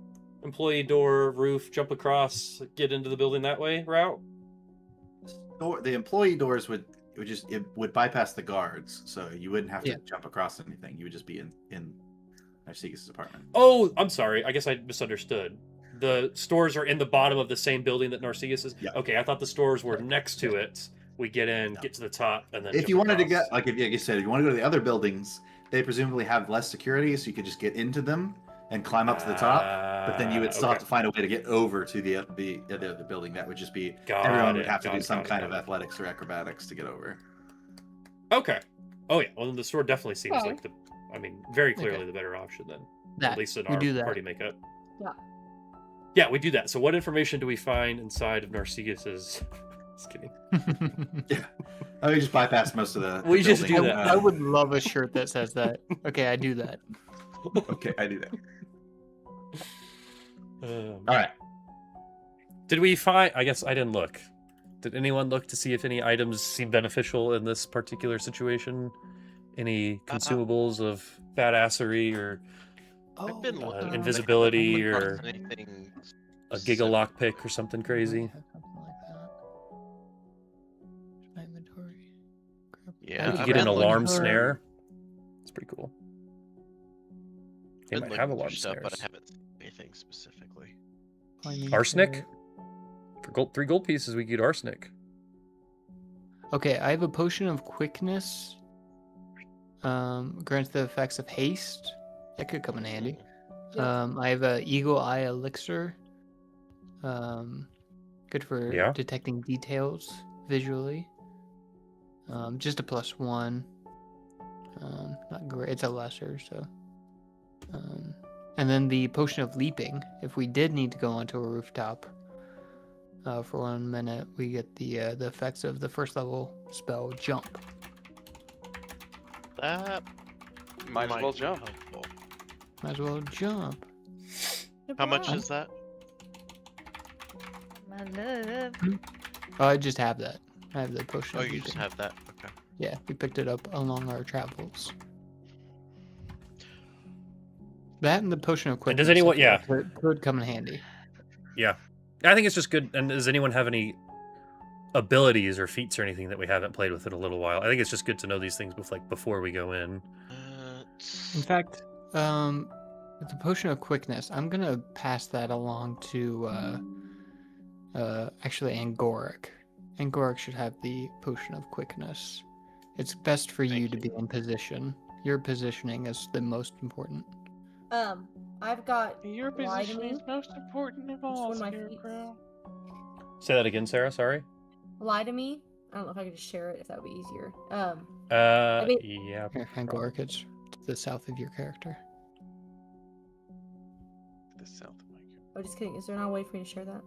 employee door, roof, jump across, get into the building that way route? The employee doors would bypass the guards, so you wouldn't have to Yeah. jump across anything. You would just be in Narcissus' apartment. Oh, I'm sorry. I guess I misunderstood. The stores are in the bottom of the same building that Narcissus is? Yeah. Okay, I thought the stores were next to it. We get in, No. get to the top, and then If jump you wanted to across. get, like you said, if you want to go to the other buildings, they presumably have less security, so you could just get into them and climb up to the top. But then you would still have to find a way to get over to the other building. That would just be everyone would have to do some kind of athletics or acrobatics to get over. Okay. Oh, yeah. Well, then the store definitely seems Okay. like very clearly Okay. the better option then. That, At least in we our do that. party makeup. Yeah. Yeah, we do that. So what information do we find inside of Narcissus's... Just kidding. I mean, just bypass most of the. We just building. do that. I would love a shirt that says that. Okay, I do that. Okay, I do that. Um, All right. Did we find... I guess I didn't look. Did anyone look to see if any items seem beneficial in this particular situation? Any consumables of badassery or I've been looking. but I invisibility haven't come or across anything a specific. giga lockpick or something crazy? Something like that. My inventory. Yeah, You I've get an been looking alarm for- snare. It's pretty cool. They been might have looking for alarm stuff, snares. but I haven't seen anything specifically. Finding Arsenic? shirt. For 3 gold pieces, we get arsenic. Okay, I have a potion of quickness. Grants the effects of haste. That could come in handy. I have a eagle eye elixir. Good for Yeah. detecting details visually. Just a +1. Not great. It's a lesser, so. And then the potion of leaping. If we did need to go onto a rooftop for 1 minute, we get the effects of the first level spell jump. That Might as well be jump. helpful. Might as well jump. How much is that? My love. Oh, I just have that. I have the potion. Oh, of you just leaping. have that. Okay. Yeah, we picked it up along our travels. That and the potion of quickness. does anyone- I feel like could come in handy. Yeah. I think it's just good. And does anyone have any abilities or feats or anything that we haven't played with in a little while? I think it's just good to know these things before we go in. In fact, with the potion of quickness, I'm gonna pass that along to actually Angoric. Angoric should have the potion of quickness. It's best for you to be in position. Your positioning is the most important. I've got Your Lie to position me. is most important of Which all, one of my feats? Scarecrow. Say that again, Sarah. Sorry. Lie to me. I don't know if I could just share it if that would be easier. mean- Yeah. Here, Angoric, it's to the south of your character. The south of my character. Oh, just kidding. Is there not a way for me to share that?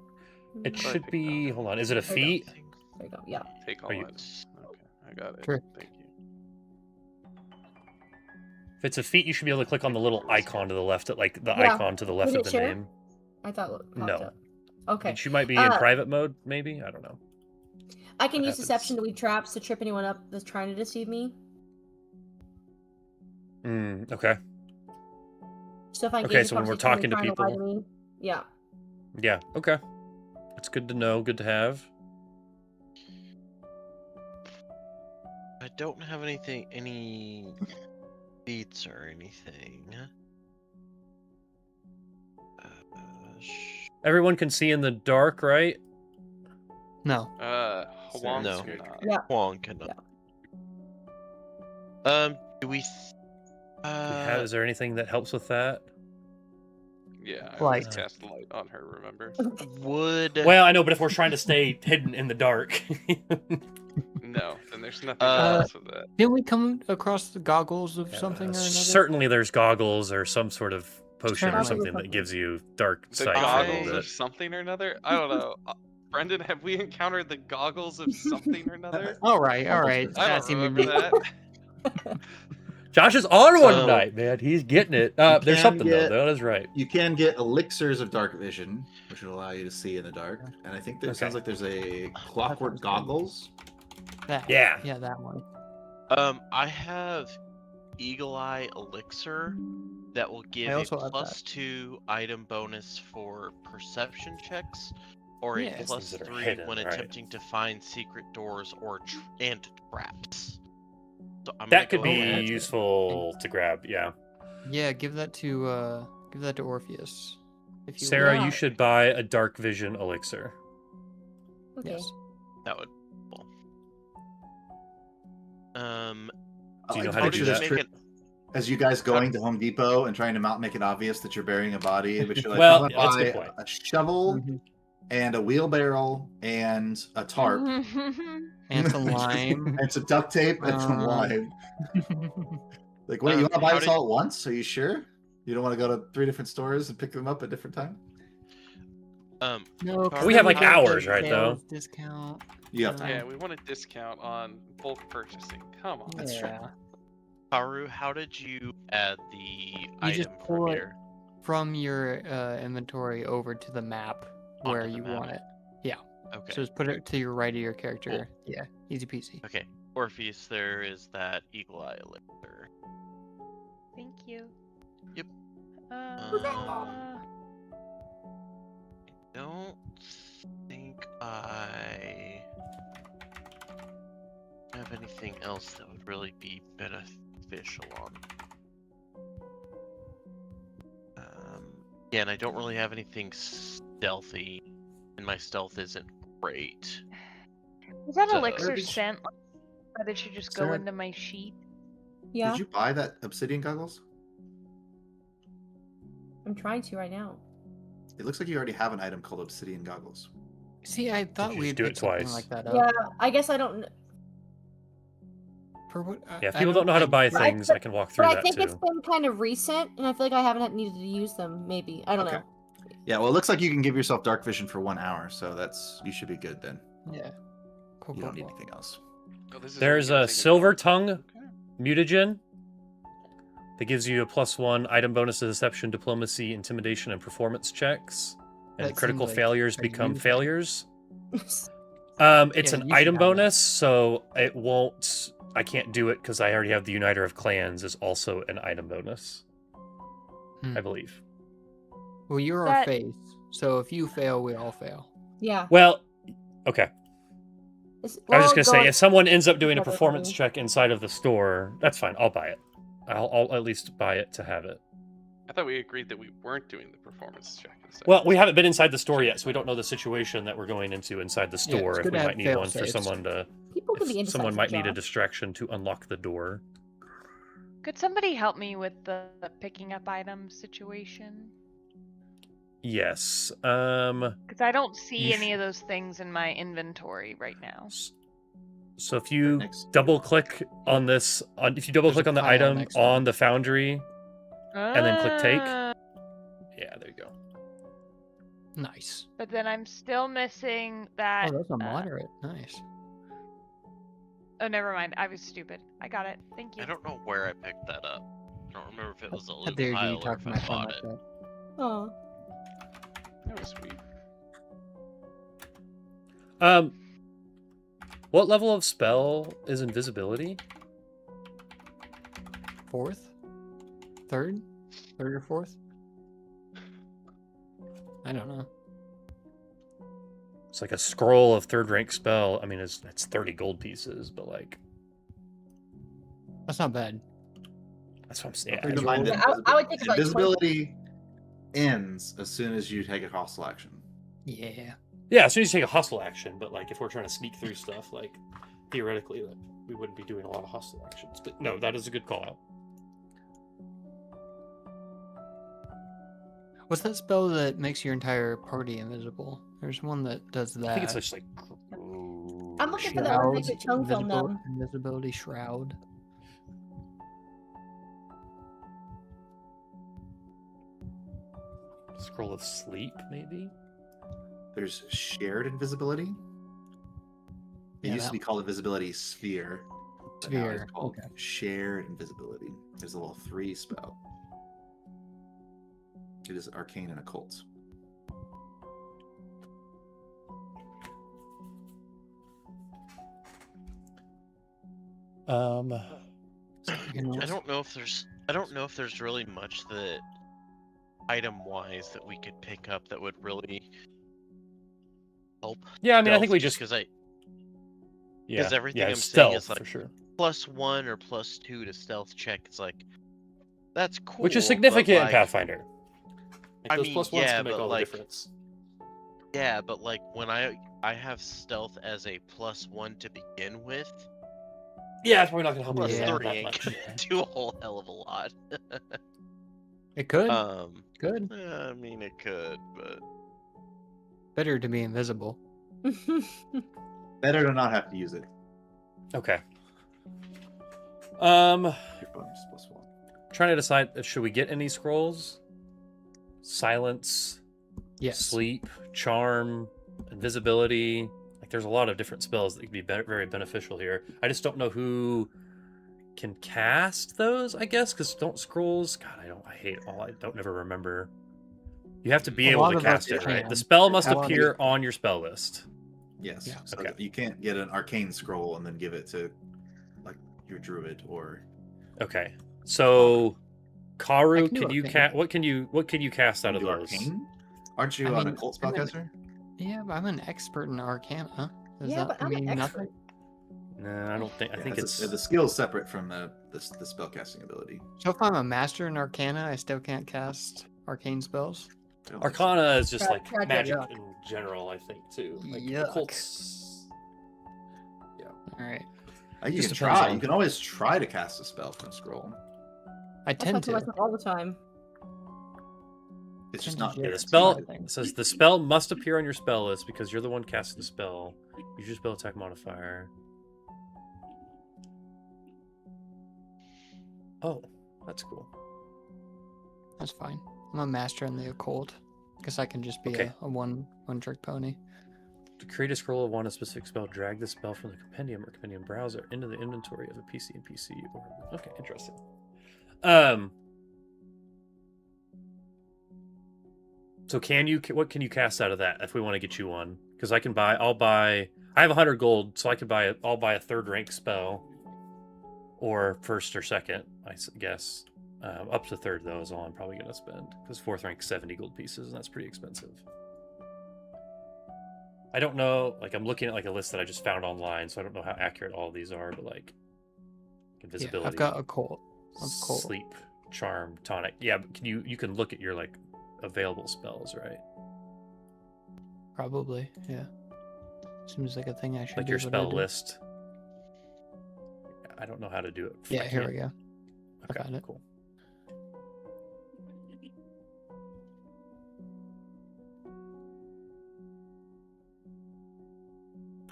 It Probably should pick be. that. Hold on. Is it a There you go. feat? There you go. Yeah. Take all Are you- items. Okay, I got it. Sure. Thank you. If it's a feat, you should be able to click on the little icon to the left, like the Yeah. icon to the left Did of it the share? name. I thought it popped No. up. Okay. And she might be in private mode, maybe. I don't know. I can What use deception happens? to lead traps to trip anyone up that's trying to deceive me. Okay. So if I Okay, engage so when we're conversation talking to trying lie people- me, yeah. Yeah. Okay. That's good to know. Good to have. I don't have any beats or anything. Everyone can see in the dark, right? No. Huang's No. not. Yeah. Huang cannot. Do we? Is there anything that helps with that? Yeah, I Light. always cast light on her, remember? would? Well, I know, but if we're trying to stay hidden in the dark, No, then there's nothing Uh, else with that. Didn't we come across the goggles of something or another? certainly there's goggles or some sort of potion or Goggles. something that gives you dark The sight for a goggles little of bit. something or another? I don't know. Brendan, have we encountered the goggles of something or another? All right. I don't remember that. Josh is on one So- tonight, man. He's getting it. There's can something get- though. That is right. You can get elixirs of dark vision, which will allow you to see in the dark. And I think that Okay. sounds like there's a clockwork goggles. That. Yeah. Yeah, that one. I have Eagle Eye Elixir that will give a also have that. +2 item bonus for perception checks, or Yeah. a It's things that are +3 hidden, when right? attempting to find secret doors or and traps. So I'm That could gonna go be ahead. useful to grab. Yeah, Yeah, give that to Orpheus. If you Sarah, Yeah. you should buy a dark vision elixir. Okay. Yes. That would. Cool. Do you know I how to picture do this that? trip as you guys going to Home Depot and trying to not make it obvious that you're burying a body, but you're like, Well, I'm yeah, that's a gonna good buy point. a shovel Mhm. and a wheelbarrow and a tarp And some lime. and some duct tape and some lime. Like, wait, you want to buy how this did- all at once? Are you sure? You don't want to go to 3 different stores and pick them up at different time? No, 'cause We then have, like, get the hours, right, sales discount. You have time. Yeah, we want a discount on bulk purchasing. Come on. That's true. Yeah. Haru, how did you add the just item from pull it your? From your inventory over to the map where Onto the you map. want it. Yeah. Okay. So just put it to your right of your character. Yeah. Easy peasy. Okay. Orpheus, there is that Eagle Eye Elixir. Thank you. Yep. Uh, Don't think I have anything else that would really be beneficial on. Yeah, and I don't really have anything stealthy, and my stealth isn't great. was that So- elixir Garbage. sent? Or did you just go Sarah- into my sheet? Yeah. Did you buy that obsidian goggles? I'm trying to right now. It looks like you already have an item called obsidian goggles. See, I thought you we'd just do it pick something twice? like that Yeah, up. I guess I don't. For what? Yeah, if people don't know how to buy I- things, I can walk through But I that think too. it's been kind of recent, and I feel like I haven't needed to use them. Maybe I don't Okay. know. Yeah, well, it looks like you can give yourself dark vision for 1 hour, so you should be good then. Yeah. Cool. You cool, don't need cool. anything else. Oh, this is There's only gonna a take silver while. tongue Okay. mutagen that gives you a +1 item bonus to deception, diplomacy, intimidation, and performance checks. And That critical seems like failures a become useful- failures. It's Yeah, an you should item have that. bonus, so it won't. I can't do it because I already have the Uniter of Clans is also an item bonus. I believe. Well, you're our That- face, so if you fail, we all fail. Yeah. Well, okay. I was just gonna say, going- if someone ends up doing a Another performance thing. check inside of the store, that's fine. I'll buy it. I'll at least buy it to have it. I thought we agreed that we weren't doing the performance check. Well, we haven't been inside the store yet, so we don't know the situation that we're going into inside the Yeah, it's store. If good we to might have need fail one for safes. someone to. People can be If someone might need a job. distraction to unlock the door. Could somebody help me with the picking up items situation? Yes. Because I don't see You any of those things in my inventory right now. So if you next. double click on this, if you double click a on the pile item next to it. on the foundry, and then click take. Ah, Yeah, there you go. Nice. But then I'm still missing that. Oh, that's a moderate. Nice. Oh, never mind. I was stupid. I got it. Thank you. I don't know where I picked that up. I don't remember if it was a How loot dare you pile or talk if to I my friend bought like it. that? Oh. That was sweet. What level of spell is invisibility? 4th? 3rd? 3rd or 4th? I don't know. It's like a scroll of 3rd rank spell. I mean, it's 30 gold pieces, but like That's not bad. that's what I'm saying. Keep in mind Yeah, that I would think it's like 20. invisibility ends as soon as you take a hostile action. Yeah. Yeah, as soon as you take a hostile action, but like if we're trying to sneak through stuff, like theoretically, like, we wouldn't be doing a lot of hostile actions. But no, that is a good call out. What's that spell that makes your entire party invisible? There's one that does that. I think it's just like. I'm looking for that one that makes your tongue film numb. Invisibility shroud. Scroll of sleep, maybe. There's shared invisibility. It Yeah, used to that- be called invisibility sphere. But now Sphere, it's called okay. shared invisibility. There's a level 3 spell. It is arcane and occult. I don't know if there's really much that item-wise that we could pick up that would really help. Yeah, I mean, I think we just because yeah, everything yeah, I'm saying stealth is like for sure, +1 or +2 to stealth check. It's like that's cool, which is but, significant in like, Pathfinder. Like, I those mean, +1s yeah, can make but, all the like, difference. Yeah, but like when I have stealth as a +1 to begin with, Yeah, it's probably not gonna help you Yeah. +3 that ain't much. gonna do a whole hell of a lot. It could. Good. Good. I mean, it could, but Better to be invisible. Better to not have to use it. Okay. Your bonus +1. Trying to decide should we get any scrolls? Silence, Yes. sleep, charm, invisibility. Like, there's a lot of different spells that could be very beneficial here. I just don't know who can cast those, I guess, because don't scrolls. God, I don't never remember. You have to be A able lot to of us cast it, right? can. The spell must A lot of appear on your spell list. Yes. Yeah. So Okay. that you can't get an arcane scroll and then give it to like your druid or Okay. So, I Karu, can do can you arcane. what can you cast out of do those? arcane. Aren't you I an mean, occult I'm an- spellcaster? Yeah, but I'm an expert in Arcana. Does Yeah, that but I'm an mean expert. nothing? No, I don't think. I think it's the skill's separate from the spellcasting ability. So if I'm a master in Arcana, I still can't cast arcane spells? I don't think so. Arcana is just like Tragic. magic Yuck. in general. I think too. Like Yuck. occults. All right. You Just can depends try. on- You can always try to cast a spell from a scroll. I That's what I tend tell to. myself all the time. It's just Tend not. to Yeah, the It's spell my thing. it says the spell must appear on your spell list because you're the one casting the spell. Use your spell attack modifier. Oh, that's cool. That's fine. I'm a master in the occult. Because I can just be Okay. a one-trick pony. To create a scroll of one a specific spell, drag the spell from the compendium or compendium browser into the inventory of a PC and PC. Okay, interesting. So what can you cast out of that if we want to get you one? Because I have 100 gold, so I'll buy a third rank spell, or first or second, I guess. Up to third though is all I'm probably gonna spend because fourth rank 70 gold pieces, and that's pretty expensive. I don't know, like I'm looking at like a list that I just found online, so I don't know how accurate all of these are, but like invisibility, Yeah, I've got occult. sleep, charm, tonic. Yeah, but you can look at your like available spells, right? Probably, yeah. Seems like a thing I should Like do. your but I spell don't. list. I don't know how to do it. Yeah, here we go. Okay, found it. cool.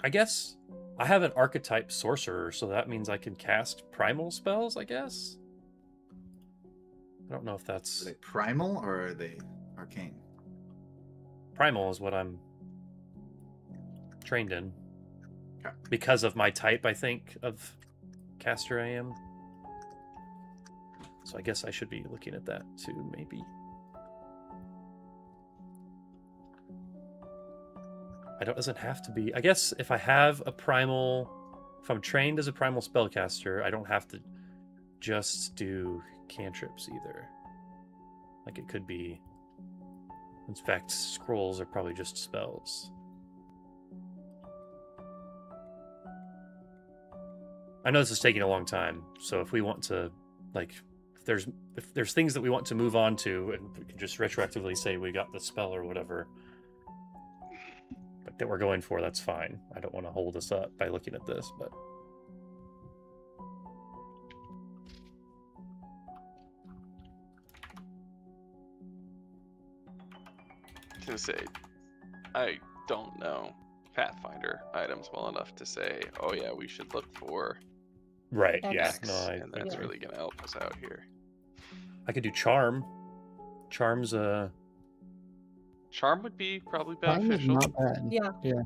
I guess I have an archetype sorcerer, so that means I can cast primal spells, I guess. I don't know if Are that's they primal or are they arcane? primal is what I'm trained in. Okay. Because of my type, I think, of caster I am. So I guess I should be looking at that too, maybe. It doesn't have to be. I guess if I have a primal, if I'm trained as a primal spellcaster, I don't have to just do cantrips either. Like it could be. In fact, scrolls are probably just spells. I know this is taking a long time, so if we want to, like, if there's things that we want to move on to, and we can just retroactively say we got the spell or whatever, like that we're going for, that's fine. I don't want to hold us up by looking at this, but. To say, I don't know Pathfinder items well enough to say, oh yeah, we should look for Right, X. yeah. X, No, and that's yeah. really gonna help us out here. I could do charm. Charm's Charm would be probably Mine is beneficial. not bad. Yeah.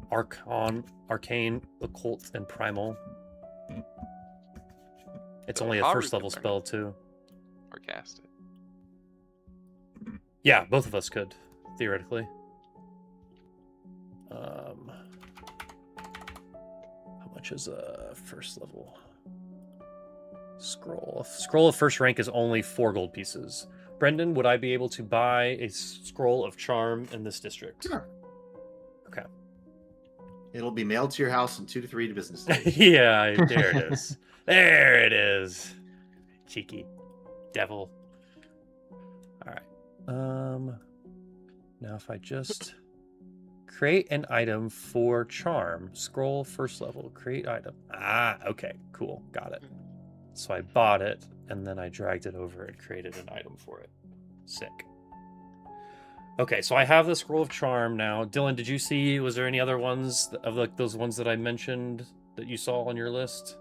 arcane, occult, and primal. It's So only a Haru first could level learn it. spell too. Or cast it. Yeah, both of us could, theoretically. How much is a first level Scroll. Scroll of first rank is only 4 gold pieces. Brendan, would I be able to buy a scroll of charm in this district? Sure. Okay. It'll be mailed to your house in 2 to 3 business days. Yeah, there it is. There it is. Cheeky devil. All right. Now if I just create an item for charm, scroll first level, create item. Ah, okay, cool, got it. So I bought it and then I dragged it over and created an item for it. Sick. Okay, so I have the scroll of charm now. Dylan, did you see? Was there any other ones of like those ones that I mentioned that you saw on your list?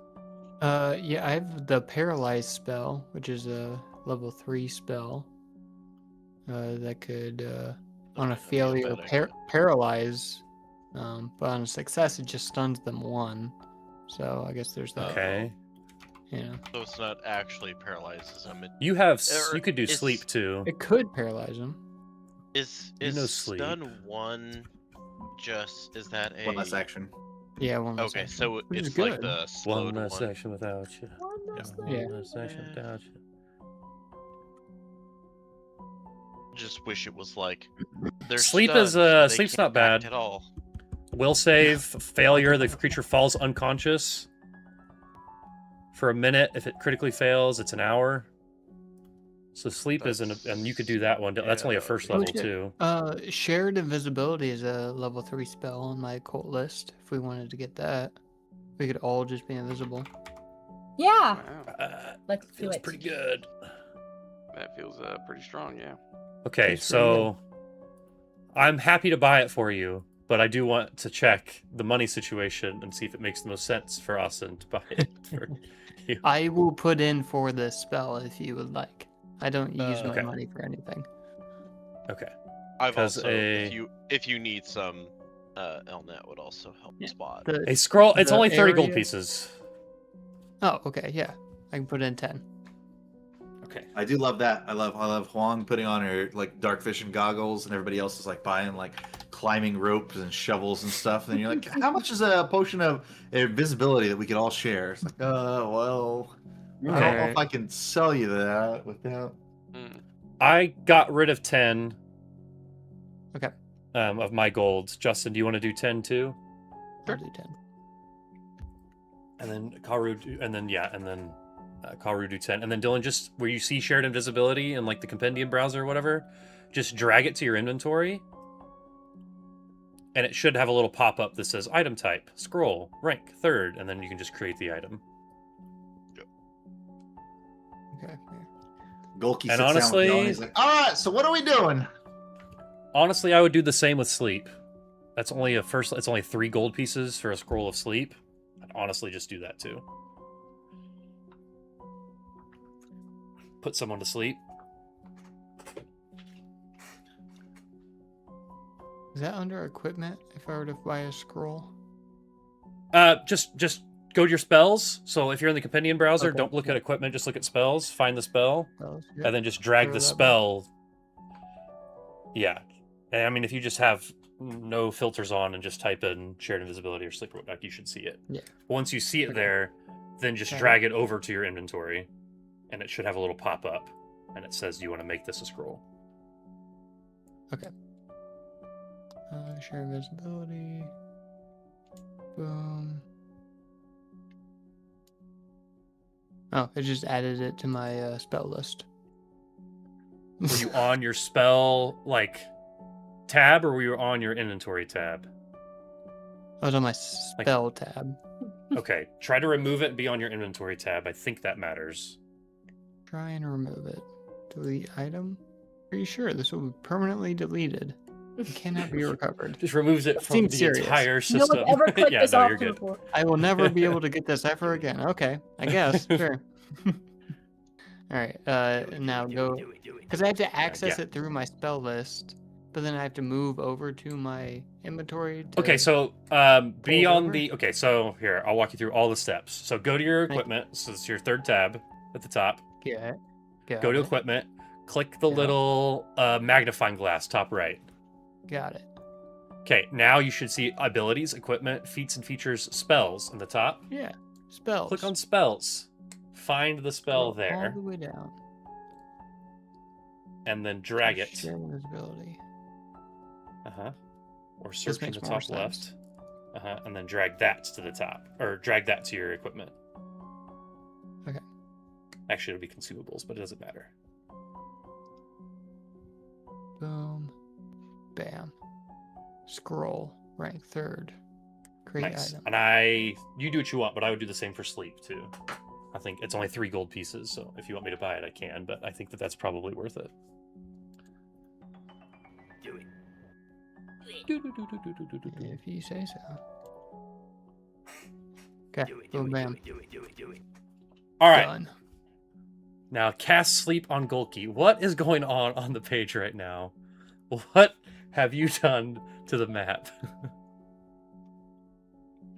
Yeah, I have the paralyze spell, which is a level 3 spell. That could on a That'd be failure bad idea. paralyze, but on a success it just stuns them 1. So I guess there's that. Okay. Yeah, So it's not actually paralyzes them. You have Or you could do is- sleep too. it could paralyze them. Is You know sleep. stun 1 just is that a One less action. Yeah, one less Okay, action, so which is it's like good. the slowed One less one. action without you. One less One Yeah. less action without you. Just wish it was like they're Sleep stunned, is, so they sleep's can't not act bad. at all. Will save, failure, the creature falls unconscious for a minute. If it critically fails, it's an hour. So sleep isn't, and you could do that one. That's only a Yeah, first that would level be- too. Shared invisibility is a level 3 spell on my cult list. If we wanted to get that, we could all just be invisible. Yeah. Wow, Let's do Feels it. pretty good. that feels pretty strong. Yeah. Okay, Feels pretty so I'm happy to buy it for you, but I do want to check the money situation and see if it makes the most sense for us and to buy it for you. I will put in for this spell if you would like. I don't use my okay. money for anything. Okay. I've 'Cause also a- if you need some Elnet would also help Yeah. spot. A scroll, it's The only 30 gold area- pieces. Oh, okay, yeah. I can put in 10. Okay. I do love that. I love Huang putting on her like dark vision goggles, and everybody else is like buying like climbing ropes and shovels and stuff. And you're like, how much is a potion of invisibility that we could all share? It's like, well, I don't know if Alright. I can sell you that without. Mm. I got rid of 10. Okay. Of my gold. Justin, do you want to do 10 too? I'll do 10. And then Karu, and then Karu do 10. And then Dylan, just where you see shared invisibility in like the compendium browser or whatever, just drag it to your inventory. And it should have a little pop-up that says item type, scroll, rank, 3rd, and then you can just create the item. Okay. Golki And sits down with honestly- y'all and he's like, all right, so what are we doing? Honestly, I would do the same with sleep. It's only 3 gold pieces for a scroll of sleep. I'd honestly just do that too. Put someone to sleep. Is that under equipment if I were to buy a scroll? Just go to your spells. So if you're in the compendium browser, Okay. don't look at equipment, just look at spells, find the spell, Spells? Yeah. and then just drag Throw the that back. spell. Yeah. And I mean, if you just have no filters on and just type in shared invisibility or sleep, like you should see it. Yeah. Once you see it Okay. there, then just Okay. drag it over to your inventory, and it should have a little pop up, and it says you want to make this a scroll. Share visibility. Boom. Oh, it just added it to my spell list. Were you on your spell tab, or were you on your inventory tab? I was on my spell tab. Okay, try to remove it and be on your inventory tab. I think that matters. Try and remove it. Delete item. Are you sure this will be permanently deleted? It cannot be recovered. Just removes it from Seems the serious. entire No system. one's ever clicked Yeah, this no, you're option good. before. I will never be able to get this ever again. Okay, I guess. Sure. All right. Now go because I have to access Yeah. it through my spell list, but then I have to move over to my inventory. To... Okay, so be Fold on over? the. Okay, so here I'll walk you through all the steps. So go to your Thank you. equipment. So it's your 3rd tab at the top. Yeah. Go to equipment. Click the Yeah. little magnifying glass top right. Got it. Okay, now you should see abilities, equipment, feats and features, spells in the top. Yeah. Spells. Click on spells. find the spell Scroll all there, the way down. and then drag it. Share invisibility. Or search in makes the more top sense. left. And then drag that to the top, or drag that to your equipment. Okay. Actually, it'll be consumables, but it doesn't matter. Boom. Bam. Scroll. Rank 3rd. Create Nice. item. And you do what you want, but I would do the same for sleep too. I think it's only 3 gold pieces, so if you want me to buy it, I can. But I think that's probably worth it. Do it. If you say so. Okay. Do it. Boom, bam. Do it. All right. Done. Now cast sleep on Golki. What is going on the page right now? What have you done to the map?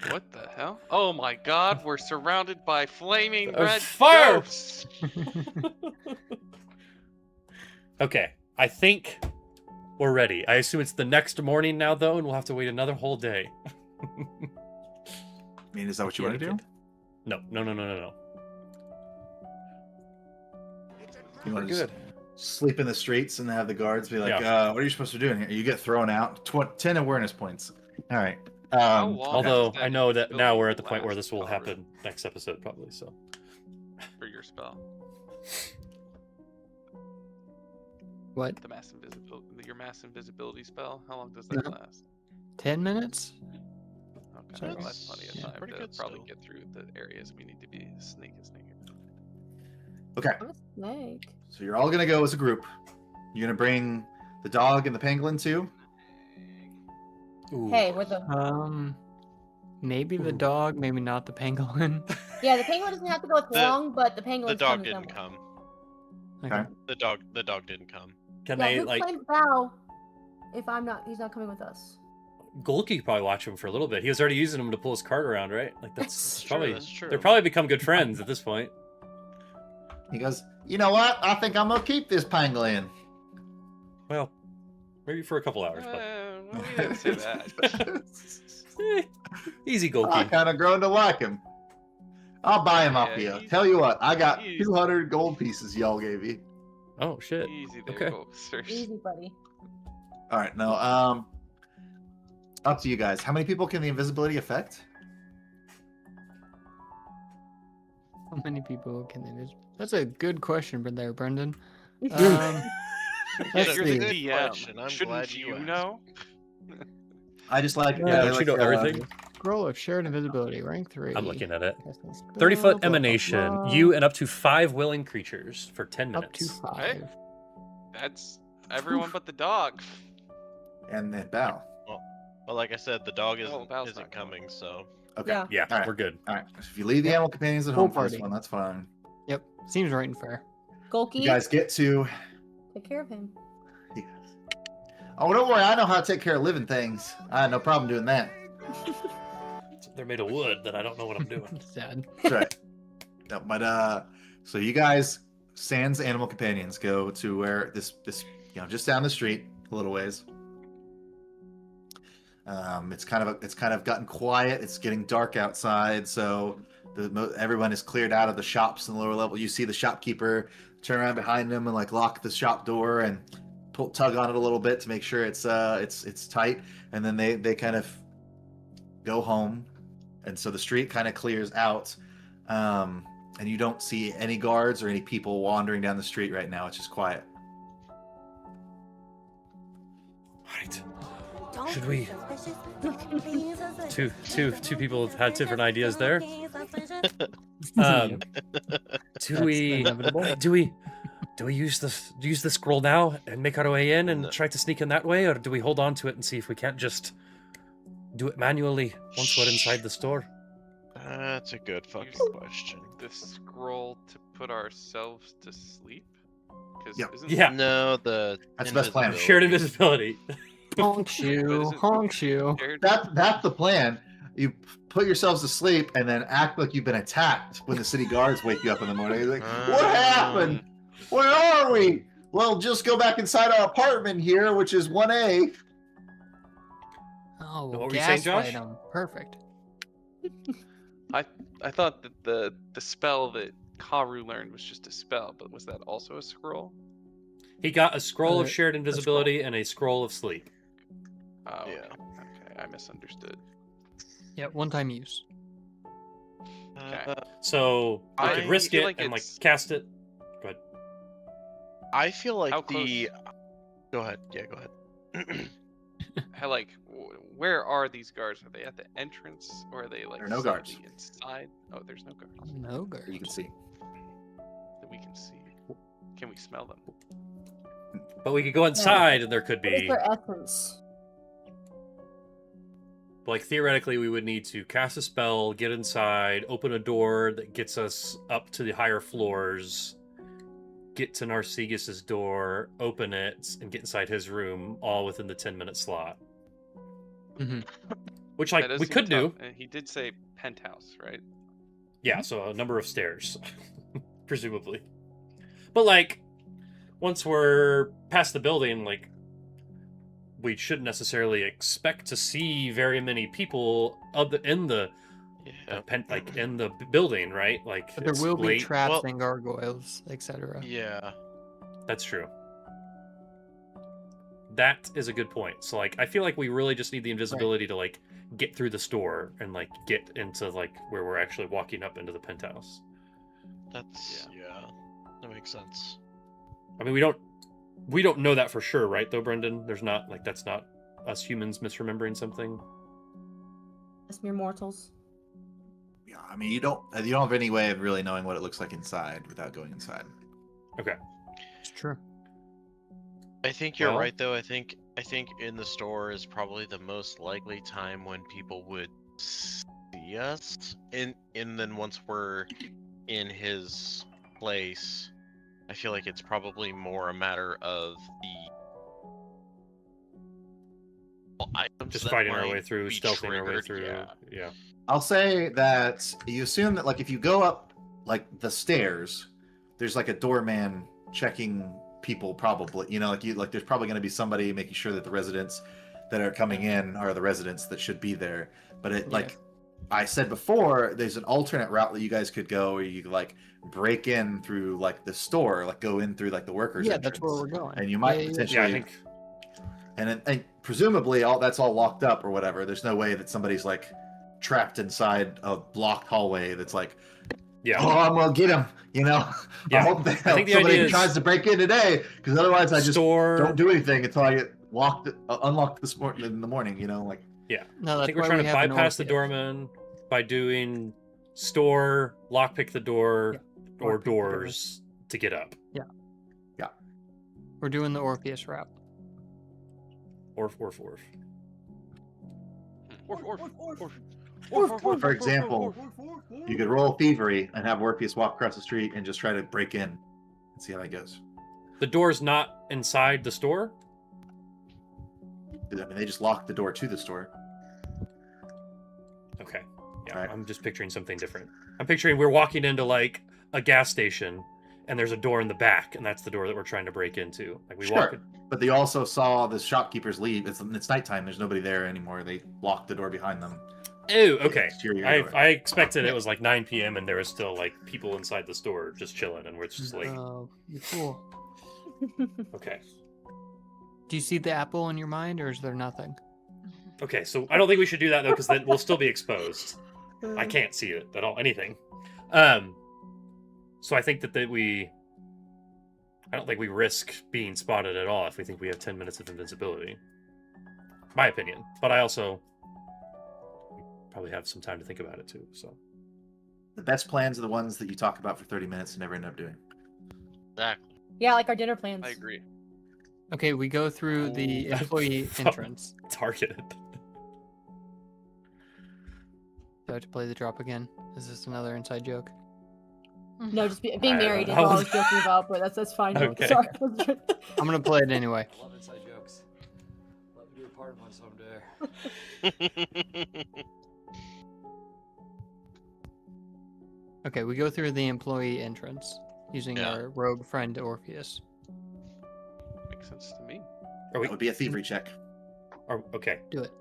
What the hell? Oh my god, we're surrounded by flaming red fire! ghosts! Okay, I think we're ready. I assume it's the next morning now, though, and we'll have to wait another whole day. I mean, is that what you want to do? No. You want to Good. sleep in the streets and have the guards be like, Yeah. what are you supposed to do in here? You get thrown out. 10 awareness points. All right. How long Although does I that know that now we're at the invisibility point where this will last, happen next episode, probably. So for your spell? What? The mass invisibility, your mass invisibility spell. How long does that Yeah. last? 10 minutes? Okay, So well, that's plenty of yeah, time pretty to good probably still. get through the areas we need to be sneaking. Okay. I'm a snake. So you're all going to go as a group. You're going to bring the dog and the pangolin too? Ooh. Hey, with the Maybe the Ooh. dog, maybe not the pangolin. yeah, the penguin doesn't have to go with long, but the penguin. The dog didn't come. Okay. The dog didn't come. Can Yeah, they who like claimed Bow? If I'm not, he's not coming with us. Golki could probably watch him for a little bit. He was already using him to pull his cart around, right? Like that's True, probably that's true. they're probably become good friends at this point. He goes, you know what? I think I'm going to keep this pangolin. Well, maybe for a couple hours, but Well, we didn't say that. easy I Golki. kind of grown to like him. I'll buy him off Yeah, you. he's- Tell you what, I got he's- 200 gold pieces y'all gave you. Oh shit. Easy there, Okay. Ghosters. Easy, buddy. All right, no, up to you guys. How many people can the invisibility affect? How many people can they visit? That's a good question there, Brendan. Yeah, Let's You're see. the Good DM. question. I'm Shouldn't glad you asked. know? I just like. Yeah, I don't you like, know everything? Scroll of shared invisibility, rank 3. I'm looking at it. Casting spell, 30-foot blah, blah, emanation. blah. You and up to 5 willing creatures for 10 Up to minutes. 5. Hey. That's everyone but the dog. And then bow. Well, like I said, the dog Oh, Val's isn't not coming. coming, so Okay. Yeah. Yeah, All right. we're good. All right. So if you leave the Yep. animal companions at Full home for this party. one, that's fine. Yep. Seems right and fair. Golki, You guys get to. take care of him. Oh, don't worry. I know how to take care of living things. I had no problem doing that. They're made of wood that I don't know what I'm doing. Sad. That's right. No, but so you guys, sans animal companions, go to where this just down the street a little ways. It's kind of gotten quiet. It's getting dark outside, so everyone is cleared out of the shops in the lower level. You see the shopkeeper turn around behind him and like lock the shop door and tug on it a little bit to make sure it's tight, and then they kind of go home, and so the street kind of clears out, and you don't see any guards or any people wandering down the street right now. It's just quiet. Right. Don't Should be we- suspicious. Two people have had different ideas there. Do That's we inevitable. do we use the scroll now and make our way in and try to sneak in that way, or do we hold on to it and see if we can't just do it manually once we're inside the store? that's a good fucking Use- question. The scroll to put ourselves to sleep? 'Cause Yep. isn't Yeah. No, the That's the best plan. invisibility. Shared invisibility. Honk shoe, isn't- honk shoe. shared- That's the plan. You put yourselves to sleep and then act like you've been attacked when the city guards wake you up in the morning. You're like, what happened? Where are we? Well, just go back inside our apartment here, which is 1A. Oh, What were you saying, gaslight Josh? 'em. Perfect. I thought that the spell that Karu learned was just a spell, but was that also a scroll? He got a scroll of Uh, shared scroll. invisibility and a scroll of sleep. Oh, Yeah. okay, I misunderstood. Yeah, one-time use. Okay. So we could I risk feel it like and like it's- cast it. Go ahead. I feel like How close? Go ahead. Yeah, go ahead. Where are these guards? Are they at the entrance, or are they like There are no guards. slightly inside? Oh, there's no guards No guard. You can see. that we can see. Can we smell them? But we could go inside, and there could What is be their essence? like theoretically we would need to cast a spell, get inside, open a door that gets us up to the higher floors, get to Narcissus's door, open it, and get inside his room, all within the 10-minute slot. Mhm. Which That like does we seem could do. tough. And he did say penthouse, right? Yeah, so a number of stairs, presumably. But like, once we're past the building, like, we shouldn't necessarily expect to see very many people in the Yeah. in the building, right? Like, But there it's will be late. traps Well- and gargoyles, etc. Yeah. That's true. That is a good point. So like, I feel like we really just need the invisibility to like get through the store and like get into like where we're actually walking up into the penthouse. That's yeah. That makes sense. I mean, we don't know that for sure, right? Though, Brendan, there's not like that's not us humans misremembering something. Just mere mortals. Yeah, I mean, you don't have any way of really knowing what it looks like inside without going inside. Okay. It's true. I think you're Well- right though. I think in the store is probably the most likely time when people would see us. And then once we're in his place, I feel like it's probably more a matter of the items Just that fighting our might way through, be stealthing our way triggered, through. Yeah. Yeah. I'll say that you assume that like if you go up like the stairs, there's like a doorman checking people probably. You know, like there's probably going to be somebody making sure that the residents that are coming in are the residents that should be there. But it like I said before, there's an alternate route that you guys could go where you could like break in through like the store, like go in through like the workers. Yeah, entrance. that's where we're going. And you might Yeah, yeah, yeah. potentially Yeah, I think and presumably that's all locked up or whatever. There's no way that somebody's like trapped inside a blocked hallway that's like, yeah. oh, I'm gonna get him. You know, Yeah. I hope that I think the somebody idea is tries to break in today, because otherwise I just store. don't do anything until I get unlocked this morning in the morning. You know, like No, I that's think we're why trying we to have an bypass the Orpheus. doorman by doing store, lockpick the door, or Or pick the door. doors to get up. We're doing the Orpheus route. Orf. for example, you could roll thievery and have Orpheus walk across the street and just try to break in and see how that goes. The door's not inside the store? I mean, they just locked the door to the store. Okay. Yeah, Right. I'm just picturing something different. I'm picturing we're walking into like a gas station and there's a door in the back and that's the door that we're trying to break into. Like we walk Sure, but they also saw the shopkeepers leave. It's nighttime. There's nobody there anymore. They locked the door behind them. Oh, okay. Exterior door. I expected it was like 9 p.m. and there was still like people inside the store just chilling and we're just like, Oh, you fool. okay. Do you see the apple in your mind, or is there nothing? Okay, so I don't think we should do that though, because then we'll still be exposed. I can't see it at all, anything. So I think that I don't think we risk being spotted at all if we think we have 10 minutes of invincibility. My opinion. But I also probably have some time to think about it too, so. The best plans are the ones that you talk about for 30 minutes and never end up doing. Exactly. Yeah, like our dinner plans. I agree. Okay, we go through the Oh. employee entrance. Targeted. Do I have to play the drop again? Is this another inside joke? No, just being I married is don't all I know. was joking about, but that's fine. Okay. Sorry. I'm gonna play it anyway. I love inside jokes. Let me be a part of one someday. Okay, we go through the employee entrance using Yeah. our rogue friend Orpheus. Makes sense to me. Are we? That would be a thievery check. Okay, Do it.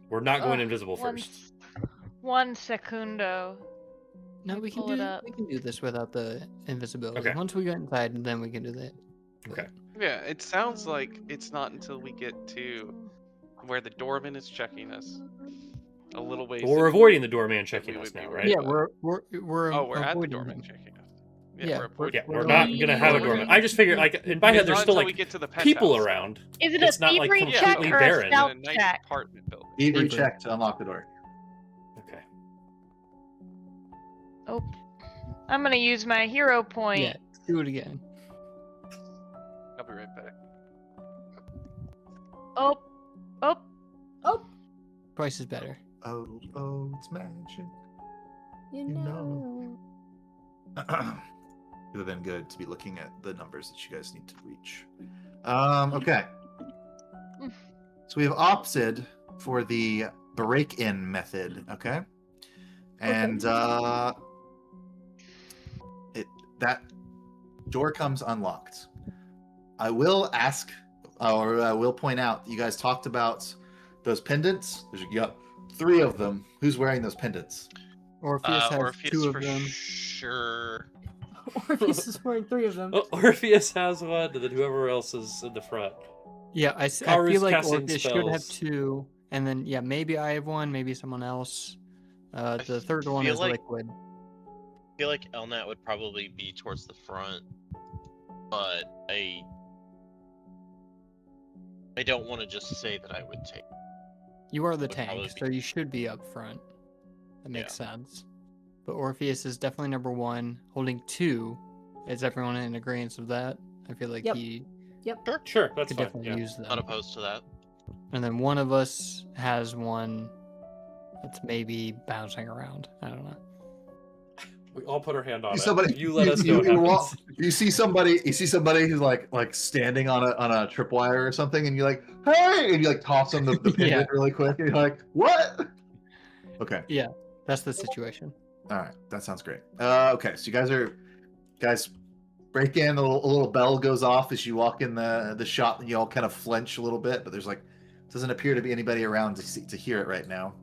we're not going Ugh, invisible one first. One secundo. No, we can pull it do. up. We can do this without the invisibility. Okay. Once we get inside, then we can do that. Okay. Yeah, it sounds like it's not until we get to where the doorman is checking us a little ways. But we're in avoiding the doorman that checking we us would be now, worried right? Yeah, about. we're Oh, we're at the avoiding doorman him. checking us. Yeah, we're avoiding. Yeah, we're We're not not- gonna have a we're- doorman. I just figured, like, in my head, Not there's still until we like get to the people penthouse. around. Is it It's a not, like, thievery Yeah, check completely or a barren. in stealth a nice check? apartment building. Thievery Thievery. check to unlock the door. Okay. Oh, I'm gonna use my hero point. Yeah, do it again. I'll be right back. Oh, Oh, Twice is better. Oh, it's magic. you You know. know. It would have been good to be looking at the numbers that you guys need to reach. Okay. So we have opted for the break-in method, okay? And that door comes unlocked. I will ask, or I will point out, you guys talked about those pendants. You got 3 of them. Who's wearing those pendants? Orpheus has Orpheus 2 for of them. sure. Orpheus is wearing 3 of them. Oh, Orpheus has one, and then whoever else is in the front. Yeah, I Karu's feel like casting Orpheus should have spells. 2, and then yeah, maybe I have 1, maybe someone else. The third one feel is like- liquid. I feel like Elnat would probably be towards the front, but I don't want to just say that I would take. You are the would probably tank, be- so you should be up front. That makes sense. But Orpheus is definitely number 1, holding 2. Is everyone in agreement of that? I feel like Yep. he Sure, that's could fine. definitely Yeah. use them. Not opposed to that. And then one of us has one that's maybe bouncing around. I don't know. We all put our hand on it. Somebody, You let us know what happens. you see somebody who's like standing on a tripwire or something, and you're like, hey, and you like toss them the pendant Yeah. really quick, and you're like, what? Okay, That's the situation. all right, that sounds great. Okay, so you guys break in. A little bell goes off as you walk in the shop, and you all kind of flinch a little bit, but there's doesn't appear to be anybody around to hear it right now.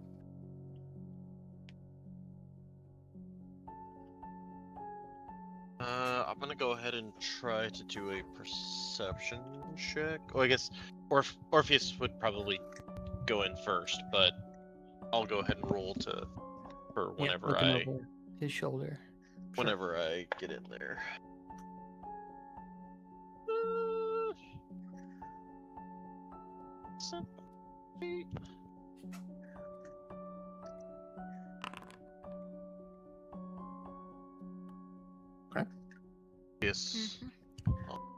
I'm gonna go ahead and try to do a perception check. Oh, I guess Orpheus would probably go in first, but I'll go ahead and roll for Yeah, whenever looking I over his shoulder. whenever I get in there. Yes.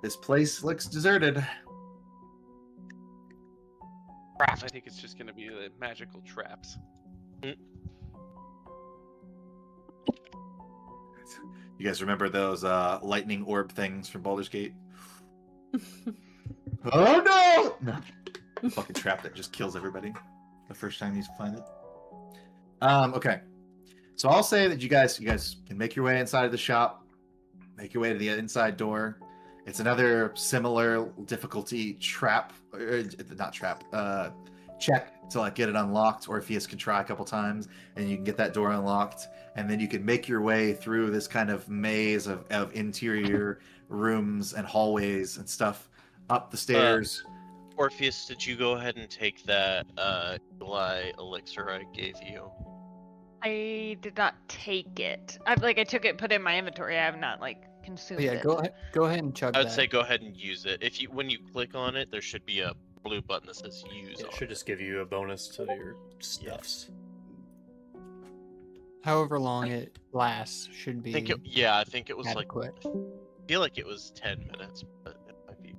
This place looks deserted. I think it's just going to be the magical traps. You guys remember those lightning orb things from Baldur's Gate? Oh no! No. Fucking trap that just kills everybody the first time you find it. Okay. So I'll say that you guys can make your way inside of the shop, make your way to the inside door. It's another similar difficulty trap, or not trap, check to like get it unlocked. Orpheus can try a couple times, and you can get that door unlocked, and then you can make your way through this kind of maze of interior rooms and hallways and stuff up the stairs. Orpheus, did you go ahead and take that July elixir I gave you? I did not take it. I took it, put it in my inventory. I have not consumed Yeah, it. go ahead and chug I would that. say go ahead and use it. When you click on it, there should be a blue button that says use. It on should just give you a bonus to your stuffs. However long it lasts should be I think it was adequate. I feel like it was 10 minutes, but it might be.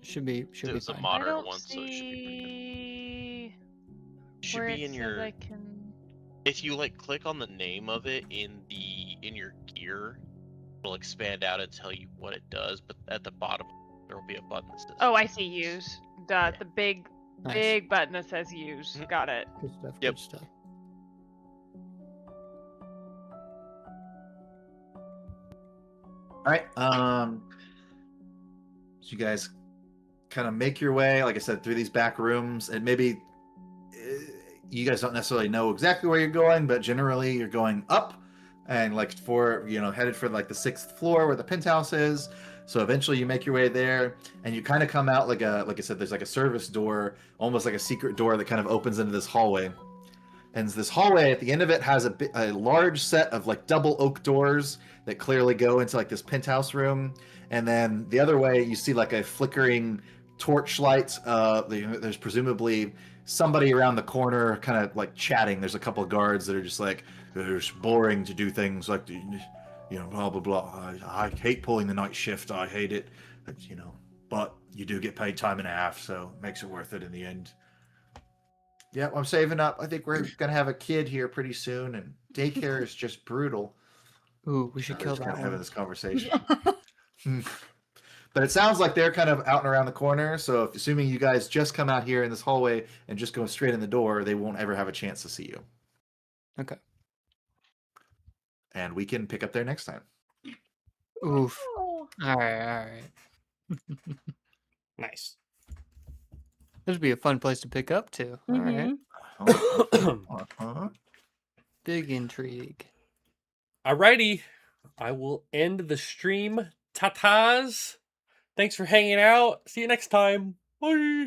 Should be It was a fine. I moderate don't one, so it should be. see Should where be it in says your. I can. If you click on the name of it in your gear, it'll expand out and tell you what it does. But at the bottom, there will be a button that says. Oh, I see. Use. The big Nice. button that says use. Got it. Good stuff. Yep. Good stuff. All right. So you guys kind of make your way, like I said, through these back rooms, and maybe you guys don't necessarily know exactly where you're going, but generally you're going up, and like headed for like the 6th floor where the penthouse is. So eventually you make your way there, and you kind of come out like I said, there's like a service door, almost like a secret door that kind of opens into this hallway. And this hallway at the end of it has a large set of like double oak doors that clearly go into like this penthouse room. And then the other way, you see like a flickering torchlight. There's presumably somebody around the corner kind of like chatting. There's a couple of guards that are just like, it's boring to do things like, blah, blah, blah. I hate pulling the night shift. I hate it. But you do get paid time and a half, so it makes it worth it in the end. Yeah, I'm saving up. I think we're gonna have a kid here pretty soon, and daycare is just brutal. Ooh, we should kill Just that kind of having one. this conversation. But it sounds like they're kind of out and around the corner. So, assuming you guys just come out here in this hallway and just go straight in the door, they won't ever have a chance to see you. Okay. And we can pick up there next time. Oof. Oh. All right. Nice. This would be a fun place to pick up to. All right. Uh-huh. Big intrigue. Alrighty. I will end the stream. Tatas. Thanks for hanging out. See you next time. Bye.